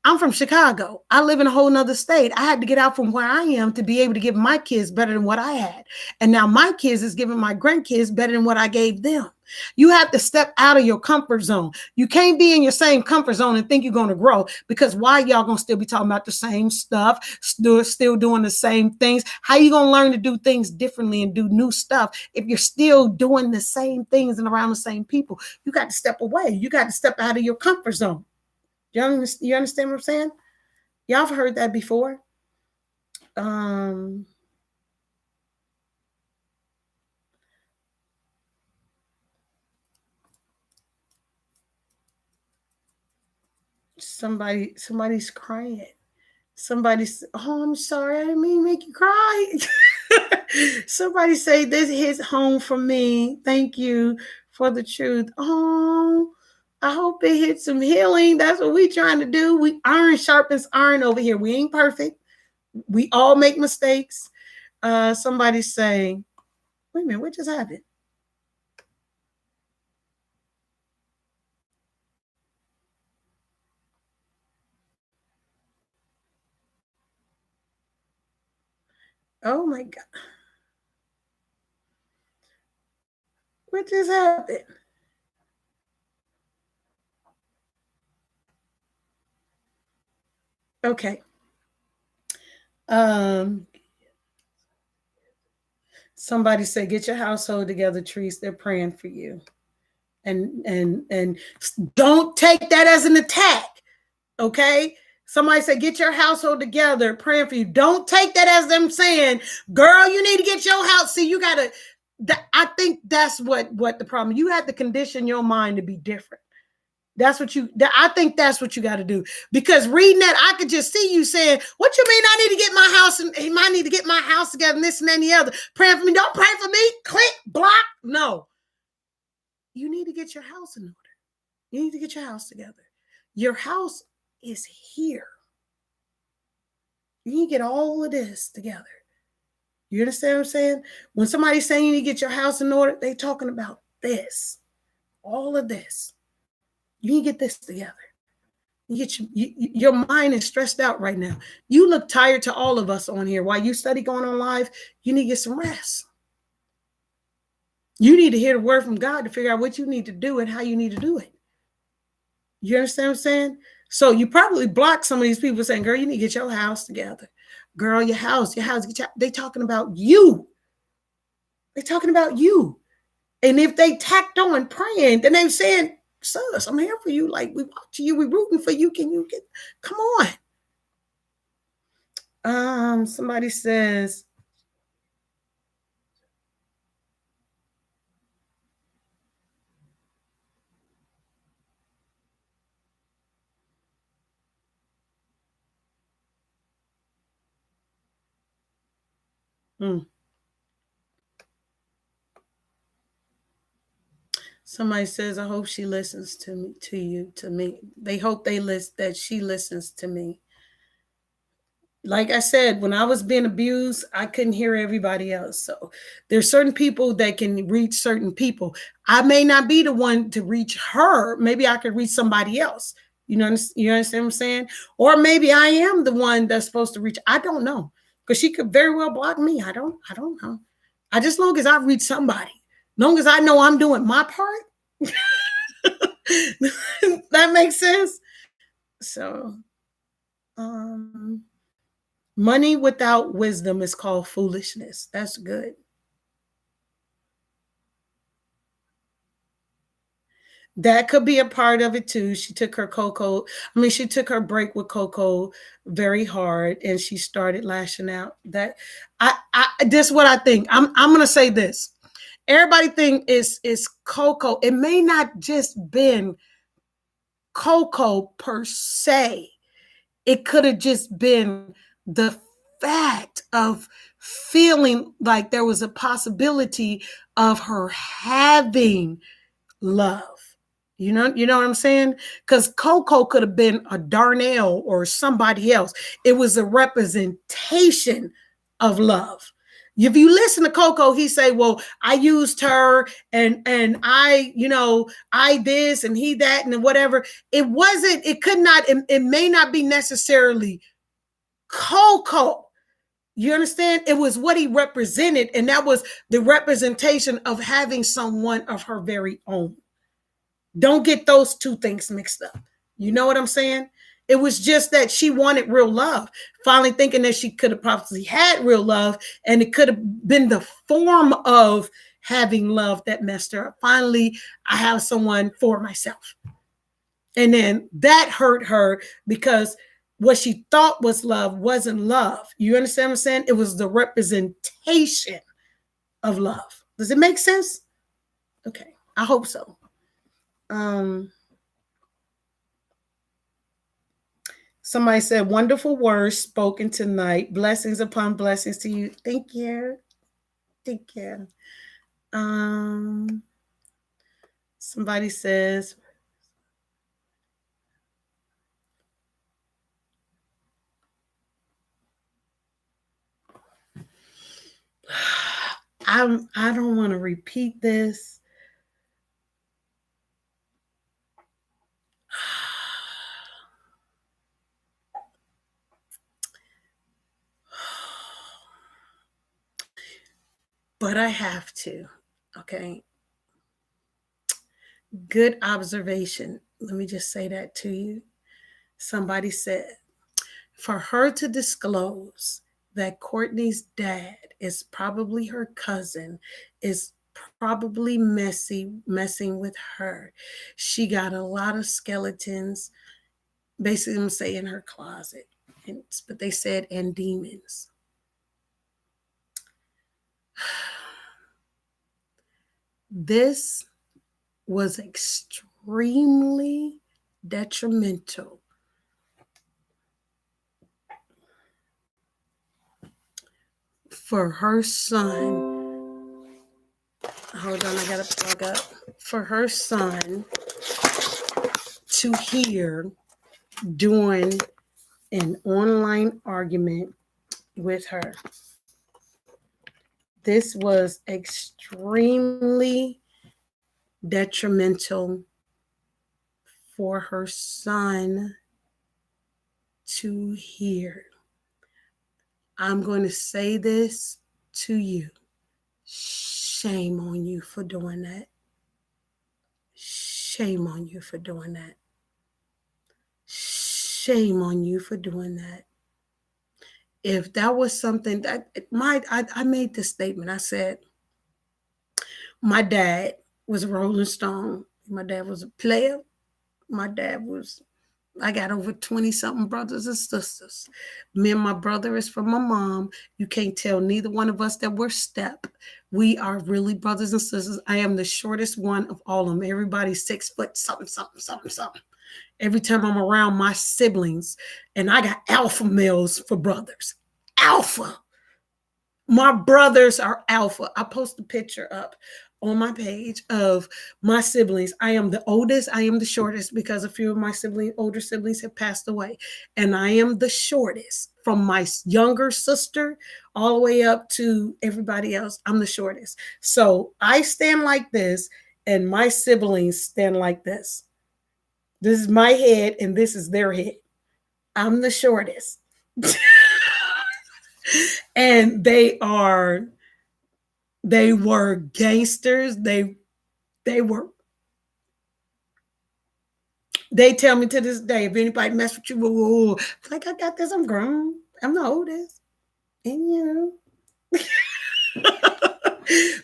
Speaker 1: I'm from Chicago. I live in a whole nother state. I had to get out from where I am to be able to give my kids better than what I had. And now my kids is giving my grandkids better than what I gave them. You have to step out of your comfort zone. You can't be in your same comfort zone and think you're going to grow, because why y'all going to still be talking about the same stuff, still doing the same things? How you going to learn to do things differently and do new stuff if you're still doing the same things and around the same people? You got to step away. You got to step out of your comfort zone. You understand what I'm saying? Y'all have heard that before. Somebody's crying. Oh, I'm sorry, I didn't mean to make you cry. Somebody say, this hits home for me. Thank you for the truth. Oh, I hope it hits some healing. That's what we trying to do. We iron sharpens iron over here. We ain't perfect. We all make mistakes. Somebody say, wait a minute, what just happened? Oh my God. What just happened? Okay. Somebody said, get your household together, Trees. They're praying for you. And don't take that as an attack. Okay. Somebody said, get your household together, praying for you. Don't take that as them saying, girl, you need to get your house. See, you gotta, I think that's what the problem. You have to condition your mind to be different. I think that's what you got to do. Because reading that, I could just see you saying, what you mean I need to get my house and I need to get my house together and this and that and the other. Praying for me. Don't pray for me. Click, block. No. You need to get your house in order. You need to get your house together. Your house is here. You need to get all of this together. You understand what I'm saying? When somebody's saying you need to get your house in order, they're talking about this. All of this. You need to get this together. Your mind is stressed out right now. You look tired to all of us on here. While you study going on live, you need to get some rest. You need to hear the word from God to figure out what you need to do and how you need to do it. You understand what I'm saying? So you probably block some of these people saying, girl, you need to get your house together. Girl, your house. They talking about you. They're talking about you. And if they tacked on praying, then they're saying, sis, I'm here for you. Like, we watching you, we rooting for you. Can you come on? Somebody says, somebody says, I hope she listens to me. They hope that she listens to me. Like I said, when I was being abused, I couldn't hear everybody else. So there's certain people that can reach certain people. I may not be the one to reach her. Maybe I could reach somebody else. You understand what I'm saying? Or maybe I am the one that's supposed to reach. I don't know. Because she could very well block me. I don't know. Just long as I reach somebody, long as I know I'm doing my part. That makes sense. So, money without wisdom is called foolishness. That's good. That could be a part of it too. She took her break with Coco very hard, and she started lashing out. This is what I think. I'm gonna say this. Everybody think is Coco. It may not just been Coco per se. It could have just been the fact of feeling like there was a possibility of her having love. You know what I'm saying? Because Coco could have been a Darnell or somebody else. It was a representation of love. If you listen to Coco, he say, well, I used her and I, I this and he that and whatever. It could not, it may not be necessarily Coco. You understand? It was what he represented, and that was the representation of having someone of her very own. Don't get those two things mixed up. You know what I'm saying? It was just that she wanted real love, finally thinking that she could have possibly had real love, and it could have been the form of having love that messed her up. Finally, I have someone for myself. And then that hurt her because what she thought was love wasn't love. You understand what I'm saying? It was the representation of love. Does it make sense? Okay, I hope so. Somebody said, wonderful words spoken tonight. Blessings upon blessings to you. Thank you. Thank you. Somebody says, I don't want to repeat this. But I have to. Okay. Good observation. Let me just say that to you. Somebody said, for her to disclose that Courtney's dad is probably her cousin, is probably messing with her. She got a lot of skeletons, basically, I'm going to say in her closet. But they said, and demons. This was extremely detrimental for her son. Hold on, I gotta plug up. For her son to hear during an online argument with her. This was extremely detrimental for her son to hear. I'm going to say this to you. Shame on you for doing that. Shame on you for doing that. Shame on you for doing that. If that was something that I made this statement. I said, my dad was a Rolling Stone. My dad was a player. I got over 20-something brothers and sisters. Me and my brother is from my mom. You can't tell neither one of us that we're step. We are really brothers and sisters. I am the shortest one of all of them. Everybody's 6 foot something. Every time I'm around my siblings, and I got alpha males for brothers. Alpha. My brothers are alpha. I post a picture up on my page of my siblings. I am the oldest. I am the shortest because a few of my older siblings have passed away. And I am the shortest from my younger sister all the way up to everybody else. I'm the shortest. So I stand like this and my siblings stand like this. This is my head and this is their head. I'm the shortest. And they were gangsters. They tell me to this day, if anybody mess with you, like, I got this, I'm grown. I'm the oldest. And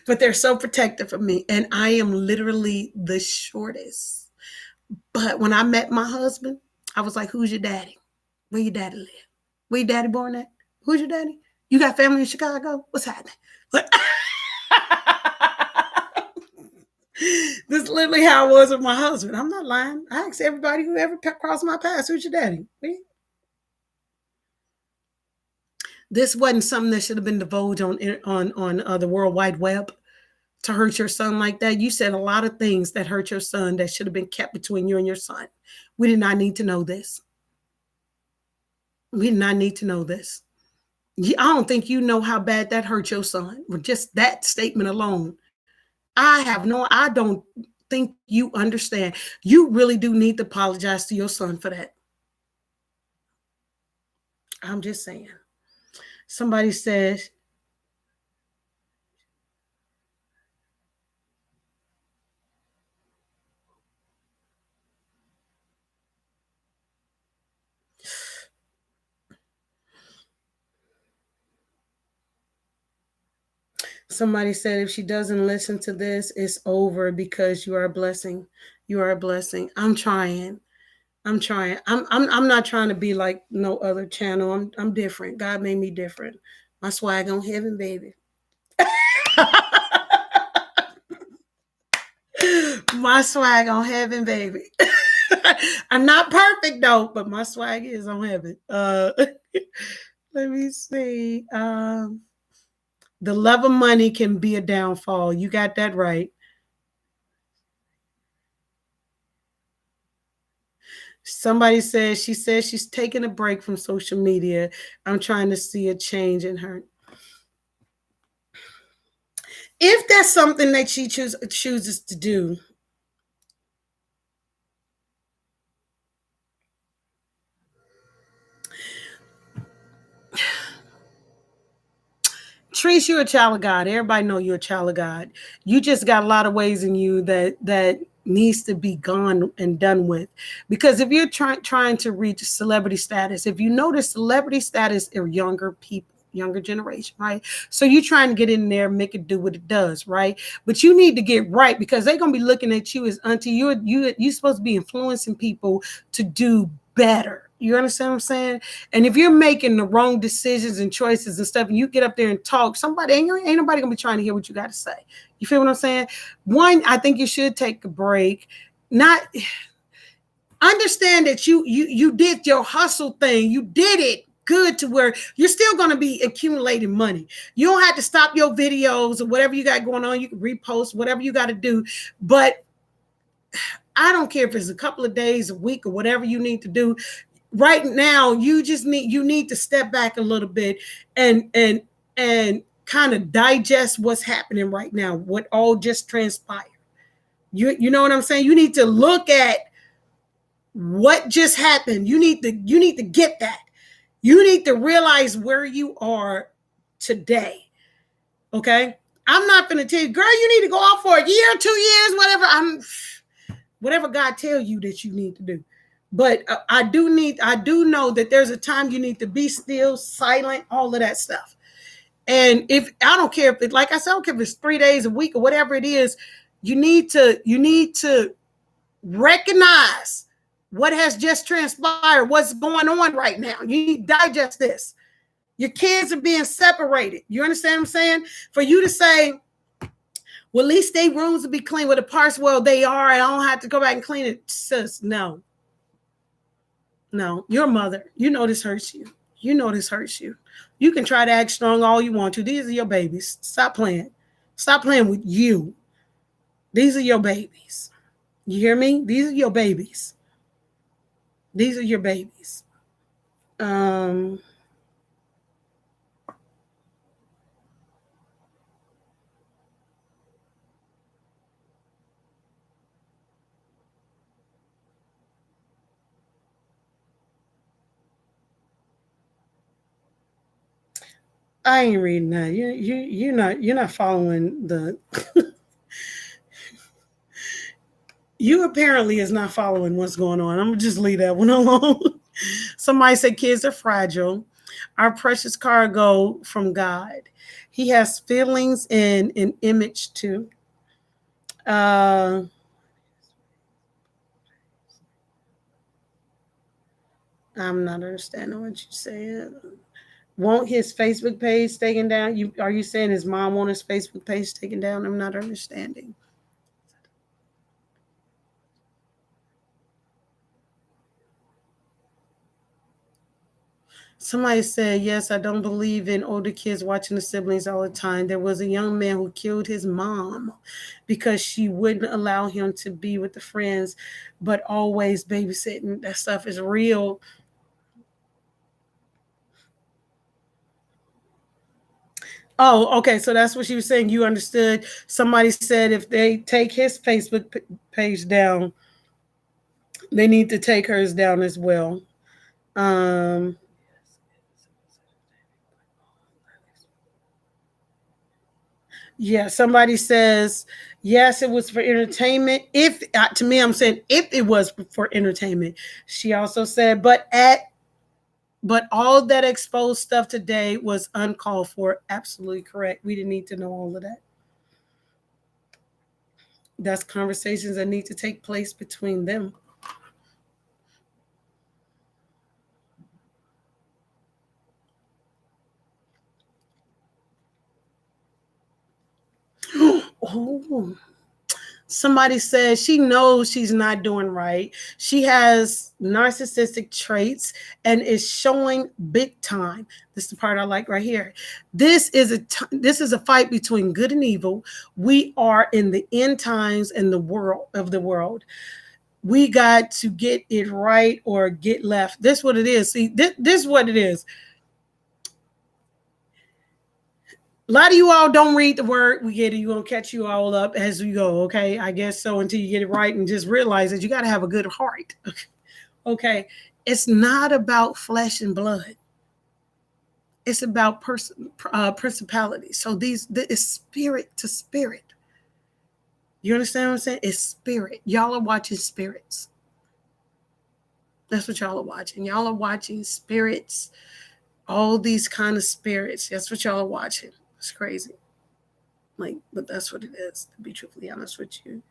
Speaker 1: but they're so protective of me. And I am literally the shortest. But when I met my husband, I was like, who's your daddy? Where your daddy live? Where your daddy born at? Who's your daddy? You got family in Chicago? What's happening? Like, this is literally how I was with my husband. I'm not lying. I ask everybody who ever crossed my path, who's your daddy? This wasn't something that should have been divulged on the World Wide Web to hurt your son like that. You said a lot of things that hurt your son that should have been kept between you and your son. We did not need to know this. We did not need to know this. I don't think you know how bad that hurt your son. With just that statement alone. I don't think you understand. You really do need to apologize to your son for that. I'm just saying. Somebody says, somebody said, if she doesn't listen to this, it's over because you are a blessing. You are a blessing. I'm trying. I'm trying. I'm not trying to be like no other channel. I'm different. God made me different. My swag on heaven, baby. My swag on heaven, baby. I'm not perfect though, but my swag is on heaven. Let me see. The love of money can be a downfall. You got that right. Somebody says she's taking a break from social media. I'm trying to see a change in her. If that's something that she chooses to do, Trees, you're a child of God. Everybody know you're a child of God. You just got a lot of ways in you that needs to be gone and done with. Because if you're trying to reach celebrity status, if you notice celebrity status are younger people, younger generation, right? So you're trying to get in there, make it do what it does, right? But you need to get right because they're gonna be looking at you as auntie. You're supposed to be influencing people to do better. You understand what I'm saying? And if you're making the wrong decisions and choices and stuff, and you get up there and talk, ain't nobody gonna be trying to hear what you got to say. You feel what I'm saying? One, I think you should take a break. Not understand that you did your hustle thing. You did it good to where you're still going to be accumulating money. You don't have to stop your videos or whatever you got going on. You can repost whatever you got to do, but I don't care if it's a couple of days, a week, or whatever you need to do. Right now, you need to step back a little bit and kind of digest what's happening right now, what all just transpired. You know what I'm saying? You need to look at what just happened. You need to get that. You need to realize where you are today. Okay? I'm not going to tell you, girl, you need to go off for a year, 2 years, whatever. Whatever God tell you that you need to do. But I do know that there's a time you need to be still, silent, all of that stuff. And if I don't care if it, like I said, I don't care if it's 3 days a week or whatever it is, you need to recognize what has just transpired, what's going on right now. You need to digest this. Your kids are being separated. You understand what I'm saying? For you to say, well, at least their rooms will be clean with the parts. Well, they are. I don't have to go back and clean it. Sis, no. No, your mother. You know this hurts you. You know this hurts you. You can try to act strong all you want to. These are your babies. Stop playing. Stop playing with you. These are your babies. You hear me? These are your babies. These are your babies. I ain't reading that. You're not following the you apparently is not following what's going on. I'm gonna just leave that one alone. Somebody said kids are fragile. Our precious cargo from God. He has feelings and an image too. I'm not understanding what you're saying. Want his Facebook page taken down? Are you saying his mom want his Facebook page taken down? I'm not understanding. Somebody said, yes, I don't believe in older kids watching the siblings all the time. There was a young man who killed his mom because she wouldn't allow him to be with the friends, but always babysitting. That stuff is real. Oh, okay. So that's what she was saying. You understood. Somebody said if they take his Facebook page down, they need to take hers down as well. Um, yeah, somebody says yes, it was for entertainment. If to me, I'm saying if it was for entertainment. She also said, but all that exposed stuff today was uncalled for. Absolutely correct. We didn't need to know all of that. That's conversations that need to take place between them. Oh, somebody says she knows she's not doing right. She has narcissistic traits and is showing big time. This is the part I like right here. This is a fight between good and evil. We are in the end times in the world of the world. We got to get it right or get left. This is what it is. See, this is what it is. A lot of you all don't read the word. We get it. You're going to catch you all up as we go. Okay. I guess so until you get it right and just realize that you got to have a good heart. Okay. It's not about flesh and blood. It's about principality. So it's spirit to spirit. You understand what I'm saying? It's spirit. Y'all are watching spirits. That's what y'all are watching. Y'all are watching spirits. All these kind of spirits. That's what y'all are watching. It's crazy. Like, but that's what it is, to be truthfully honest with you.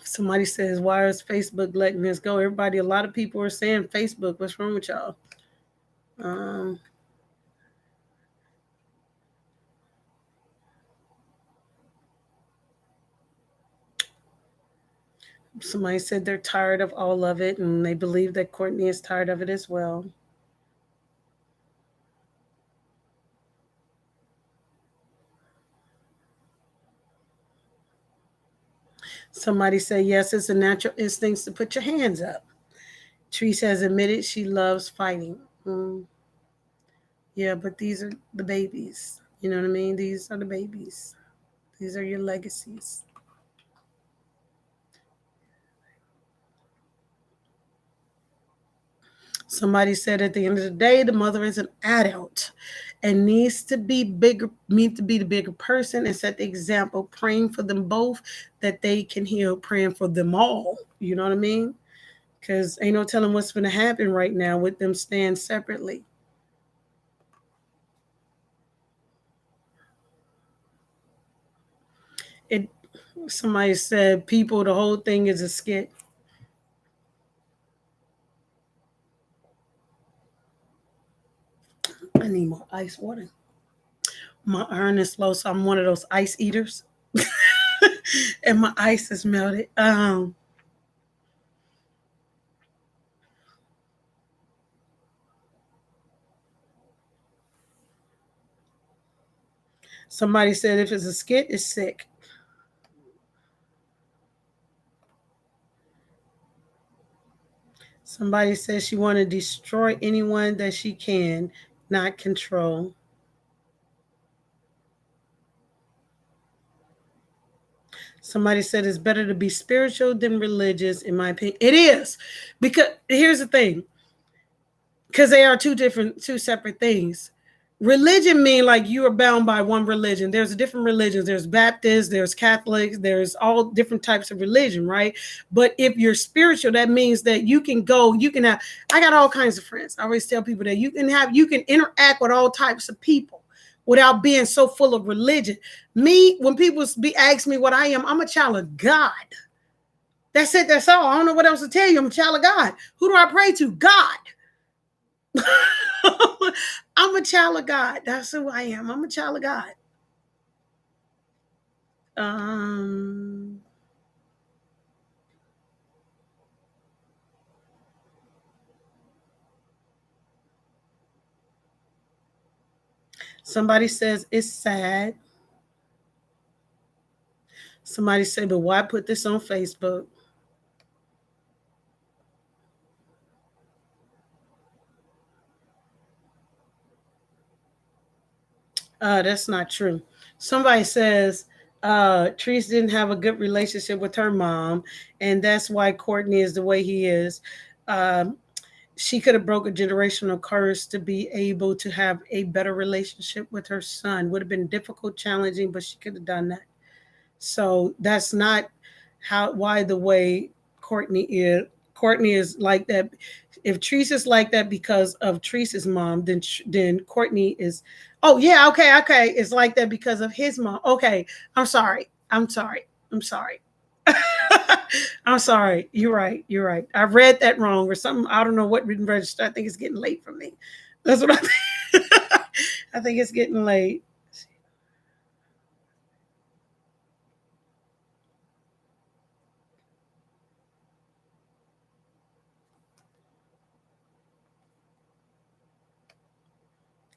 Speaker 1: Somebody says, why is Facebook letting this go? Everybody, a lot of people are saying Facebook. What's wrong with y'all? Um, Somebody said they're tired of all of it, and they believe that Courtney is tired of it as well. Somebody said, yes, it's a natural instinct to put your hands up. Tree says, admitted she loves fighting. Yeah, but these are the babies. You know what I mean? These are the babies. These are your legacies. Somebody said at the end of the day, the mother is an adult and needs to be bigger, need to be the bigger person and set the example, praying for them both that they can heal, praying for them all. You know what I mean? Because ain't no telling what's going to happen right now with them staying separately. It. Somebody said, people, the whole thing is a skit. I need more ice water. My iron is low, so I'm one of those ice eaters. And my ice is melted. Somebody said if it's a skit, it's sick. Somebody says she want to destroy anyone that she can, not control. Somebody said it's better to be spiritual than religious, in my opinion. It is. Because here's the thing. Because they are two separate things. Religion mean like you are bound by one religion. There's different religions. There's Baptists, there's Catholics, there's all different types of religion, right? But if you're spiritual, that means that you can go, you can have, I got all kinds of friends. I always tell people that you can interact with all types of people without being so full of religion. Me, when people ask me what I am, I'm a child of God. That's it. That's all. I don't know what else to tell you. I'm a child of God. Who do I pray to? God. I'm a child of God. That's who I am. I'm a child of God. Um, Somebody says it's sad. Somebody say, but why put this on Facebook? That's not true. Somebody says Treese didn't have a good relationship with her mom, and that's why Courtney is the way he is. Um, she could have broke a generational curse to be able to have a better relationship with her son. Would have been difficult, challenging, but she could have done that. So that's not how why the way Courtney is. Courtney is like that. If Treese is like that because of Treese's mom, then Courtney is. Oh yeah, okay. It's like that because of his mom. Okay, I'm sorry. I'm sorry. I'm sorry. I'm sorry. You're right. You're right. I read that wrong or something. I don't know what didn't register. I think it's getting late for me. That's what I think. I think it's getting late.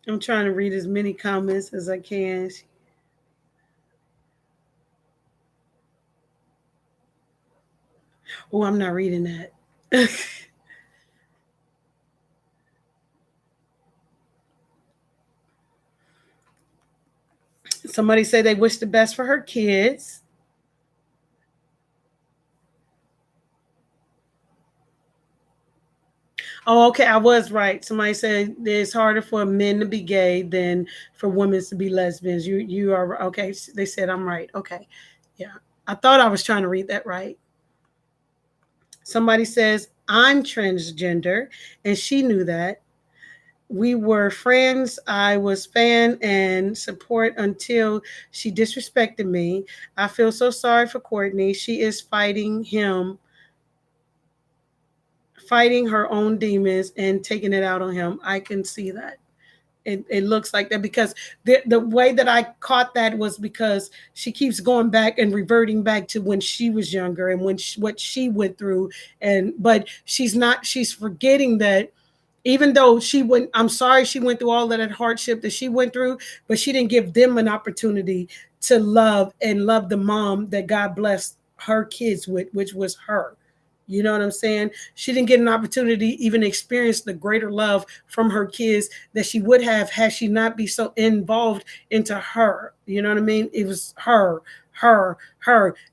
Speaker 1: I'm trying to read as many comments as I can. Oh, I'm not reading that. Somebody said they wish the best for her kids. Oh, okay, I was right. Somebody said it's harder for men to be gay than for women to be lesbians. You are okay. They said I'm right. Okay, yeah. I thought I was trying to read that right. Somebody says I'm transgender, and she knew that. We were friends. I was fan and support until she disrespected me. I feel so sorry for Courtney. She is fighting her own demons and taking it out on him. I can see that. It looks like that because the way that I caught that was because she keeps going back and reverting back to when she was younger and what she went through, and but she's forgetting that even though I'm sorry she went through all of that hardship that she went through, but she didn't give them an opportunity to love the mom that God blessed her kids with, which was her. You know what I'm saying? She didn't get an opportunity to even experience the greater love from her kids that she would have had she not be so involved into her. You know what I mean? It was her.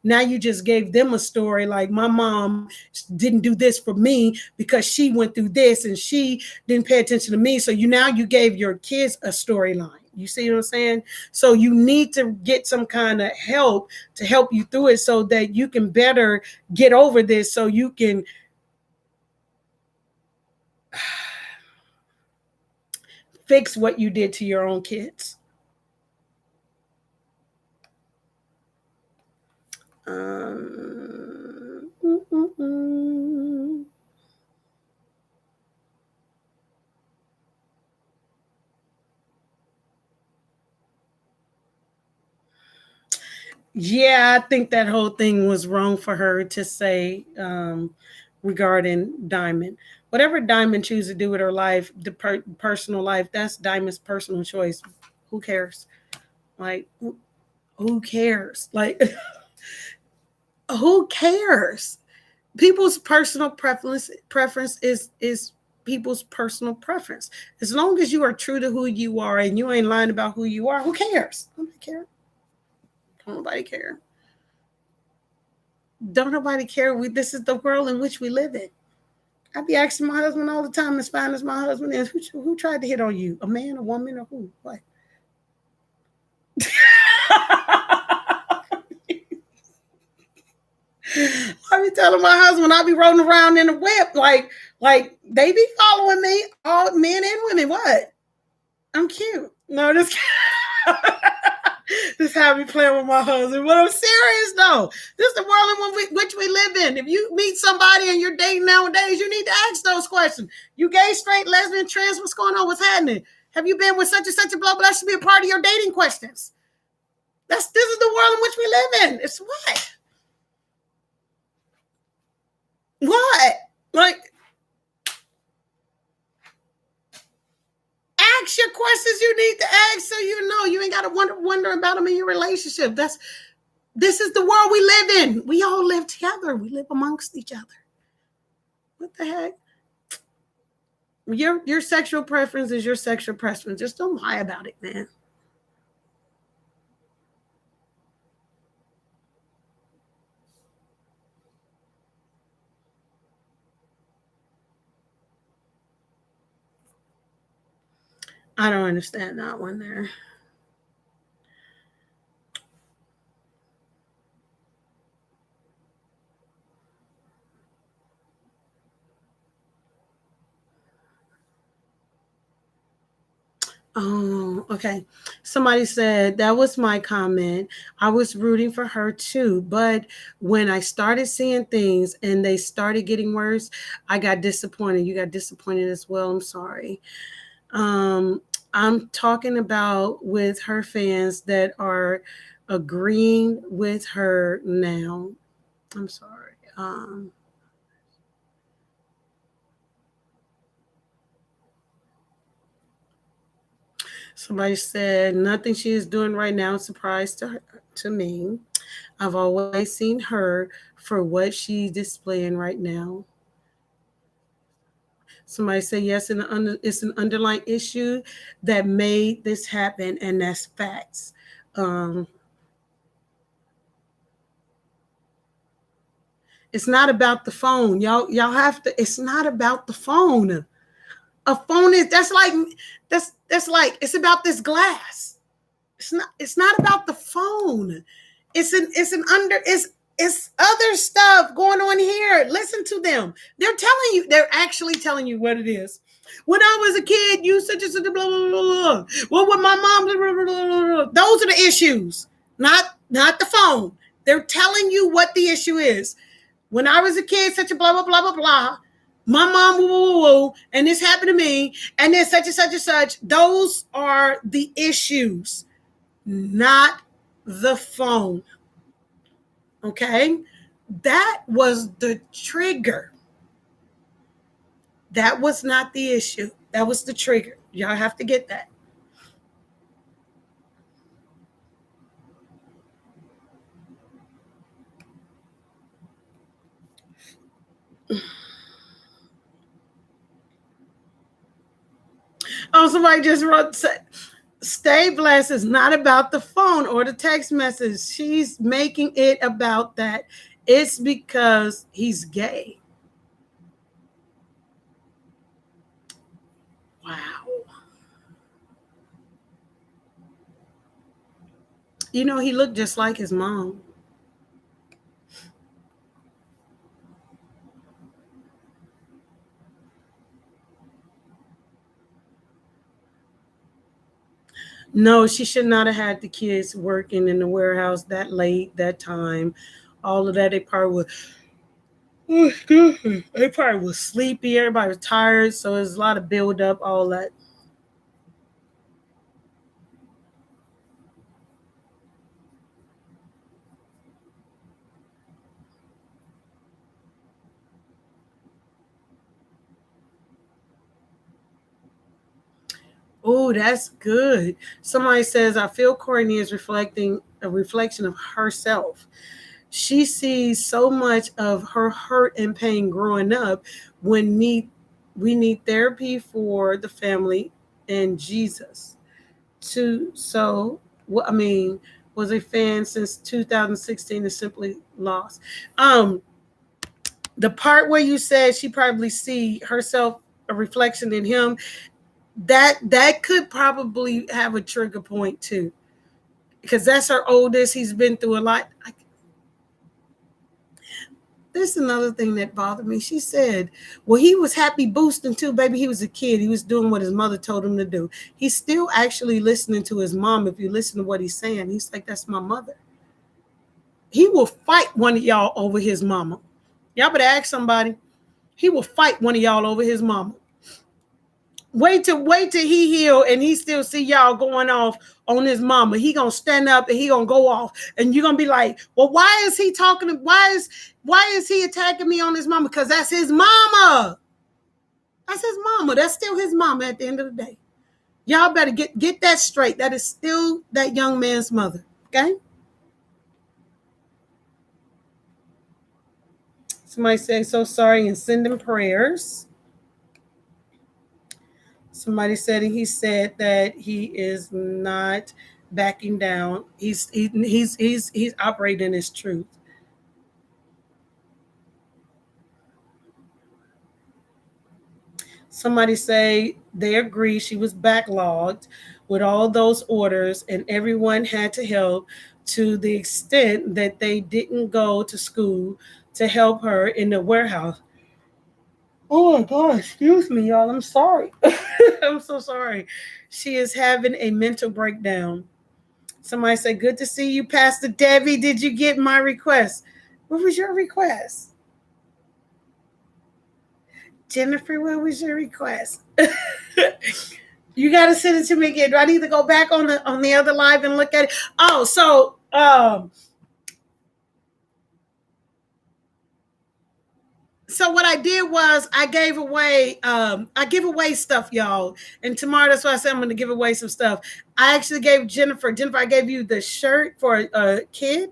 Speaker 1: Now you just gave them a story like my mom didn't do this for me because she went through this and she didn't pay attention to me. So you gave your kids a storyline. You see what I'm saying? So you need to get some kind of help to help you through it so that you can better get over this so you can fix what you did to your own kids. Um, mm, mm, mm. Yeah, I think that whole thing was wrong for her to say regarding Diamond. Whatever Diamond chooses to do with her life, the personal life, that's Diamond's personal choice. Who cares? Like, who cares? Like, who cares? People's personal preference is people's personal preference. As long as you are true to who you are and you ain't lying about who you are, who cares? Nobody care. Don't nobody care. Don't nobody care. This is the world in which we live in. I be asking my husband all the time, as fine as my husband is, who tried to hit on you? A man, a woman, or who? What? I be telling my husband I be rolling around in a whip like they be following me, all men and women. What? I'm cute. No, this this how we playing with my husband. But I'm serious though. This is the world in which we live in. If you meet somebody and you're dating nowadays, you need to ask those questions. You gay, straight, lesbian, trans, what's going on? What's happening? Have you been with such and such a blah blah? That should be a part of your dating questions. This is the world in which we live in. It's what? What? Like, ask your questions you need to ask so you know you ain't got to wonder about them in your relationship. This is the world we live in. We all live together. We live amongst each other. What the heck? Your sexual preference is your sexual preference. Just don't lie about it, man. I don't understand that one there. Oh, okay. Somebody said that was my comment. I was rooting for her too, but when I started seeing things and they started getting worse, I got disappointed. You got disappointed as well. I'm sorry. I'm talking about with her fans that are agreeing with her now. I'm sorry. Somebody said nothing she is doing right now is a surprise to me. I've always seen her for what she's displaying right now. Somebody said yes, it's an underlying issue that made this happen, and that's facts. It's not about the phone, y'all have to. It's not about the phone. A phone is that's like it's about this glass. It's not about the phone. It's other stuff going on here. Listen to them. They're actually telling you what it is. When I was a kid, you such and such, blah, blah, blah, blah. Well, with my mom, blah, blah, blah, blah. Those are the issues, not the phone. They're telling you what the issue is. When I was a kid, such a blah, blah, blah, blah, blah. My mom, woo, woo, woo, and this happened to me, and then such and such and such. Those are the issues, not the phone. Okay? That was the trigger. That was not the issue. That was the trigger. Y'all have to get that. Oh, somebody just wrote, stay blessed is not about the phone or the text message. She's making it about that. It's because he's gay. Wow. You know, he looked just like his mom. No, she should not have had the kids working in the warehouse that late, that time. All of that, they probably was sleepy. Everybody was tired, so there's a lot of build up, all that. Oh, that's good. Somebody says, I feel Courtney is reflecting a reflection of herself. She sees so much of her hurt and pain growing up when we need therapy for the family and Jesus. What I mean, was a fan since 2016 and simply lost. The part where you said she probably see herself a reflection in him, that could probably have a trigger point too, because that's her oldest. He's been through a lot. There's another thing that bothered me. She said, well, he was happy boosting too, baby. He was a kid. He was doing what his mother told him to do. He's still actually listening to his mom. If you listen to what he's saying, he's like, that's my mother. He will fight one of y'all over his mama. Y'all better ask somebody. He will fight one of y'all over his mama. Wait till he heal and he still see y'all going off on his mama. He gonna stand up and he gonna go off, and you're gonna be like, well, why is he talking? Why is he attacking me on his mama? Because that's his mama. That's his mama. That's still his mama at the end of the day. Y'all better get that straight. That is still that young man's mother. Okay. Somebody say so sorry and sending prayers. Somebody said he said that he is not backing down. He's operating his truth. Somebody say they agree she was backlogged with all those orders and everyone had to help to the extent that they didn't go to school to help her in the warehouse. Oh my God, excuse me, y'all. I'm sorry. I'm so sorry. She is having a mental breakdown. Somebody said, good to see you, Pastor Debbie. Did you get my request? What was your request? Jennifer, what was your request? You got to send it to me again. Do I need to go back on the other live and look at it? Oh, so what I did was I give away stuff, y'all. And tomorrow, that's why I said I'm going to give away some stuff. I actually gave Jennifer, I gave you the shirt for a kid.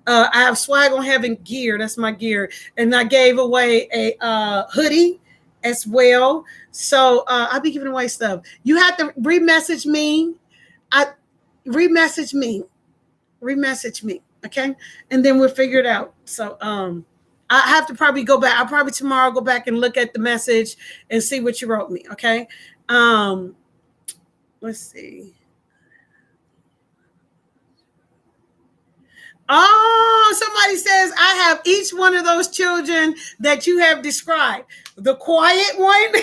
Speaker 1: I have swag on having gear. That's my gear. And I gave away a hoodie as well. So I'll be giving away stuff. You have to remessage me. Remessage me. Okay. And then we'll figure it out. So, I have to probably go back. I'll probably tomorrow go back and look at the message and see what you wrote me. Okay. Let's see. Oh, somebody says I have each one of those children that you have described. The quiet one,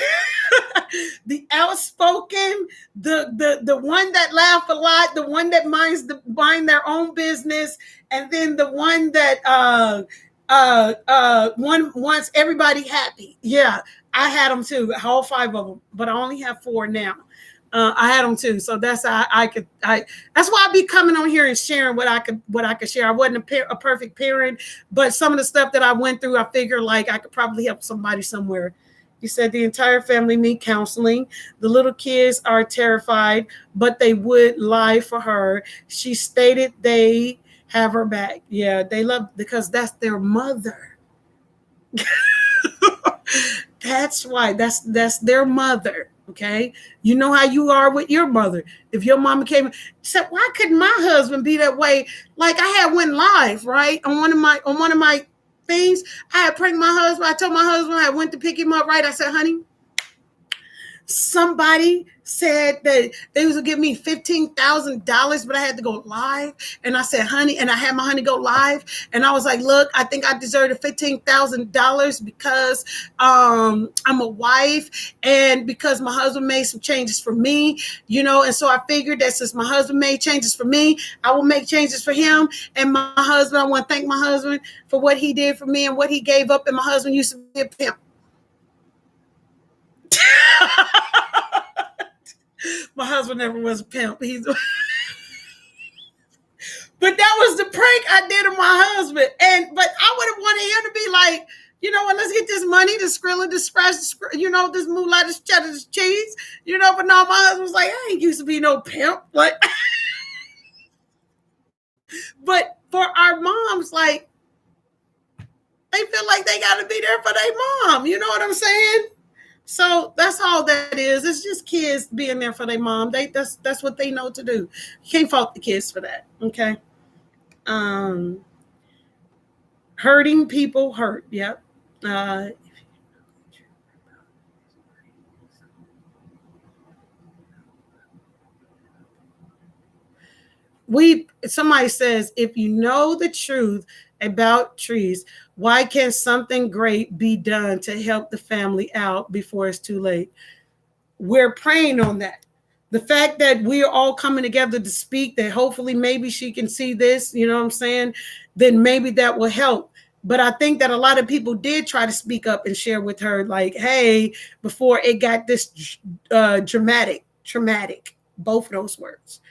Speaker 1: the outspoken, the one that laugh a lot, the one that mind their own business, and then the one that one wants everybody happy. Yeah, I had them too, all 5 of them, but I only have 4 now. I had them too, so that's how I could. That's why I be coming on here and sharing what I could share. I wasn't a perfect parent, but some of the stuff that I went through, I figured like I could probably help somebody somewhere. You said the entire family need counseling. The little kids are terrified, but they would lie for her. She stated they have her back. Yeah, they love because that's their mother. That's why. That's their mother. Okay, you know how you are with your mother. If your mama came and said, "Why couldn't my husband be that way?" Like I had went live right on one of my things. I had pranked my husband. I told my husband I went to pick him up. Right, I said, "Honey, somebody said that they was gonna give me $15,000, but I had to go live." And I said, "Honey," and I had my honey go live, and I was like, "Look, I think I deserve the $15,000 because I'm a wife, and because my husband made some changes for me, and so I figured that since my husband made changes for me, I will make changes for him. And my husband, I want to thank my husband for what he did for me and what he gave up. And my husband used to be a pimp." My husband never was a pimp. But that was the prank I did on my husband. But I would have wanted him to be like, you know what, let's get this money, this skrilla, this scratch, this moolah, this cheddar, this cheese, but no, my husband was like, I ain't used to be no pimp. Like, but for our moms, like, they feel like they got to be there for their mom. You know what I'm saying? So that's all that is. It's just kids being there for their mom. That's what they know to do. You can't fault the kids for that. Okay. Hurting people hurt. Yep. Somebody says, if you know the truth about trees, why can't something great be done to help the family out before it's too late? We're praying on that. The fact that we are all coming together to speak, that hopefully maybe she can see this, you know what I'm saying? Then maybe that will help. But I think that a lot of people did try to speak up and share with her, like, hey, before it got this traumatic, both of those words.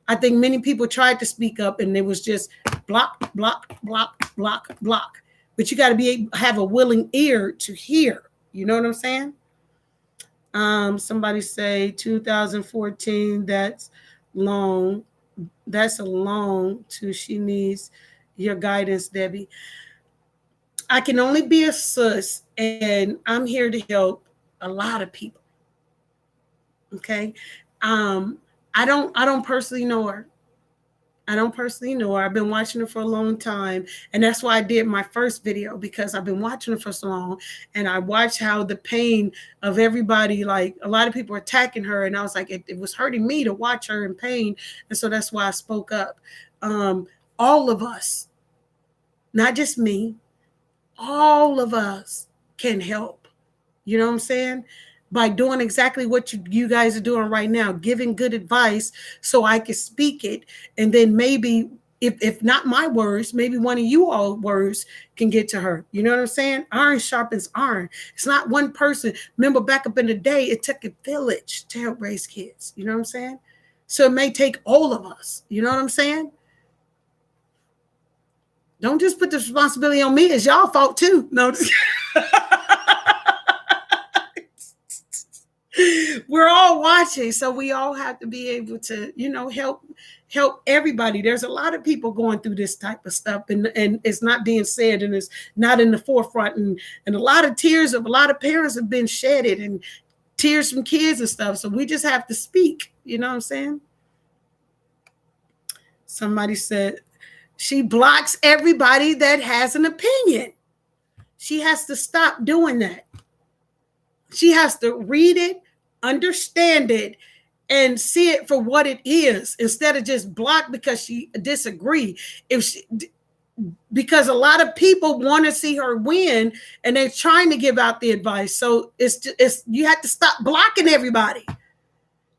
Speaker 1: I think many people tried to speak up and it was just block, block, block, block, block. But you got to have a willing ear to hear. You know what I'm saying? Somebody say 2014, that's long. That's a long too. She needs your guidance, Debbie. I can only be a sis, and I'm here to help a lot of people. Okay. Um, I don't personally know her. I don't personally know her. I've been watching her for a long time. And that's why I did my first video, because I've been watching her for so long. And I watched how the pain of everybody, like a lot of people attacking her. And I was like, it was hurting me to watch her in pain. And so that's why I spoke up. All of us, not just me, all of us can help. You know what I'm saying? By doing exactly what you guys are doing right now, giving good advice so I can speak it. And then maybe, if not my words, maybe one of you all words can get to her. You know what I'm saying? Iron sharpens iron. It's not one person. Remember back up in the day, it took a village to help raise kids. You know what I'm saying? So it may take all of us. You know what I'm saying? Don't just put the responsibility on me. It's y'all fault too. No. We're all watching, so we all have to be able to, help everybody. There's a lot of people going through this type of stuff, and it's not being said, and it's not in the forefront, and a lot of tears of a lot of parents have been shedded, and tears from kids and stuff. So we just have to speak. You know what I'm saying? Somebody said she blocks everybody that has an opinion. She has to stop doing that. She has to read it, understand it, and see it for what it is, instead of just block because she disagree. Because a lot of people want to see her win, and they're trying to give out the advice. So it's you have to stop blocking everybody.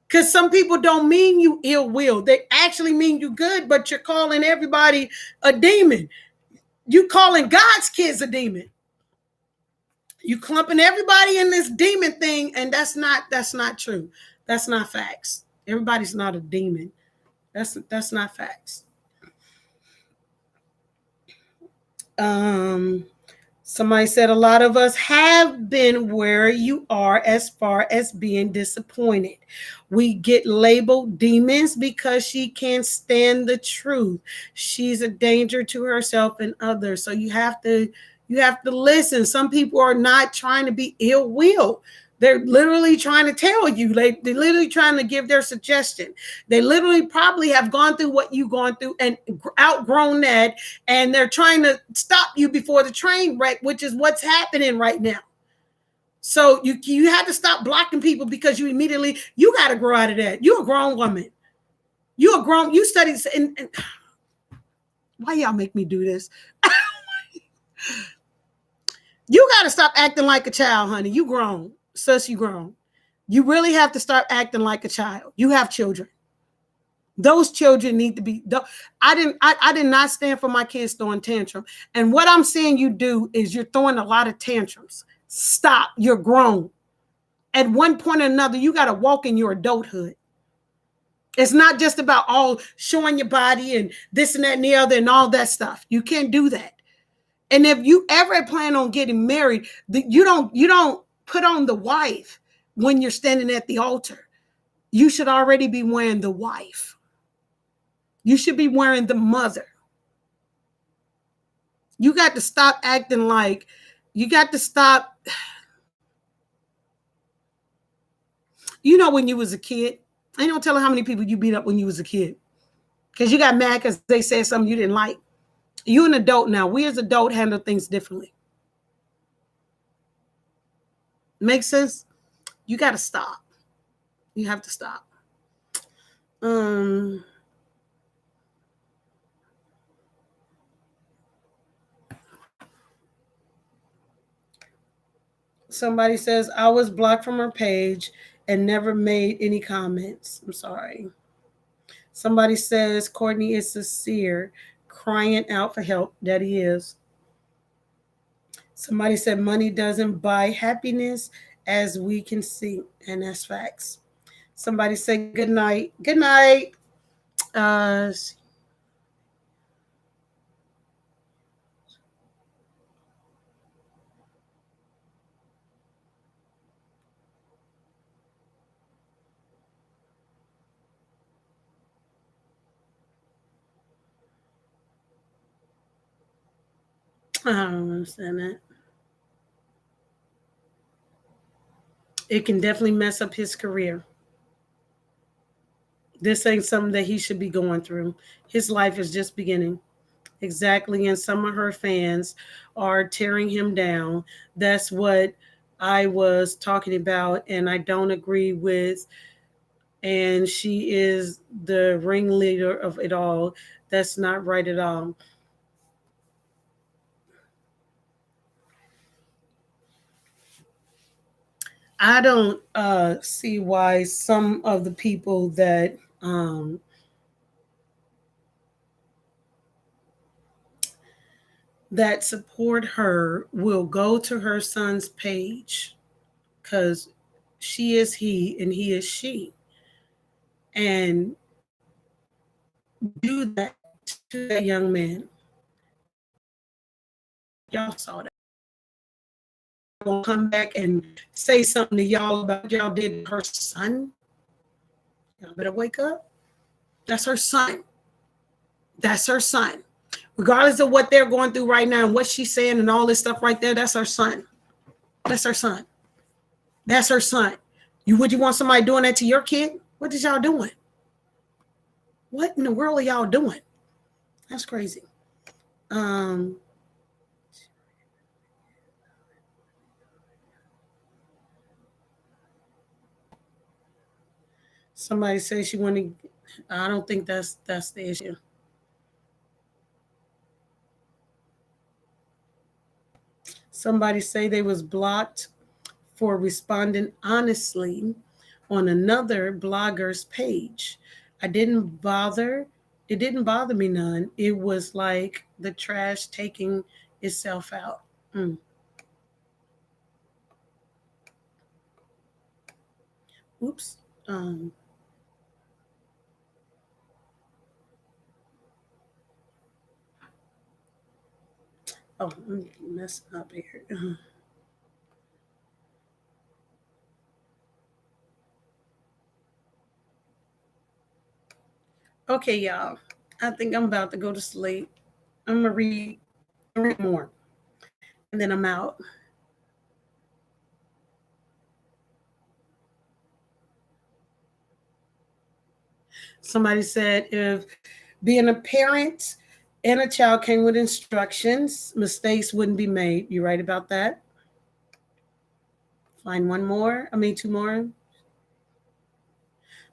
Speaker 1: Because some people don't mean you ill will. They actually mean you good, but you're calling everybody a demon. You calling God's kids a demon. You clumping everybody in this demon thing, and that's not true. That's not facts. Everybody's not a demon. That's not facts. Somebody said a lot of us have been where you are as far as being disappointed. We get labeled demons because she can't stand the truth. She's a danger to herself and others. So you have to listen. Some people are not trying to be ill will. They're literally trying to tell you. They're literally trying to give their suggestion. They literally probably have gone through what you've gone through and outgrown that, and they're trying to stop you before the train wreck, which is what's happening right now. So you have to stop blocking people, because you got to grow out of that. You're a grown woman. You studied. And why y'all make me do this? You got to stop acting like a child, honey. You grown. Sis, you grown. You really have to start acting like a child. You have children. Those children need to be. I did not stand for my kids throwing tantrum. And what I'm seeing you do is you're throwing a lot of tantrums. Stop. You're grown. At one point or another, you got to walk in your adulthood. It's not just about all showing your body and this and that and the other and all that stuff. You can't do that. And if you ever plan on getting married, you don't put on the wife when you're standing at the altar. You should already be wearing the wife. You should be wearing the mother. You got to stop acting like, you got to stop. When you was a kid, I don't tell how many people you beat up when you was a kid, because you got mad because they said something you didn't like. You're an adult now. We as adults handle things differently. Make sense? You got to stop. You have to stop. Somebody says, I was blocked from her page and never made any comments. I'm sorry. Somebody says, Courtney is sincere, crying out for help. That he is. Somebody said, money doesn't buy happiness, as we can see. And that's facts. Somebody said, good night. Good night. I don't understand that. It can definitely mess up his career. This ain't something that he should be going through. His life is just beginning. Exactly. And some of her fans are tearing him down. That's what I was talking about, and I don't agree with. And she is the ringleader of it all. That's not right at all. I don't see why some of the people that support her will go to her son's page, because she is he and he is she, and do that to that young man. Y'all saw that. Gonna come back and say something to y'all about y'all did to her son. Y'all better wake up. That's her son. That's her son. Regardless of what they're going through right now and what she's saying and all this stuff right there, that's her son. That's her son. That's her son. Would you want somebody doing that to your kid? What is y'all doing? What in the world are y'all doing? That's crazy. Somebody says she wanted. I don't think that's the issue. Somebody say they was blocked for responding honestly on another blogger's page. I didn't bother. It didn't bother me none. It was like the trash taking itself out. Oops. Oh, I'm messing up here. Okay, y'all. I think I'm about to go to sleep. I'm gonna read more, and then I'm out. Somebody said if being a parent and a child came with instructions, mistakes wouldn't be made. You right about that? Find one more. I mean, two more.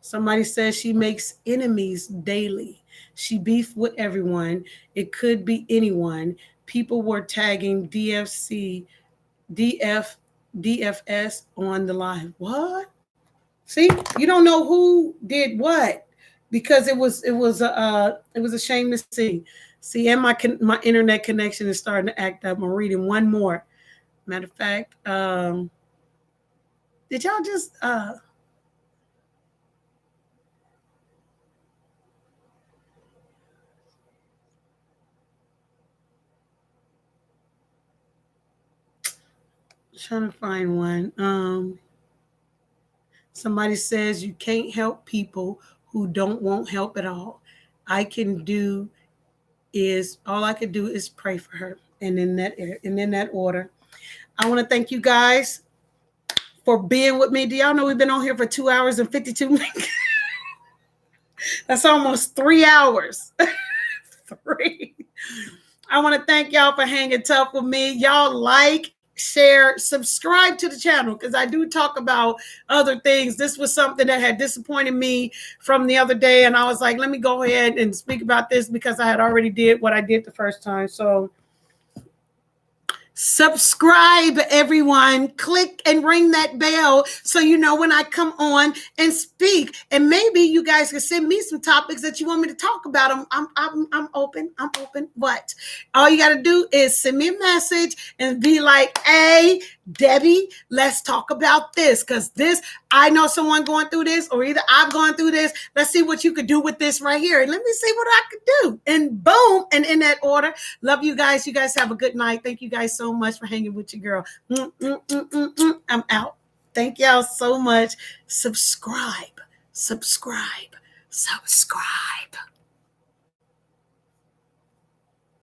Speaker 1: Somebody says she makes enemies daily. She beef with everyone. It could be anyone. People were tagging DFC, DF, DFS on the live. What? See, you don't know who did what, because it was a shame to see. See, and my internet connection is starting to act up. I'm reading one more. Matter of fact, did y'all just trying to find one? Somebody says you can't help people who don't want help at all. I can do all I can do is pray for her, and in that order. I want to thank you guys for being with me. Do y'all know we've been on here for 2 hours and 52 minutes? That's almost 3 hours. 3. I want to thank y'all for hanging tough with me. Y'all like, share, subscribe to the channel, because I do talk about other things. This was something that had disappointed me from the other day, and I was like, let me go ahead and speak about this, because I had already did what I did the first time. So subscribe, everyone. Click and ring that bell so you know when I come on and speak. And maybe you guys can send me some topics that you want me to talk about. I'm open. I'm open. What? All you got to do is send me a message and be like, hey, Debbie, let's talk about this, because this, I know someone going through this, or either I've gone through this. Let's see what you could do with this right here. And let me see what I could do. And boom. And in that order. Love you guys. You guys have a good night. Thank you guys so much for hanging with your girl. I'm out. Thank y'all so much. Subscribe.